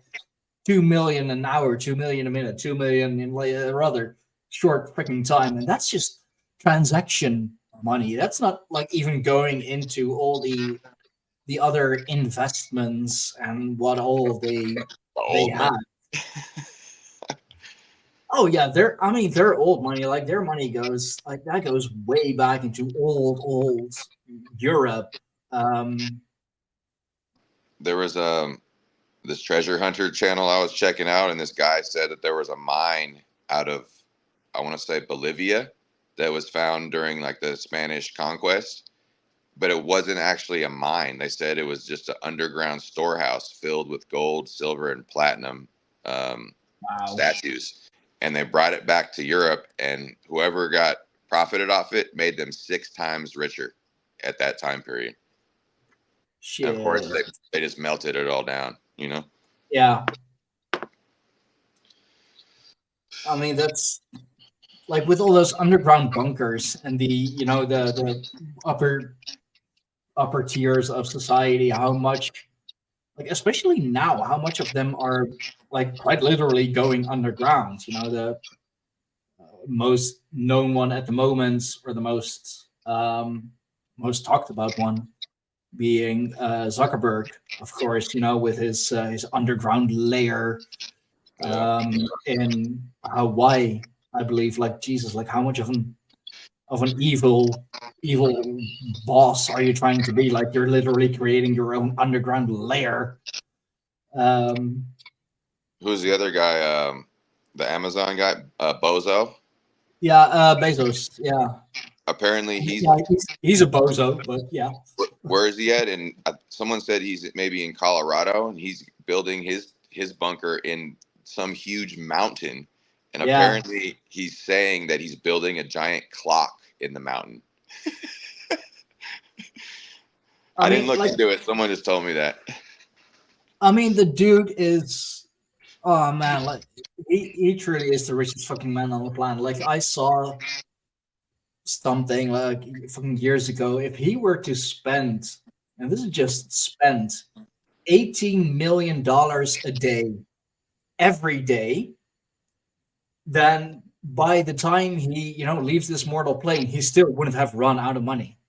2 million an hour, 2 million a minute, 2 million in like a rather short freaking time, and that's just transaction money. That's not like even going into all the other investments and what all The they old have. money. Oh yeah, their old money, like their money goes like that goes way back into old Europe. There was this treasure hunter channel I was checking out, and this guy said that there was a mine out of, I want to say, Bolivia, that was found during like the Spanish conquest, but it wasn't actually a mine. They said it was just an underground storehouse filled with gold, silver, and platinum Wow. statues, and they brought it back to Europe, and whoever got profited off it made them 6 times richer at that time period. And of course, Shit. they just melted it all down. Yeah. I mean, that's like with all those underground bunkers and the upper tiers of society, how much, like especially now, how much of them are like quite literally going underground. The most known one at the moment, or the most talked about one, being Zuckerberg, of course. With his underground lair in Hawaii, I believe. Like Jesus, like how much of an evil boss are you trying to be? Like you're literally creating your own underground lair. Who's the other guy? The Amazon guy, Bozo. Yeah, Bezos. Yeah, Apparently, yeah, he's a bozo, but yeah. where is he at? And someone said he's maybe in Colorado, and he's building his bunker in some huge mountain. And Yeah. apparently, he's saying that he's building a giant clock in the mountain. I didn't look into it. Someone just told me that. I mean, the dude is Oh man, like he truly is the richest fucking man on the planet. Like I saw something like fucking years ago. If he were to spend, and this is just spend $18 million a day every day, then by the time he, leaves this mortal plane, he still wouldn't have run out of money.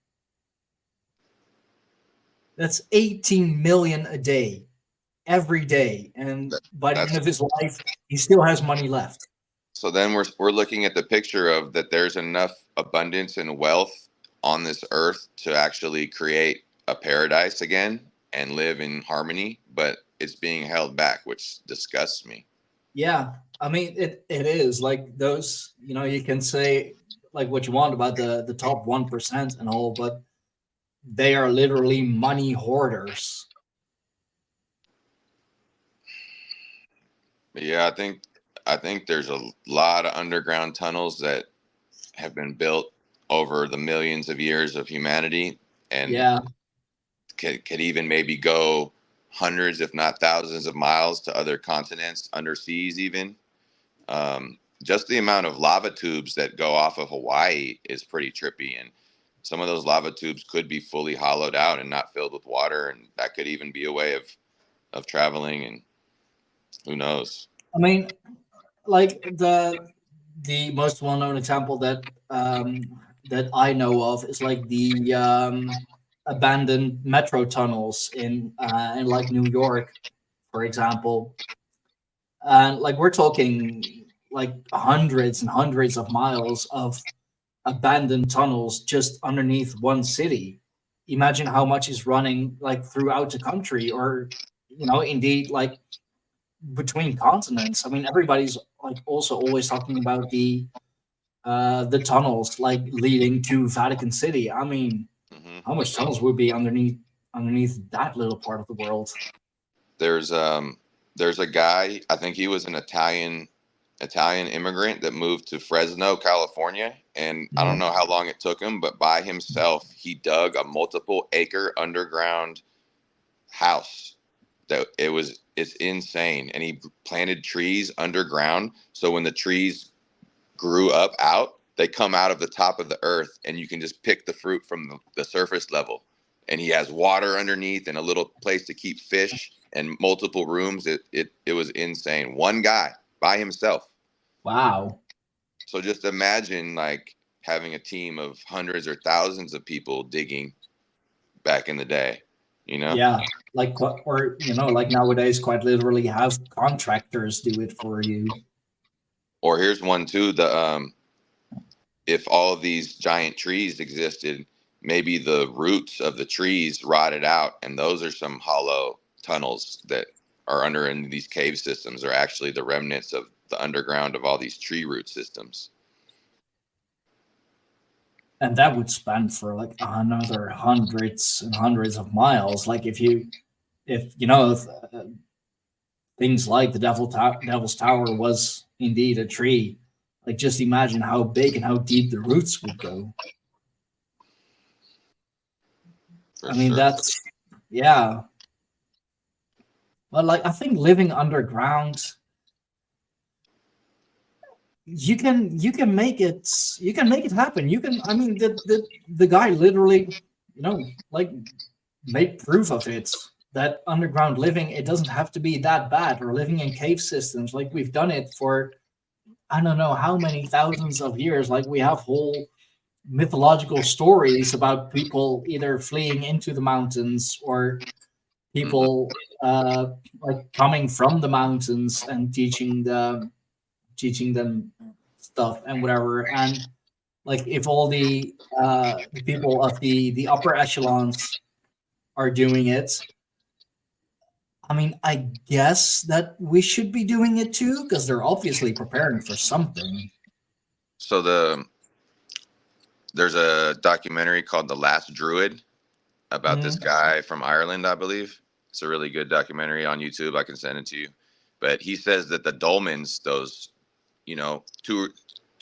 That's 18 million a day, every day, and by the end of his life, he still has money left. So then we're looking at the picture of that there's enough abundance and wealth on this earth to actually create a paradise again and live in harmony, but it's being held back, which disgusts me. Yeah, I mean it is like those, you can say like what you want about the top 1% and all, but they are literally money hoarders. Yeah, I think there's a lot of underground tunnels that have been built over the millions of years of humanity, and Yeah, could even maybe go hundreds, if not thousands of miles to other continents, underseas even. Just the amount of lava tubes that go off of Hawaii is pretty trippy, and some of those lava tubes could be fully hollowed out and not filled with water, and that could even be a way of traveling, and who knows. I mean, like the most well-known example that I know of is like the abandoned metro tunnels in like New York, for example. And like we're talking like hundreds and hundreds of miles of abandoned tunnels just underneath one city. Imagine how much is running like throughout the country, or indeed like between continents. I mean, everybody's like also always talking about the tunnels like leading to Vatican City. I mean, Hmm. how much tunnels would be underneath that little part of the world? There's a guy, I think he was an Italian immigrant that moved to Fresno, California, and I don't Mhm. know how long it took him, but by himself he dug a multiple acre underground house. It's insane, and he planted trees underground, so when the trees grew up out, they come out of the top of the earth, and you can just pick the fruit from the surface level. And he has water underneath and a little place to keep fish and multiple rooms. It was insane. One guy by himself. Wow. So just imagine like having a team of hundreds or thousands of people digging back in the day, you know? Yeah, like or like nowadays, quite literally have contractors do it for you. Or here's one too, if all of these giant trees existed, maybe the roots of the trees rotted out, and those are some hollow tunnels that are under in these cave systems, are actually the remnants of the underground of all these tree root systems. And that would span for like another hundreds and hundreds of miles. Like if things like the Devil's Tower was indeed a tree, like just imagine how big and how deep the roots would go. For I mean, sure. that's yeah. Well, like I think living underground, you can make it happen. You can. I mean, the guy literally, like made proof of it. That underground living, it doesn't have to be that bad. Or living in cave systems, like we've done it for I don't know how many thousands of years. Like we have whole mythological stories about people either fleeing into the mountains or Hmm. people like coming from the mountains and teaching them stuff and whatever. And like if all the people of the upper echelons are doing it, I mean, I guess that we should be doing it too, because they're obviously preparing for something. So there's a documentary called The Last Druid about this Mhm. guy from Ireland, I believe. It's a really good documentary on YouTube. I can send it to you. But he says that the dolmens, those,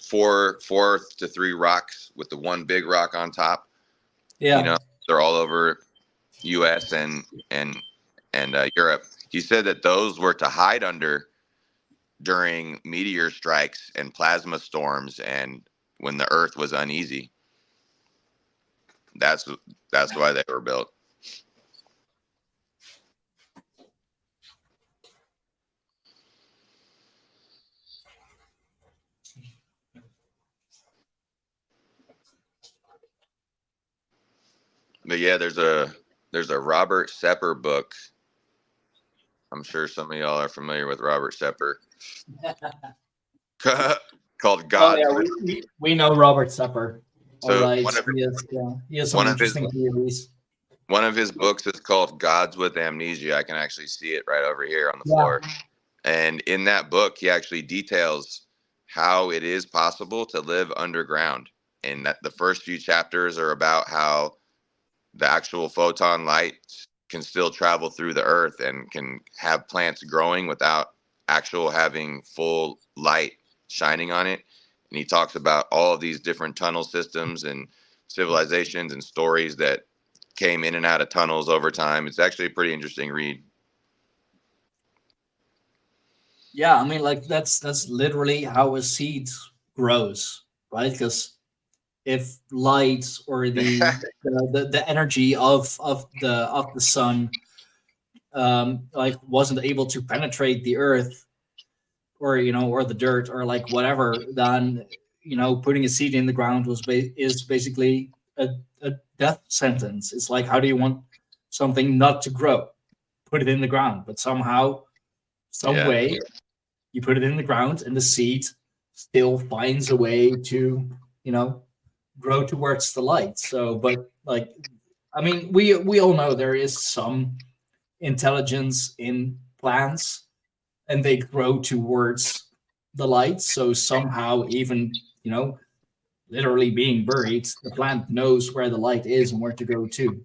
four to three rocks with the one big rock on top, Yeah. they're all over U.S. and Europe. He said that those were to hide under during meteor strikes and plasma storms and when the earth was uneasy. That's why they were built. But yeah, there's a Robert Sepper book. I'm sure some of y'all are familiar with Robert Sepper. Called Gods. Oh yeah, we know Robert Sepper. So All right, one of he has some one of his- interesting theories. One of his books is called Gods with Amnesia. I can actually see it right over here on the Yeah. floor. And in that book, he actually details how it is possible to live underground. And that the first few chapters are about how the actual photon light can still travel through the earth and can have plants growing without actual having full light shining on it. And he talks about all of these different tunnel systems and civilizations and stories that came in and out of tunnels over time. It's actually a pretty interesting read. Yeah, I mean, like that's literally how a seed grows, right? Because if light or the energy of the sun like wasn't able to penetrate the earth or or the dirt or like whatever, then putting a seed in the ground is basically a death sentence. It's like, how do you want something not to grow? Put it in the ground, but somehow, some Yeah. way, you put it in the ground and the seed still finds a way to grow towards the light. So, but like, I mean, we all know there is some intelligence in plants and they grow towards the light. So somehow, even literally being buried, the plant knows where the light is and where to go to.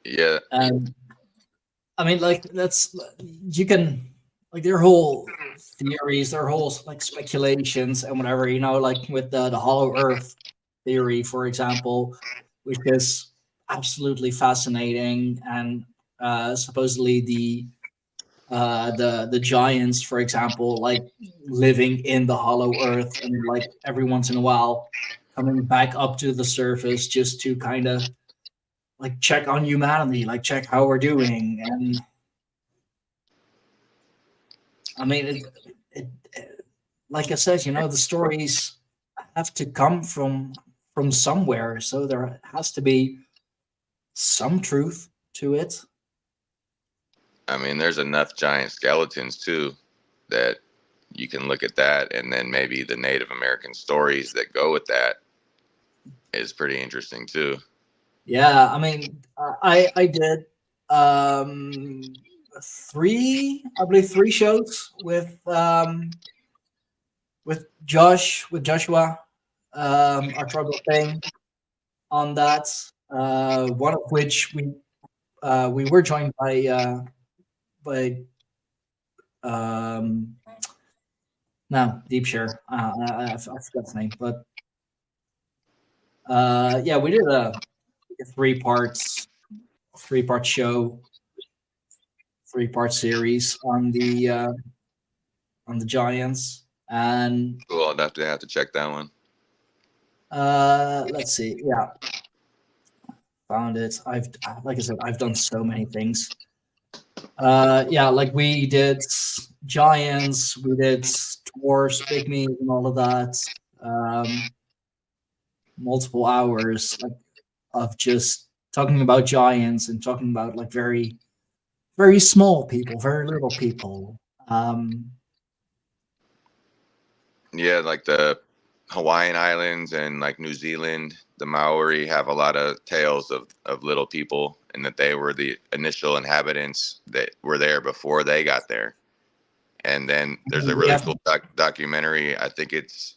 Yeah. And I mean, like, that's, you can, like, their whole theories, their whole like speculations and whatever, like with the hollow earth theory, for example, which is absolutely fascinating. And supposedly the giants, for example, like living in the hollow earth and like every once in a while coming back up to the surface just to kind of like check on humanity, like check how we're doing. And I mean, like I said, the stories have to come from somewhere, so there has to be some truth to it. I mean, there's enough giant skeletons too that you can look at that, and then maybe the Native American stories that go with that is pretty interesting too. Yeah, I mean, I did three shows with Joshua, our tribal thing on that. One of which we were joined by no, Deep Share. I forgot his name, but yeah, we did a three-part show, three-part series on the Giants. And Cool. I'd have to check that one. let's see. Yeah, found it. Like I said, I've done so many things. Yeah, like we did giants, we did dwarves, pygmies, and all of that. Multiple hours of just talking about giants and talking about like very, very small people, very little people. Yeah, like the Hawaiian Islands and like New Zealand, the Maori have a lot of tales of little people, and that they were the initial inhabitants that were there before they got there. And then there's a really cool documentary. I think it's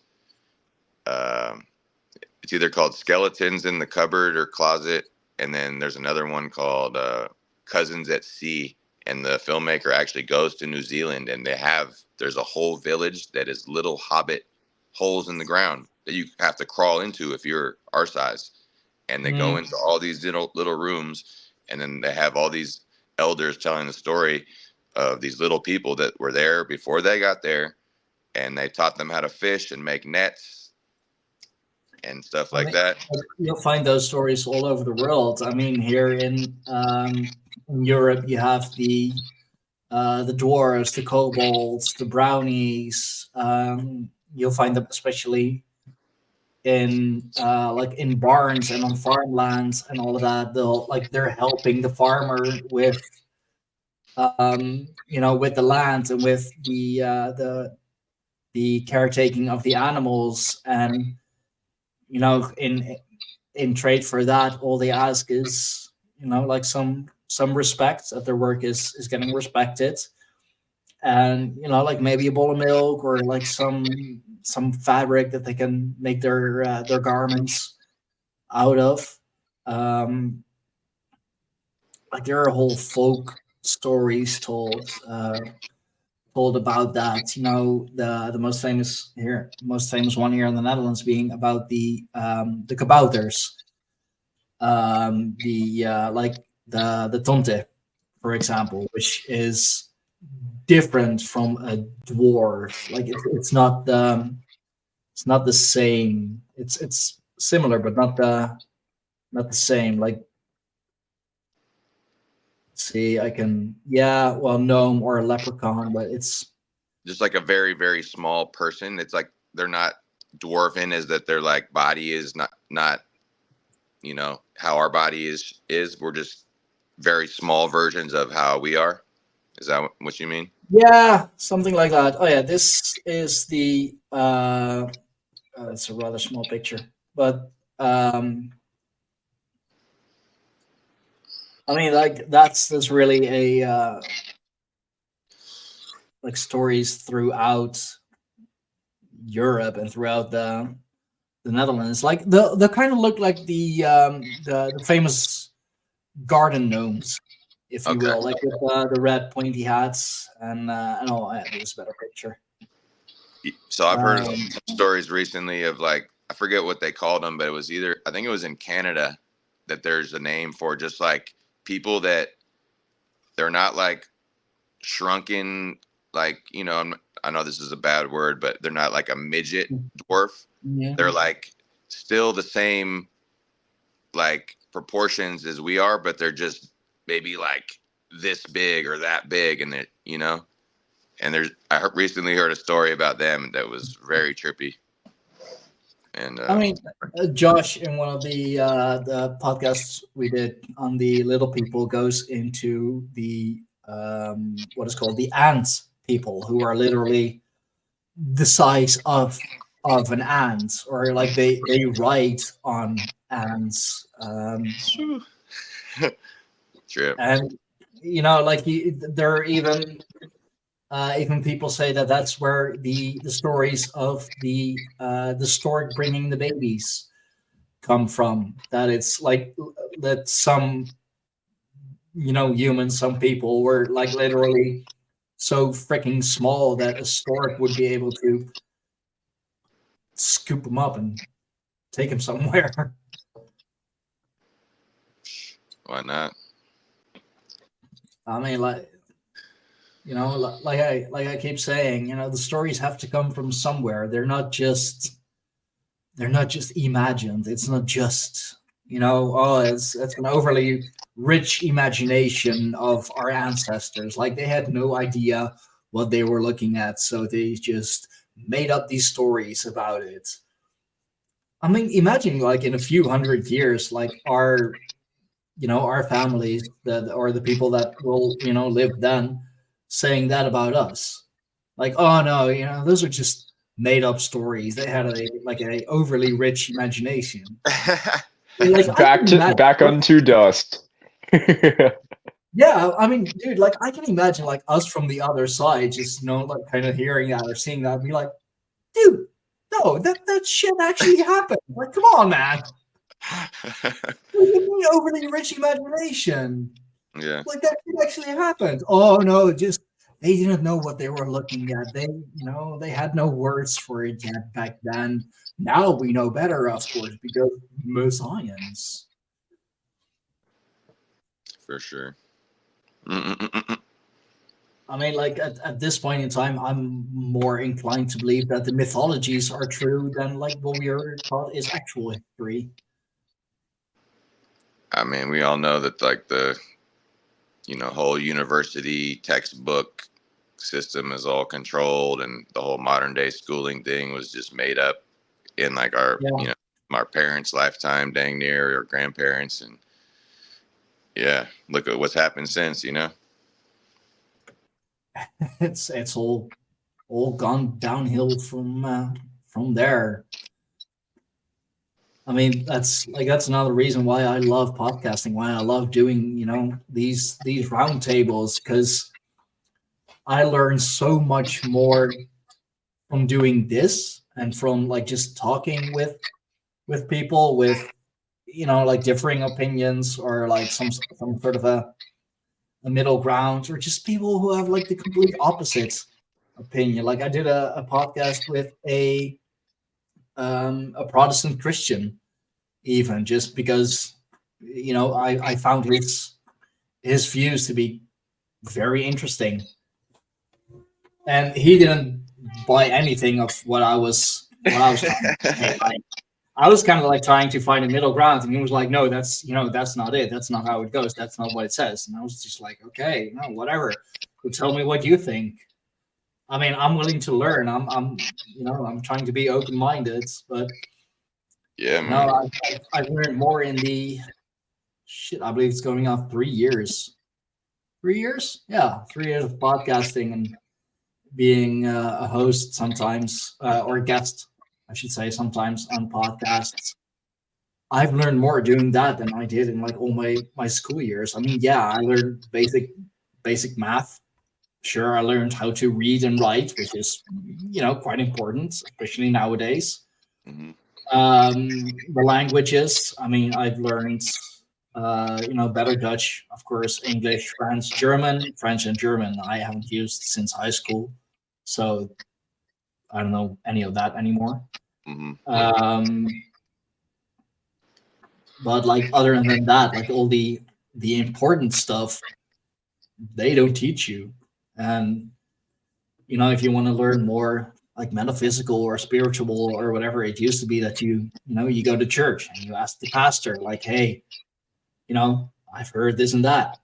either called Skeletons in the Cupboard or Closet, and then there's another one called Cousins at Sea. And the filmmaker actually goes to New Zealand, and there's a whole village that is little hobbit holes in the ground that you have to crawl into if you're our size. And they go into all these little rooms, and then they have all these elders telling the story of these little people that were there before they got there, and they taught them how to fish and make nets and stuff like that. You'll find those stories all over the world. I mean, here in Europe, you have the dwarves, the kobolds, the brownies. You'll find them especially in like in barns and on farmlands and all of that. They're helping the farmer with with the land and with the caretaking of the animals. And in trade for that, all they ask is like some respect, that their work is getting respected, and like maybe a bowl of milk, or like some fabric that they can make their garments out of. Like there are whole folk stories told about that. The most famous one here in the Netherlands being about the kabouters, the tonte, for example, which is different from a dwarf. Like it's not the same. It's similar, but not the same. Like, see, I can, gnome or a leprechaun, but it's just like a very, very small person. It's like they're not dwarven, as that their like body is not how our body is. We're just very small versions of how we are. Is that what you mean? Yeah, something like that. Oh yeah, this is the it's a rather small picture, but I mean, like that's really a like stories throughout Europe and throughout the Netherlands. Like the kind of look like the famous garden gnomes, if you will, like with the red pointy hats and all. Yeah, there's a better picture. So I've heard some stories recently of, like, I forget what they called them, but it was I think it was in Canada, that there's a name for just like people that they're not like shrunken, like, I know this is a bad word, but they're not like a midget dwarf. Yeah. They're like still the same like proportions as we are, but they're just maybe like this big or that big, and and I recently heard a story about them that was very trippy. And I mean, Josh, in one of the podcasts we did on the little people, goes into the what is called the ant people, who are literally the size of an ant, or like they ride on ants. Trip. And like there are even people say that that's where the stories of the stork bringing the babies come from. That it's like that some humans, some people were like literally so freaking small that a stork would be able to scoop them up and take them somewhere. Why not? I mean, like, like I keep saying, the stories have to come from somewhere. They're not just imagined. It's not just, it's an overly rich imagination of our ancestors. Like they had no idea what they were looking at, so they just made up these stories about it. I mean, imagine like in a few hundred years, like our families or the people that will, live then, saying that about us. Like, oh no, those are just made up stories. They had a overly rich imagination. Like, back unto dust. Yeah, I mean, dude, like I can imagine like us from the other side, just like kind of hearing that or seeing that, and be like, dude, no, that shit actually happened. Like, come on, man. Overly rich imagination. Yeah. Like that shit actually happened. Oh no, just they didn't know what they were looking at. They, they had no words for it yet back then. Now we know better, of course, because more science. For sure. I mean, like at this point in time, I'm more inclined to believe that the mythologies are true than like what we are taught is actual history. I mean, we all know that like the whole university textbook system is all controlled, and the whole modern day schooling thing was just made up in like our Yeah. our parents' lifetime, dang near, or grandparents, and yeah, look at what's happened since. It's all gone downhill from there. I mean, that's another reason why I love podcasting, why I love doing, these roundtables, because I learn so much more from doing this and from like just talking with people with like differing opinions, or like some sort of a middle ground, or just people who have like the complete opposite opinion. Like I did a podcast with a Protestant Christian, even just because I found his views to be very interesting, and he didn't buy anything of what I was trying to say. I was kind of like trying to find a middle ground, and he was like, "No, that's that's not it. That's not how it goes. That's not what it says." And I was just like, "Okay, no, whatever. But tell me what you think." I mean, I'm willing to learn. I'm trying to be open minded, but Yeah, no, man. I've learned more in the shit. I believe it's going on 3 years. 3 years? Yeah, 3 years of podcasting and being a host sometimes, or guest, I should say, sometimes on podcasts. I've learned more doing that than I did in like all my school years. I mean, yeah, I learned basic math. Sure, I learned how to read and write, which is quite important, especially nowadays. hmm The languages. I mean, I've learned better Dutch, of course, English, French and German. I haven't used since high school, so I don't know any of that anymore. hmm But like other than that, like all the important stuff, they don't teach you. And if you want to learn more like metaphysical or spiritual or whatever, it used to be that you go to church and you ask the pastor, like, hey, I've heard this and that.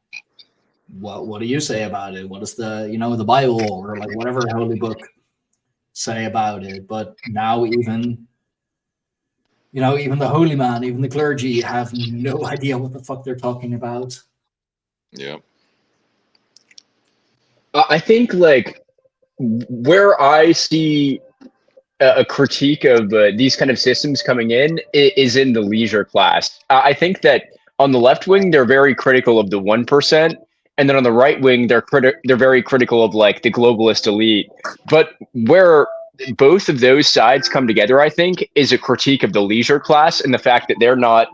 What do you say about it? What does the Bible or like whatever holy book say about it? But now even the holy man, even the clergy have no idea what the fuck they're talking about. Yeah. I think like where I see a critique of these kind of systems coming in is in the leisure class. I think that on the left wing they're very critical of the 1%, and then on the right wing they're very critical of like the globalist elite. But where both of those sides come together, I think, is a critique of the leisure class and the fact that they're not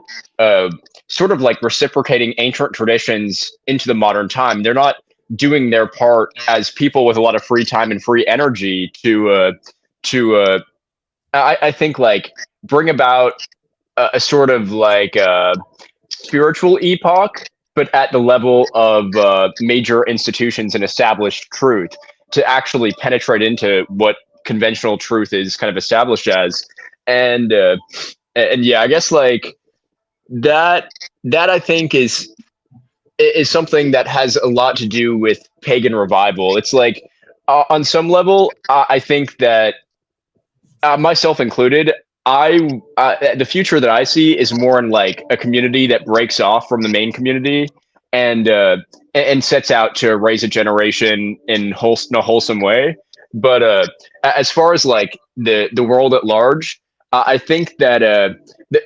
sort of like reciprocating ancient traditions into the modern time. They're not doing their part as people with a lot of free time and free energy to I think like bring about a sort of like spiritual epoch, but at the level of major institutions and established truth, to actually penetrate into what conventional truth is kind of established as. And yeah, I guess like that I think is something that has a lot to do with pagan revival. It's like on some level, I think that myself included, the future that I see is more in like a community that breaks off from the main community and sets out to raise a generation in a wholesome way. But as far as like the world at large, I think that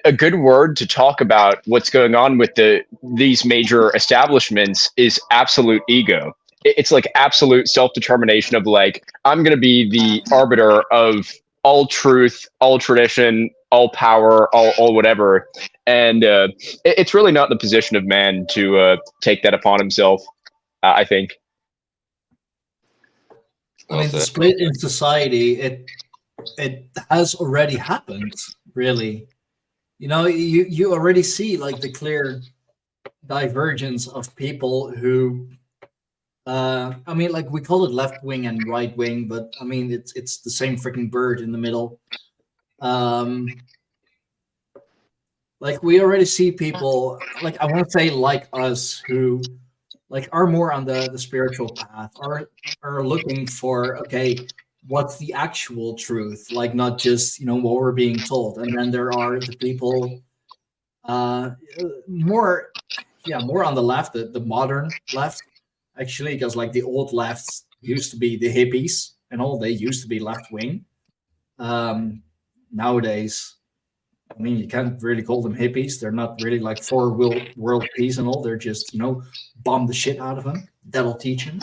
a good word to talk about what's going on with these major establishments is absolute ego. It's like absolute self-determination of like, I'm going to be the arbiter of all truth, all tradition, all power, all whatever. And it's really not the position of man to take that upon himself, I think. I mean, the split in society, it has already happened, really. You already see like the clear divergence of people who I mean, like we call it left wing and right wing, but I mean it's the same freaking bird in the middle. Um, like we already see people, like I want to say like us, who like are more on the spiritual path, are looking for, okay, what's the actual truth, like not just what we're being told. And then there are the people uh more, yeah, more on the left, the modern left, actually, because like the old lefts used to be the hippies and all, they used to be left wing. Nowadays, I mean, you can't really call them hippies. They're not really like for world peace and all. They're just, bomb the shit out of them. That'll teach him.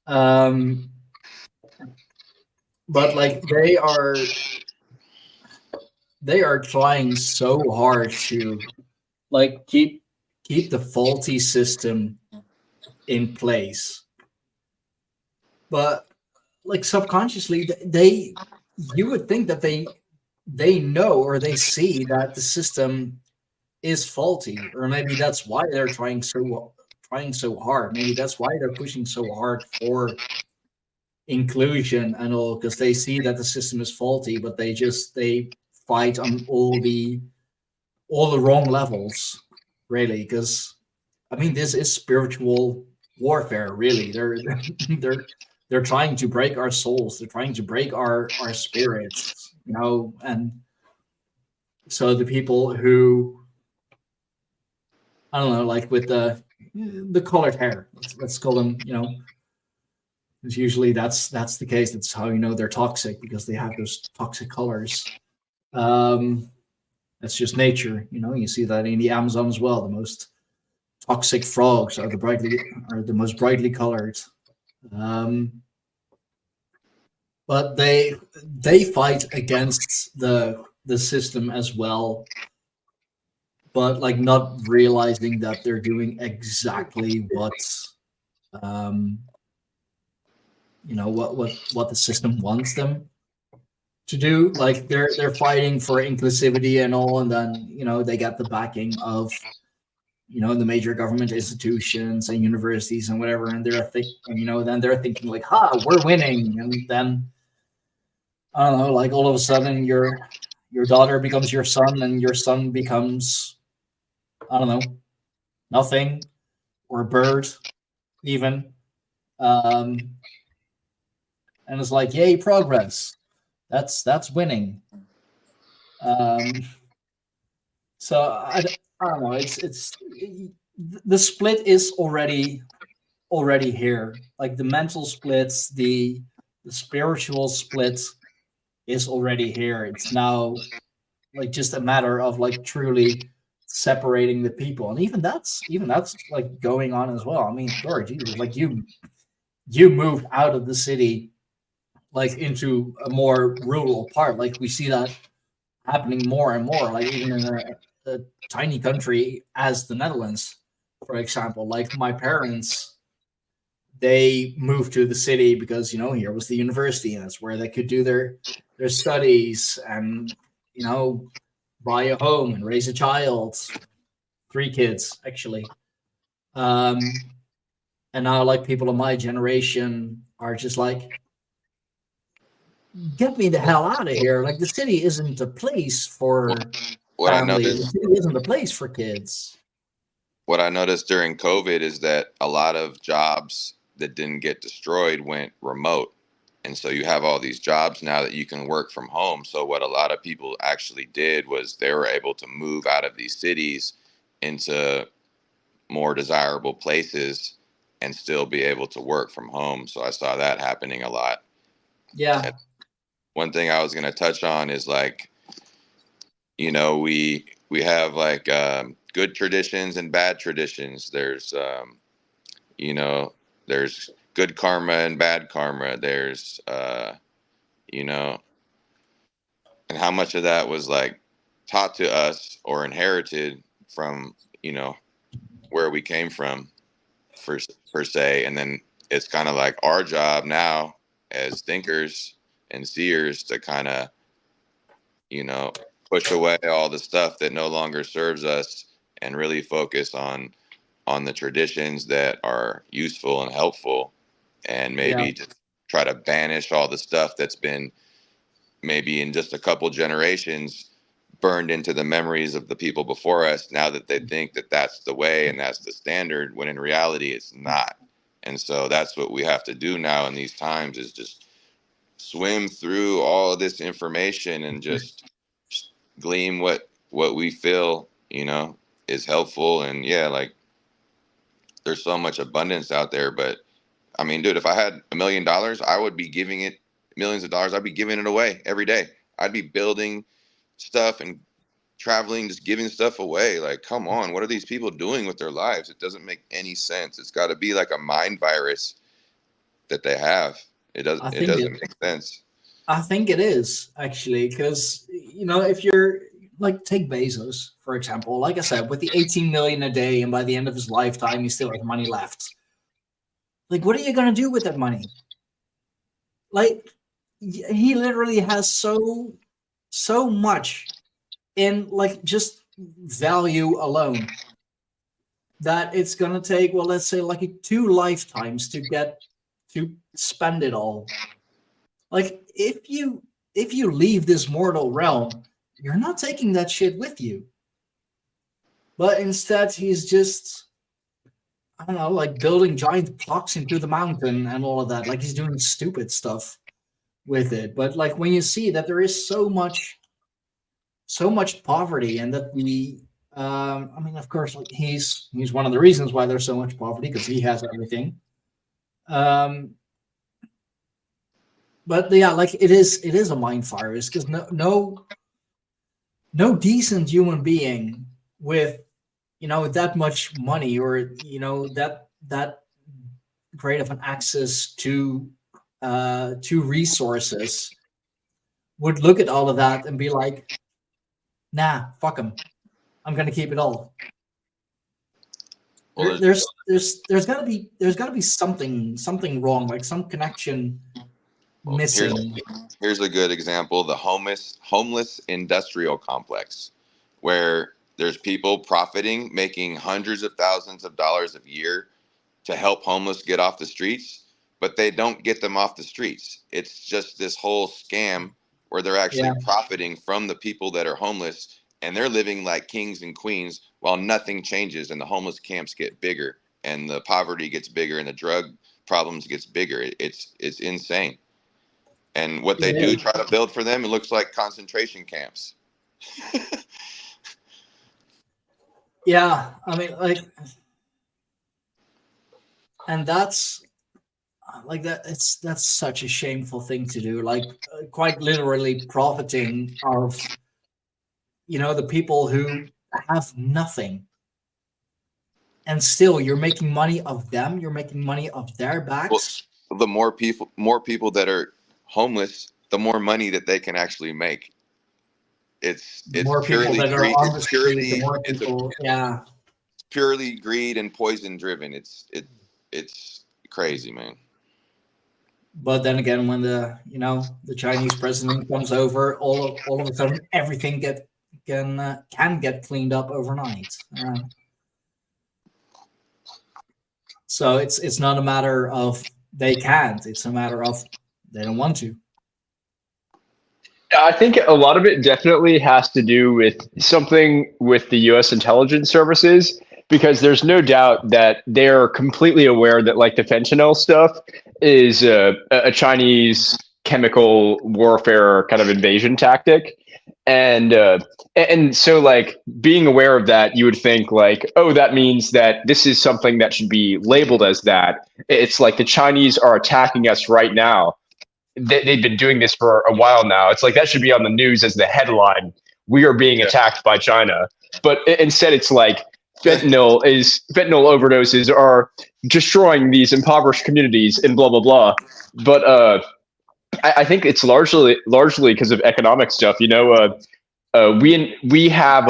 Um, but like they are trying so hard to like keep the faulty system in place. But like subconsciously, you would think that they know or they see that the system is faulty, or maybe that's why they're trying so hard. Maybe that's why they're pushing so hard for inclusion and all, because they see that the system is faulty, but they fight on all the wrong levels, really. Because I mean, this is spiritual warfare, really. They're trying to break our souls. They're trying to break our spirits, and so the people who, I don't know, like with the colored hair, let's call them, because usually that's the case. That's how they're toxic, because they have those toxic colors. Um, that's just nature, You see that in the Amazon as well. The most toxic frogs are the most brightly colored. Um, but they fight against the system as well, but like not realizing that they're doing exactly what what the system wants them to do. Like they're fighting for inclusivity and all, and then they get the backing of the major government institutions and universities and whatever, and then they're thinking like, ha, we're winning. And then I don't know, like all of a sudden your daughter becomes your son, and your son becomes, I don't know, nothing, or a bird even. um and it's like, yay, progress. That's winning. um so I don't know, it's the split is already here. Like the mental splits, the spiritual split is already here. It's now like just a matter of like truly separating the people, and even that's like going on as well. I mean, Lord Jesus, like you moved out of the city, like into a more rural part. Like we see that happening more and more. Like even in a tiny country as the Netherlands, for example. Like my parents, they moved to the city because here was the university, and that's where they could do their studies, and buy a home and raise a child, 3 kids actually. And now like people of my generation are just like, get me the hell out of here. Like the city isn't a place for What I family. The noticed, city isn't a place for kids. what I noticed during COVID is that a lot of jobs that didn't get destroyed went remote. And so you have all these jobs now that you can work from home. So what a lot of people actually did was they were able to move out of these cities into more desirable places and still be able to work from home. So I saw that happening a lot. Yeah. And one thing I was going to touch on is like, we have like good traditions and bad traditions. You know, there's good karma and bad karma. There's, you know, and how much of that was like taught to us or inherited from, where we came from, for per se. And then it's kind of like our job now as thinkers and seers to kind of, push away all the stuff that no longer serves us and really focus on on the traditions that are useful and helpful, and maybe just try to banish all the stuff that's been maybe in just a couple generations burned into the memories of the people before us, now that they think that that's the way and that's the standard, when in reality it's not. And so that's what we have to do now in these times, is just swim through all of this information and just glean what we feel, is helpful. And yeah, like, there's so much abundance out there. But I mean, dude, if I had $1 million, I would be giving it millions of dollars. I'd be giving it away every day. I'd be building stuff and traveling, just giving stuff away. Like, come on, what are these people doing with their lives? It doesn't make any sense. It's got to be like a mind virus that they have. It doesn't make sense. I think it is, actually, because, if you're like, take Bezos, for example, like I said, with the 18 million a day, and by the end of his lifetime, he still has money left. Like, what are you going to do with that money? Like, he literally has so much in, like, just value alone that it's going to take, well, let's say like 2 lifetimes to spend it all. Like, if you leave this mortal realm, you're not taking that shit with you. But instead, he's just, I don't know, like building giant clocks into the mountain and all of that. Like, he's doing stupid stuff with it. But like, when you see that there is so much poverty, and that I mean, of course, like, he's one of the reasons why there's so much poverty, because he has everything. But yeah, like, it is a mind virus, because no decent human being with, that much money, or, that great of an access to resources would look at all of that and be like, nah, fuck them. I'm gonna keep it all. Well, There's gotta be something wrong, like some connection missing. Here's a good example: the homeless industrial complex, where there's people profiting, making hundreds of thousands of dollars a year to help homeless get off the streets, but they don't get them off the streets. It's just this whole scam where they're actually profiting from the people that are homeless, and they're living like kings and queens while nothing changes, and the homeless camps get bigger, and the poverty gets bigger, and the drug problems gets bigger. It's insane. And what they do try to build for them, it looks like concentration camps. Yeah, I mean, like, and that's like that. That's such a shameful thing to do. Like, quite literally profiting of, the people who have nothing, and still you're making money of them. You're making money of their backs. Well, the more people that are homeless, the more money that they can actually make. It's more purely people that are greed. on the It's street, purely the more people, purely greed and poison driven. It's crazy, man. But then again, when the Chinese president comes over, all of a sudden everything can get cleaned up overnight. So it's not a matter of they can't; it's a matter of they don't want to. I think a lot of it definitely has to do with something with the U.S. intelligence services, because there's no doubt that they're completely aware that, like, the fentanyl stuff is a Chinese chemical warfare kind of invasion tactic. And so, like, being aware of that, you would think, like, oh, that means that this is something that should be labeled as that. It's like the Chinese are attacking us right now. They've been doing this for a while now. It's like that should be on the news as the headline. We are being attacked by China. But instead, it's like fentanyl overdoses are destroying these impoverished communities and blah, blah, blah. But I think it's largely because of economic stuff. We have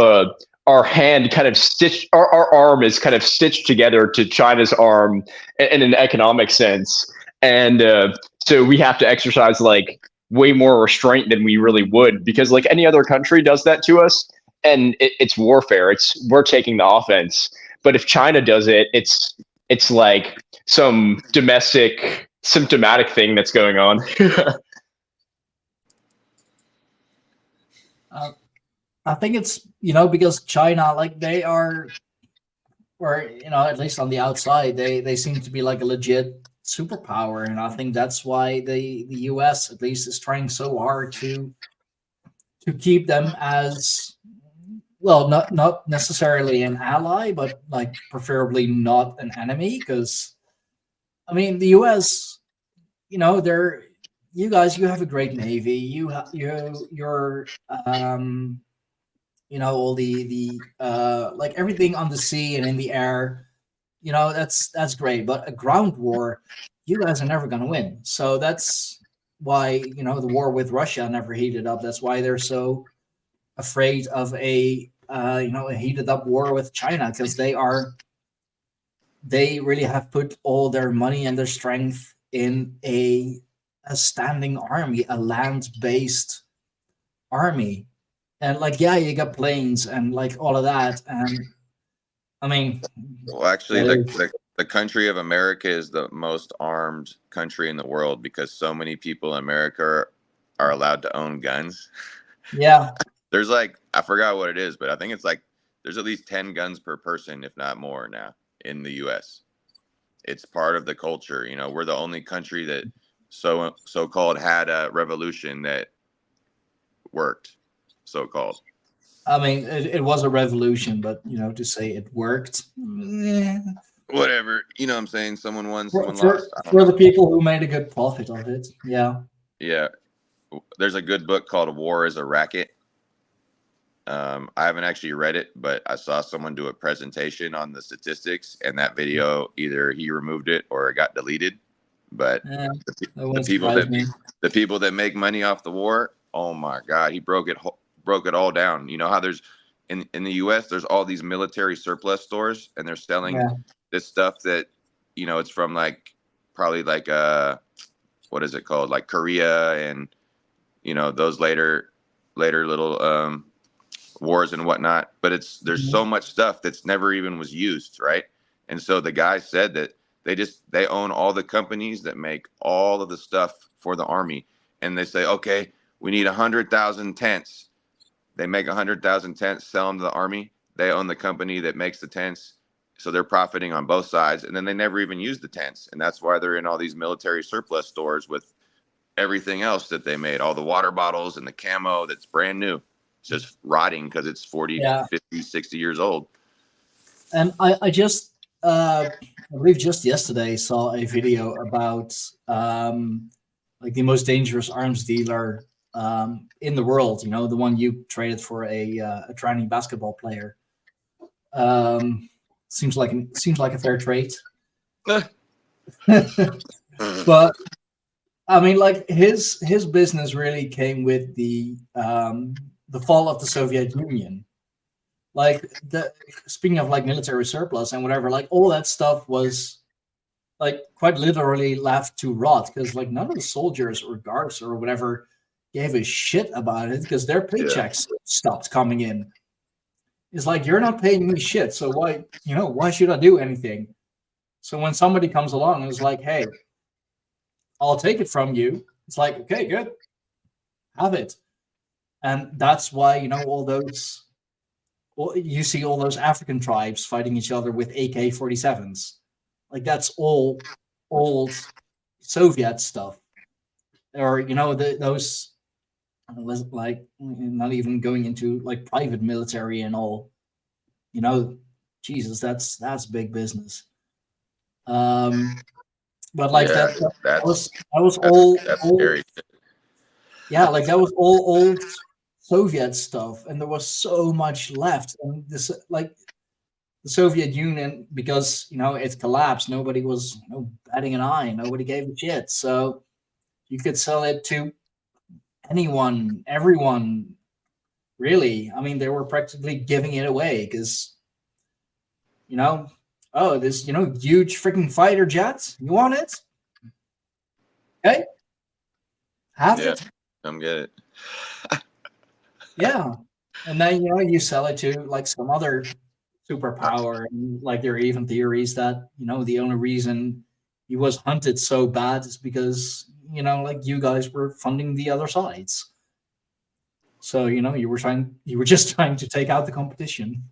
our hand kind of stitched, our arm is kind of stitched together to China's arm in an economic sense. And so we have to exercise, like, way more restraint than we really would, because, like, any other country does that to us, and it's warfare. We're taking the offense. But if China does it, it's like some domestic symptomatic thing that's going on. I think it's, because China, like they are, or, at least on the outside, they seem to be like a legit superpower. And I think that's why the US at least is trying so hard to keep them as, well, not necessarily an ally, but like preferably not an enemy. Because I mean, the US, they're, you guys, you have a great navy. You're all the like everything on the sea and in the air, that's great. But a ground war, you guys are never going to win. So that's why, the war with Russia never heated up. That's why they're so afraid of a heated up war with China, because they really have put all their money and their strength in a standing army, a land-based army. And like, yeah, you got planes and like all of that. And I mean, Well, actually, the country of America is the most armed country in the world because so many people in America are allowed to own guns. yeah, There's like, I forgot what it is, but I think it's like there's at least 10 guns per person, if not more now in the US. It's part of the culture. We're the only country that so-called had a revolution that worked, so-called. I mean, it was a revolution, but to say it worked, Whatever. You know what I'm saying? Someone won, for, someone for, lost. I don't for know. the people who made a good profit of it. Yeah. Yeah. There's a good book called War is a Racket. I haven't actually read it, but I saw someone do a presentation on the statistics, and that video, either he removed it or it got deleted. But Yeah, that the wouldn't people surprise me. the people that make money off the war, oh my God, he broke it all down. You know how there's in the US, there's all these military surplus stores, and they're selling Yeah. this stuff that, it's from like probably like what is it called? Like Korea and, those later little wars and whatnot. But there's so much stuff that's never even was used, right? And so the guy said that they own all the companies that make all of the stuff for the army, and they say, okay, we need 100,000 tents. They make 100,000 tents, sell them to the army. They own the company that makes the tents, so they're profiting on both sides. And then they never even use the tents, and that's why they're in all these military surplus stores with everything else that they made, all the water bottles and the camo that's brand new. It's just rotting because it's 40, Yeah. 50, 60 years old. And I just, I believe just yesterday saw a video about like the most dangerous arms dealer in the world. The one you traded for a training basketball player. Seems like a fair trade. But I mean, like his business really came with the fall of the Soviet Union. Like speaking of like military surplus and whatever, like all that stuff was like quite literally left to rot, because like none of the soldiers or guards or whatever gave a shit about it, because their paychecks stopped coming in. It's like, you're not paying me shit, so why should I do anything? So when somebody comes along and is like, hey, I'll take it from you, it's like, okay, good, have it. And that's why you see all those African tribes fighting each other with AK-47s. Like that's all old Soviet stuff, or those, like, not even going into like private military and all. Jesus, that's big business. But like that was all scary. Yeah, like that was all old Soviet stuff, and there was so much left. And this, like, the Soviet Union, because it collapsed, nobody was batting an eye, nobody gave a shit. So you could sell it to anyone, everyone, really. I mean, they were practically giving it away because this huge freaking fighter jet, you want it? Okay, have it. Come get it. Yeah. And then you sell it to like some other superpower. And like there are even theories that, the only reason he was hunted so bad is because, like you guys were funding the other sides. So, you were just trying to take out the competition.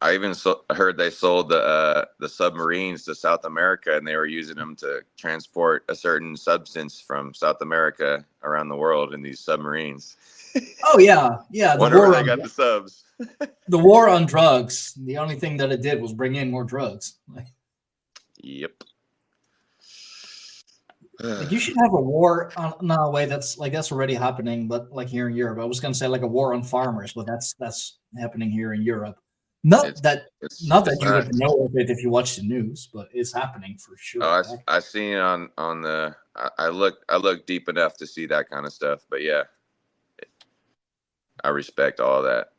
I even heard they sold the submarines to South America, and they were using them to transport a certain substance from South America around the world in these submarines. Oh yeah. Wonder where they got the subs. The war on drugs. The only thing that it did was bring in more drugs. Yep. Like you should have a war on no way that's already happening, but like here in Europe. I was gonna say like a war on farmers, but that's happening here in Europe. Not that you would know of it if you watch the news, but it's happening for sure. Oh, I seen it on the I look deep enough to see that kind of stuff, but yeah. I respect all that,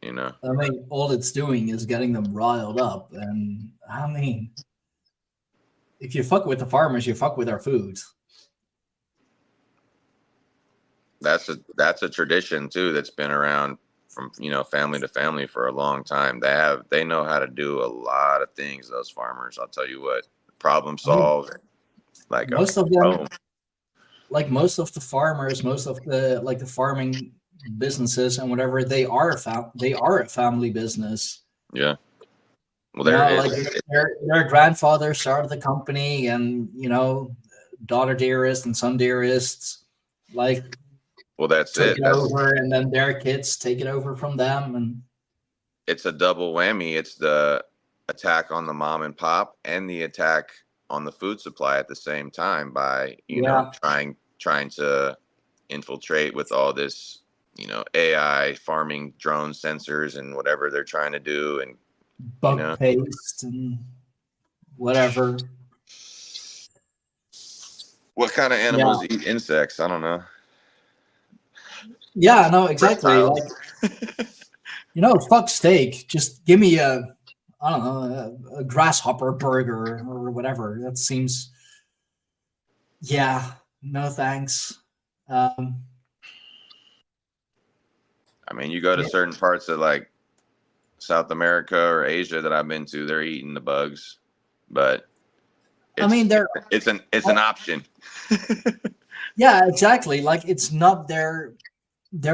I mean, all it's doing is getting them riled up, and I mean, if you fuck with the farmers, you fuck with our food. That's a tradition too that's been around from family to family for a long time. They know how to do a lot of things. Those farmers, I'll tell you what, problem solved. Like most of them, like most of the farmers, most of the like the farming businesses and whatever, they are a family business. Yeah. Well, their grandfather started the company, and daughter dearest and son dearest, like. Well, that's it over, and then their kids take it over from them, and it's a double whammy. It's the attack on the mom and pop and the attack on the food supply at the same time by trying to infiltrate with all this AI farming drone sensors and whatever they're trying to do, and bug paste and whatever. What kind of animals eat insects? I don't know. Yeah, no, exactly. Like, fuck steak. Just give me a grasshopper burger or whatever. That seems. Yeah, no thanks. I mean, you go to certain parts of like South America or Asia that I've been to, they're eating the bugs, but it's an option. Yeah, exactly. Like it's not their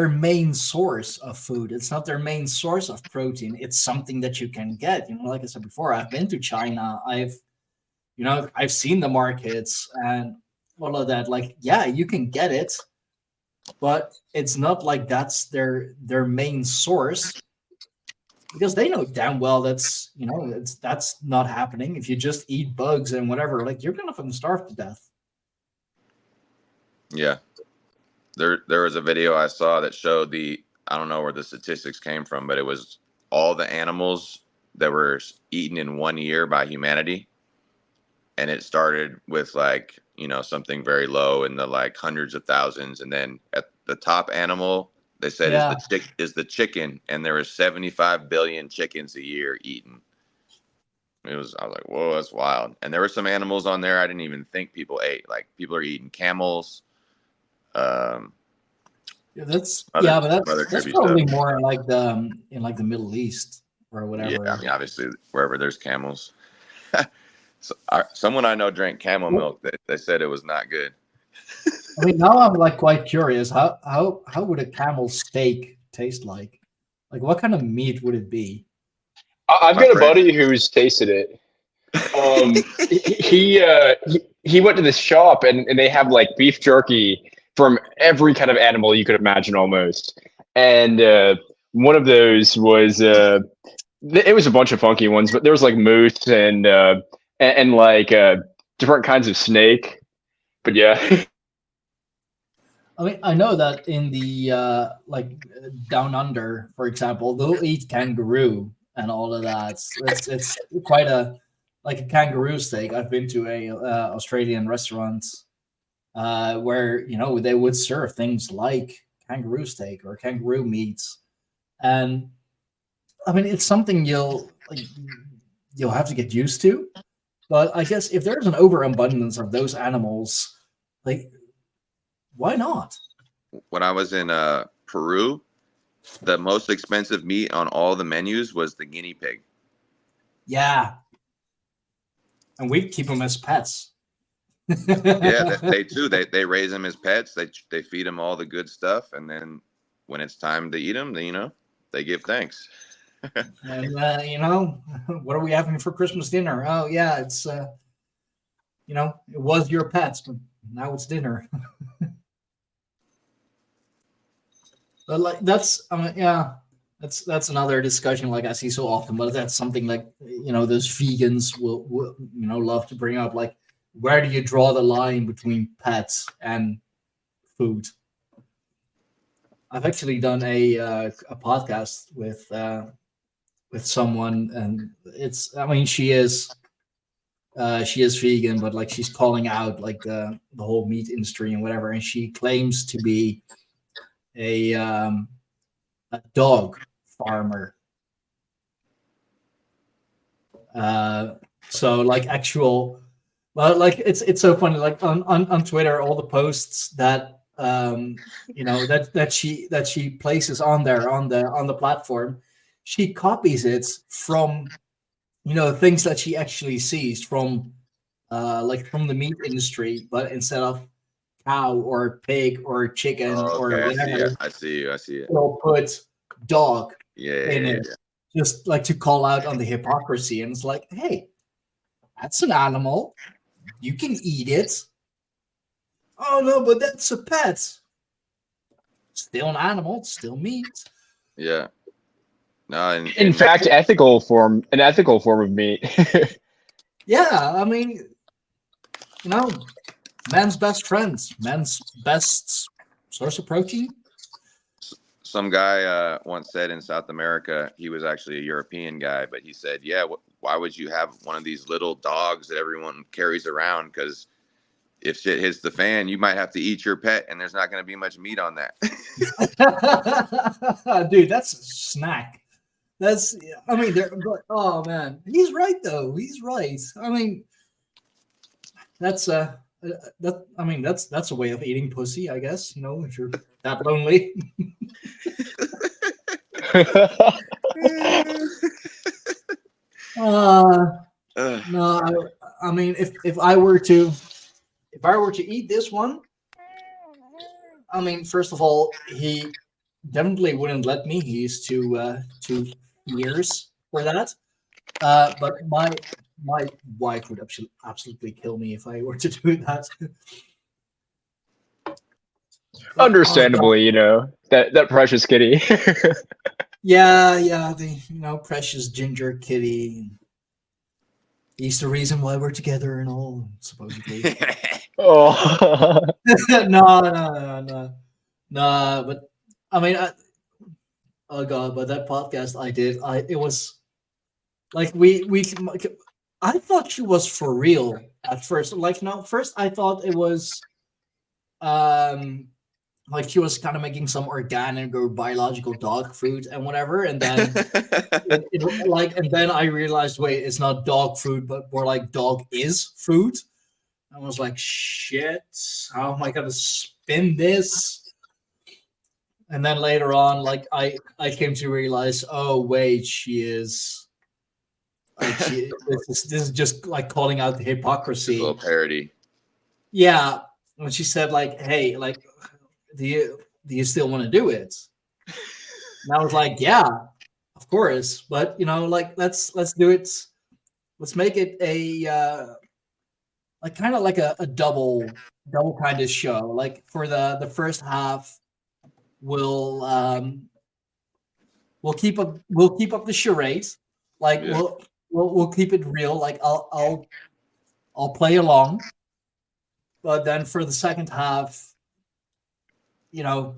main source of food. It's not their main source of protein. It's something that you can get. Like I said before, I've been to China. I've seen the markets and all of that. Like, yeah, you can get it, but it's not like that's their main source, because they know damn well that's not happening. If you just eat bugs and whatever, like you're gonna fucking starve to death. Yeah. There was a video I saw that showed I don't know where the statistics came from, but it was all the animals that were eaten in 1 year by humanity. And it started with like, something very low in the like hundreds of thousands. And then at the top animal, they said is the chicken. And there was 75 billion chickens a year eaten. I was like, whoa, that's wild. And there were some animals on there I didn't even think people ate. Like people are eating camels. That's probably more in like the Middle East or whatever. Yeah, I mean, obviously wherever there's camels. So, someone I know drank camel milk. They said it was not good. I mean, now I'm like quite curious. How would a camel steak taste like? Like, what kind of meat would it be? I've got a buddy who's tasted it. He went to this shop and they have like beef jerky from every kind of animal you could imagine almost. And one of those was it was a bunch of funky ones, but there was like moose and like different kinds of snake. But yeah. I mean, I know that in the like down under, for example, they'll eat kangaroo and all of that. It's quite a kangaroo steak. I've been to a Australian restaurant where they would serve things like kangaroo steak or kangaroo meats, and I mean it's something you'll have to get used to. But I guess if there's an overabundance of those animals, like, why not? When I was in Peru, The most expensive meat on all the menus was the guinea pig. Yeah. And we keep them as pets. Yeah, they too. They raise them as pets. They feed them all the good stuff, and then when it's time to eat them, they give thanks. And what are we having for Christmas dinner? Oh yeah, it's it was your pets, but now it's dinner. But like that's that's another discussion like I see so often. But that's something like those vegans will love to bring up. Like, where do you draw the line between pets and food? I've actually done a podcast with someone, and she is vegan, but like she's calling out like the whole meat industry and whatever, and she claims to be a dog farmer. So like actual, well, like it's so funny. Like on Twitter, all the posts that that she places on there on the platform, she copies it from things that she actually sees from from the meat industry, but instead of cow or pig or chicken or whatever, I see it. They'll put dog in Yeah. it, just like to call out on the hypocrisy. And it's like, hey, that's an animal. You can eat it. Oh no, but that's a pet. Still an animal, it's still meat. Yeah. No, in fact, an ethical form of meat. Yeah, I mean, man's best friends, man's best source of protein. Some guy once said in South America, he was actually a European guy, but he said, yeah, why would you have one of these little dogs that everyone carries around? Because if shit hits the fan, you might have to eat your pet, and there's not going to be much meat on that. Dude, that's a snack. Oh man, he's right though. He's right. I mean, that's a way of eating pussy, I guess. If you're that lonely. No, I mean, if I were to eat this one, I mean, first of all, he definitely wouldn't let me. He's too years for that. But my wife would absolutely kill me if I were to do that. Understandably, that precious kitty. Yeah, the precious ginger kitty. He's the reason why we're together and all, supposedly. Oh. No. But I mean, oh god, but that podcast I did, it was like I thought she was for real at first. Like, no, first I thought it was like she was kind of making some organic or biological dog food and whatever, and then and then I realized, wait, it's not dog food, but more like dog is food. I was like, shit, how am I gonna spin this? And then later on, like I came to realize, oh wait, she is. Like this is just like calling out the hypocrisy. A little parody. Yeah, when she said like, "Hey, like, do you still want to do it?" And I was like, "Yeah, of course." But like, let's do it. Let's make it a like kind of like a double kind of show. Like for the first half, we'll keep up the charade. Like we'll keep it real. Like I'll play along, but then for the second half, the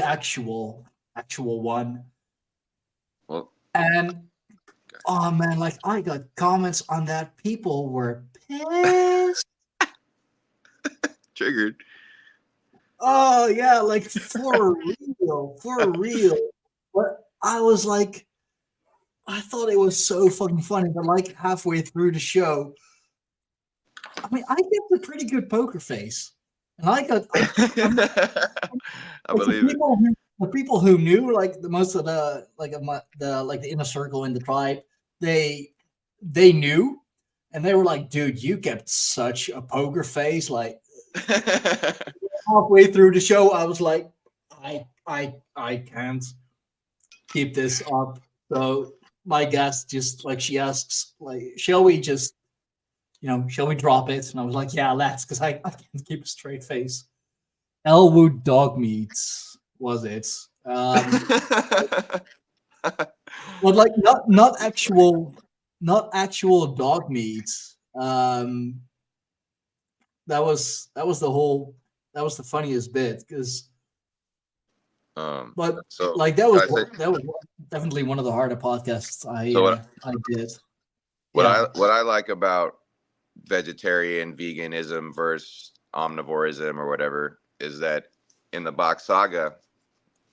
actual one. Well, and oh man, like I got comments on that. People were pissed. Triggered. Oh yeah, like for real. But I was like, I thought it was so fucking funny, but like halfway through the show, I mean, I kept a pretty good poker face, and I got. I believe it. the people who knew, like the most of the the inner circle in the tribe, they knew, and they were like, "Dude, you kept such a poker face." Like halfway through the show, I was like, I can't keep this up. So my guest just like she asks, like, shall we just, shall we drop it? And I was like, yeah, let's, because I can't keep a straight face. Elwood dog meats was it? But like not actual dog meat. That was the funniest bit because. But so like that was definitely one of the harder podcasts I did. What I like about vegetarian veganism versus omnivorism or whatever is that in the Bach Saga,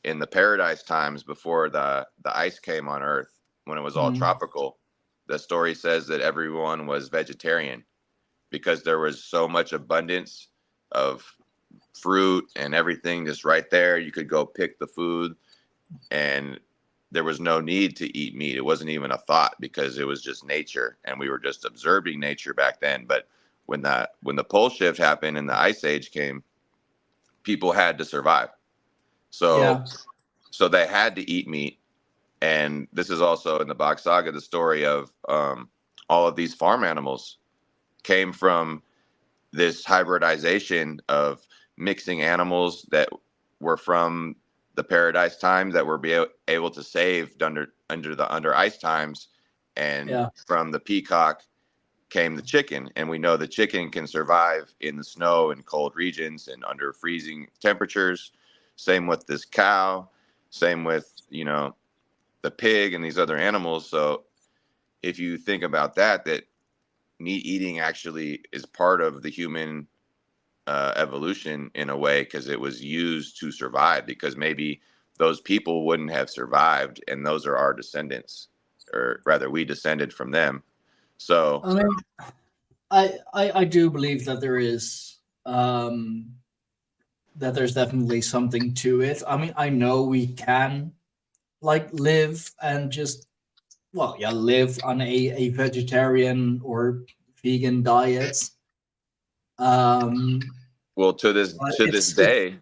in the Paradise times before the ice came on Earth, when it was all tropical, the story says that everyone was vegetarian because there was so much abundance of fruit and everything just right there. You could go pick the food and there was no need to eat meat. It wasn't even a thought because it was just nature and we were just observing nature back then. But when the pole shift happened and the ice age came, people had to survive. So they had to eat meat. And this is also in the Bach Saga, the story of all of these farm animals came from this hybridization of mixing animals that were from the Paradise time that were able to save under ice times, and from the peacock came the chicken, and we know the chicken can survive in the snow and cold regions and under freezing temperatures. Same with this cow, same with the pig and these other animals. So if you think about that meat eating actually is part of the human evolution in a way, because it was used to survive, because maybe those people wouldn't have survived, and those are our descendants, or rather we descended from them. So I mean, I do believe that there is that there's definitely something to it. I mean, I know we can like live and just live on a vegetarian or vegan diet. Well, to this day,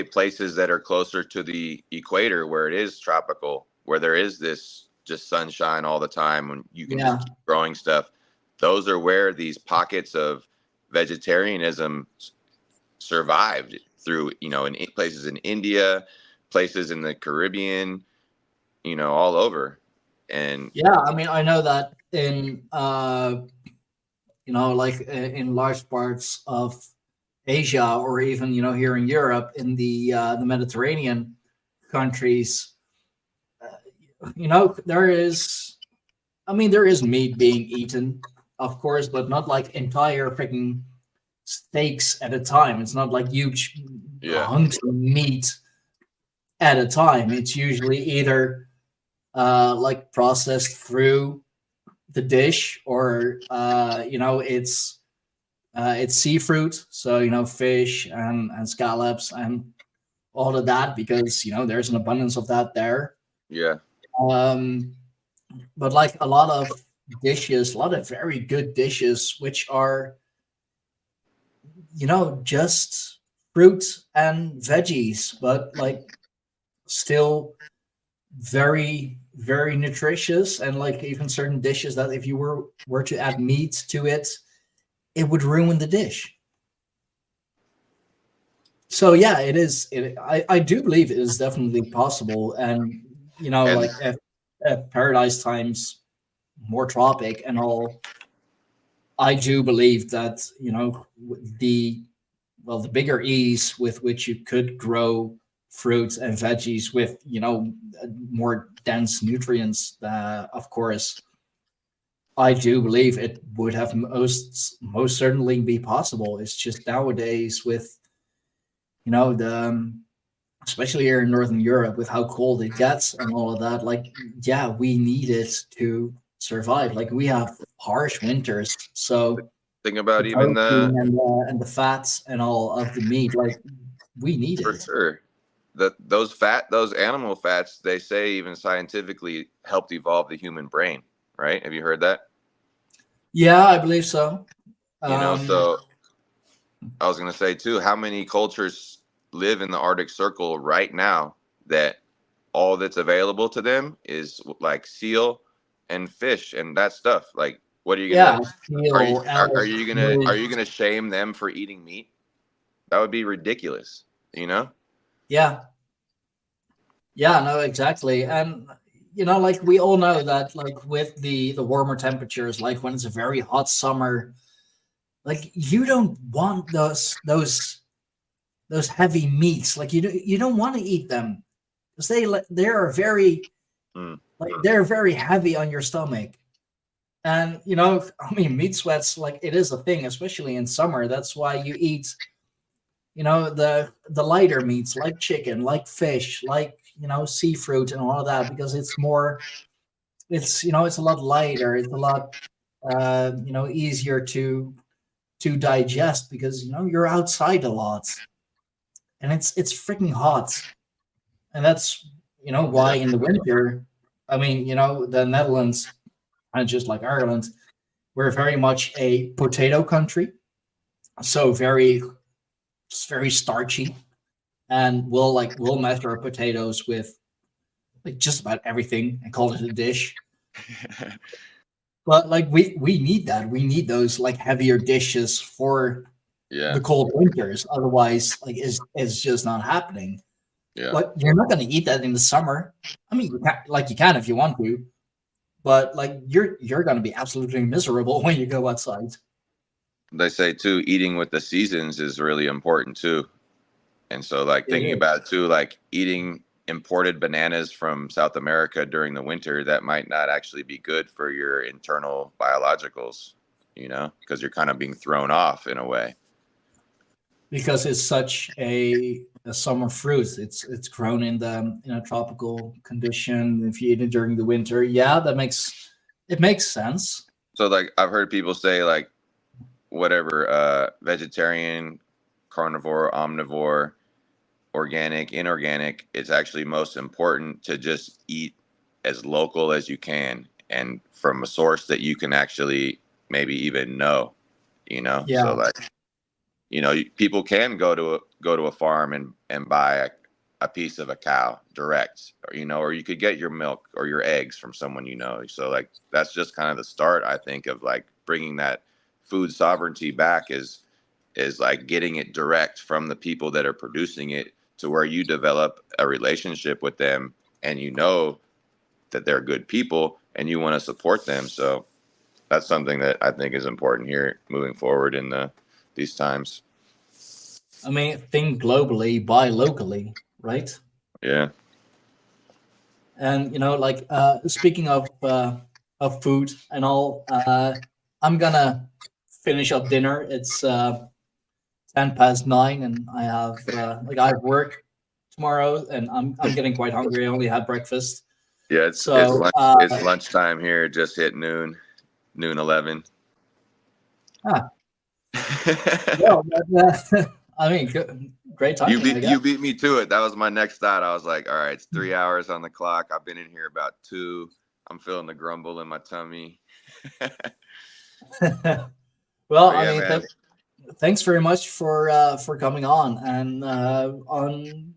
places that are closer to the equator, where it is tropical, where there is this just sunshine all the time, and you can just keep growing stuff, those are where these pockets of vegetarianism survived through, in places in India, places in the Caribbean, all over. And I mean, I know that in like in large parts of Asia, or even here in Europe, in the Mediterranean countries, there is meat being eaten, of course, but not like entire freaking steaks at a time. It's not like huge hunks of meat at a time. It's usually either like processed through the dish, or it's seafood, so fish and scallops and all of that, because there's an abundance of that there. But like a lot of very good dishes, which are just fruit and veggies, but like still very, very nutritious, and like even certain dishes that if you were to add meat to it, it would ruin the dish. So yeah, it is. I do believe it is definitely possible, and like at Paradise times, more tropic and all. I do believe that the bigger ease with which you could grow fruits and veggies with more dense nutrients, of course, I do believe it would have most certainly be possible. It's just nowadays with especially here in Northern Europe, with how cold it gets and all of that, like we need it to survive. Like we have harsh winters, so think about the even protein and the fats and all of the meat, like we need for it. sure. those animal fats, they say even scientifically helped evolve the human brain, right? Have you heard that? Yeah, I believe so. So I was going to say too, how many cultures live in the Arctic Circle right now that all that's available to them is like seal and fish and that stuff? Like, what are you gonna? Seal, Are you gonna elk, shame them for eating meat? That would be ridiculous. Yeah. Yeah, no, exactly. And like we all know that like with the warmer temperatures, like when it's a very hot summer, like you don't want those heavy meats. Like you don't want to eat them because they are very they're very heavy on your stomach. And I mean, meat sweats, like it is a thing, especially in summer. That's why you eat the lighter meats like chicken, like fish, like seafood and all of that, because it's a lot lighter, it's a lot easier to digest, because you're outside a lot and it's freaking hot. And that's why in the winter, I mean, the Netherlands, and just like Ireland, we're very much a potato country, so very starchy, and we'll mash our potatoes with like just about everything and call it a dish. But like we need that. We need those like heavier dishes for the cold winters. Otherwise, like it's just not happening. Yeah. But you're not going to eat that in the summer. I mean, you can if you want to, but like you're going to be absolutely miserable when you go outside. They say too, eating with the seasons is really important too. And so like thinking about it too, like eating imported bananas from South America during the winter, that might not actually be good for your internal biologicals, because you're kind of being thrown off in a way. Because it's such a summer fruit. It's grown in a tropical condition. If you eat it during the winter, that makes sense. So like I've heard people say like whatever, vegetarian, carnivore, omnivore, organic, inorganic, it's actually most important to just eat as local as you can and from a source that you can actually maybe even know. So like people can go to a farm and buy a piece of a cow direct, or you could get your milk or your eggs from someone. So like that's just kind of the start, I think, of like bringing that food sovereignty back, is like getting it direct from the people that are producing it, to where you develop a relationship with them and that they're good people and you want to support them. So that's something that I think is important here moving forward in these times. I mean, think globally, buy locally, right? Yeah. And like speaking of food and all, I'm gonna finish up dinner. It's 10:09, and I have work tomorrow, and I'm getting quite hungry. I only had breakfast. Yeah, it's lunchtime here. Just hit noon 11. Well, I mean, great time. You beat me to it. That was my next thought. I was like, all right, it's 3 hours on the clock. I've been in here about 2. I'm feeling the grumble in my tummy. Well, I mean, thanks very much for coming on, and on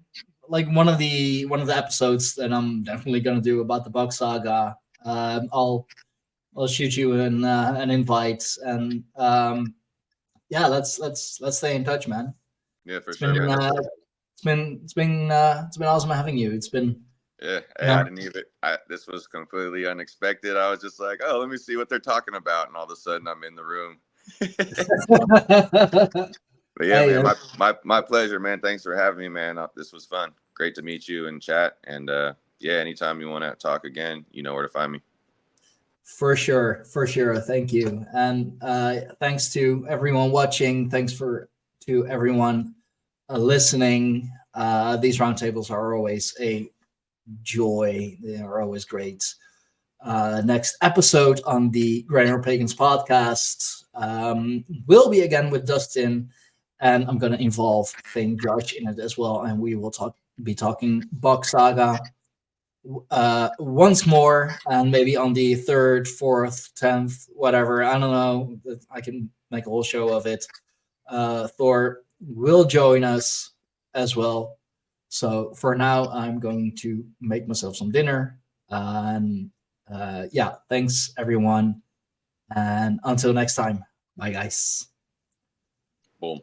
like one of the episodes that I'm definitely gonna do about the Bug Saga. I'll shoot you an invite, and let's stay in touch, man. Yeah, for sure. It's been awesome having you. It's been I didn't even. This was completely unexpected. I was just like, oh, let me see what they're talking about, and all of a sudden I'm in the room. But yeah, man, my pleasure, man. Thanks for having me, man. This was fun. Great to meet you and chat. And anytime you want to talk again, you know where to find me. For sure. Thank you. And thanks to everyone watching. Thanks to everyone listening. These roundtables are always a joy. They are always great. Next episode on the Greyhorn Pagans Podcast will be again with Dustin, and I'm going to involve Thane Judge in it as well, and we will talk be talking Box Saga once more, and maybe on the 3rd, 4th, 10th, whatever. I don't know. I can make a whole show of it. Thor will join us as well. So for now, I'm going to make myself some dinner. And yeah, thanks everyone. And until next time, bye guys. Boom.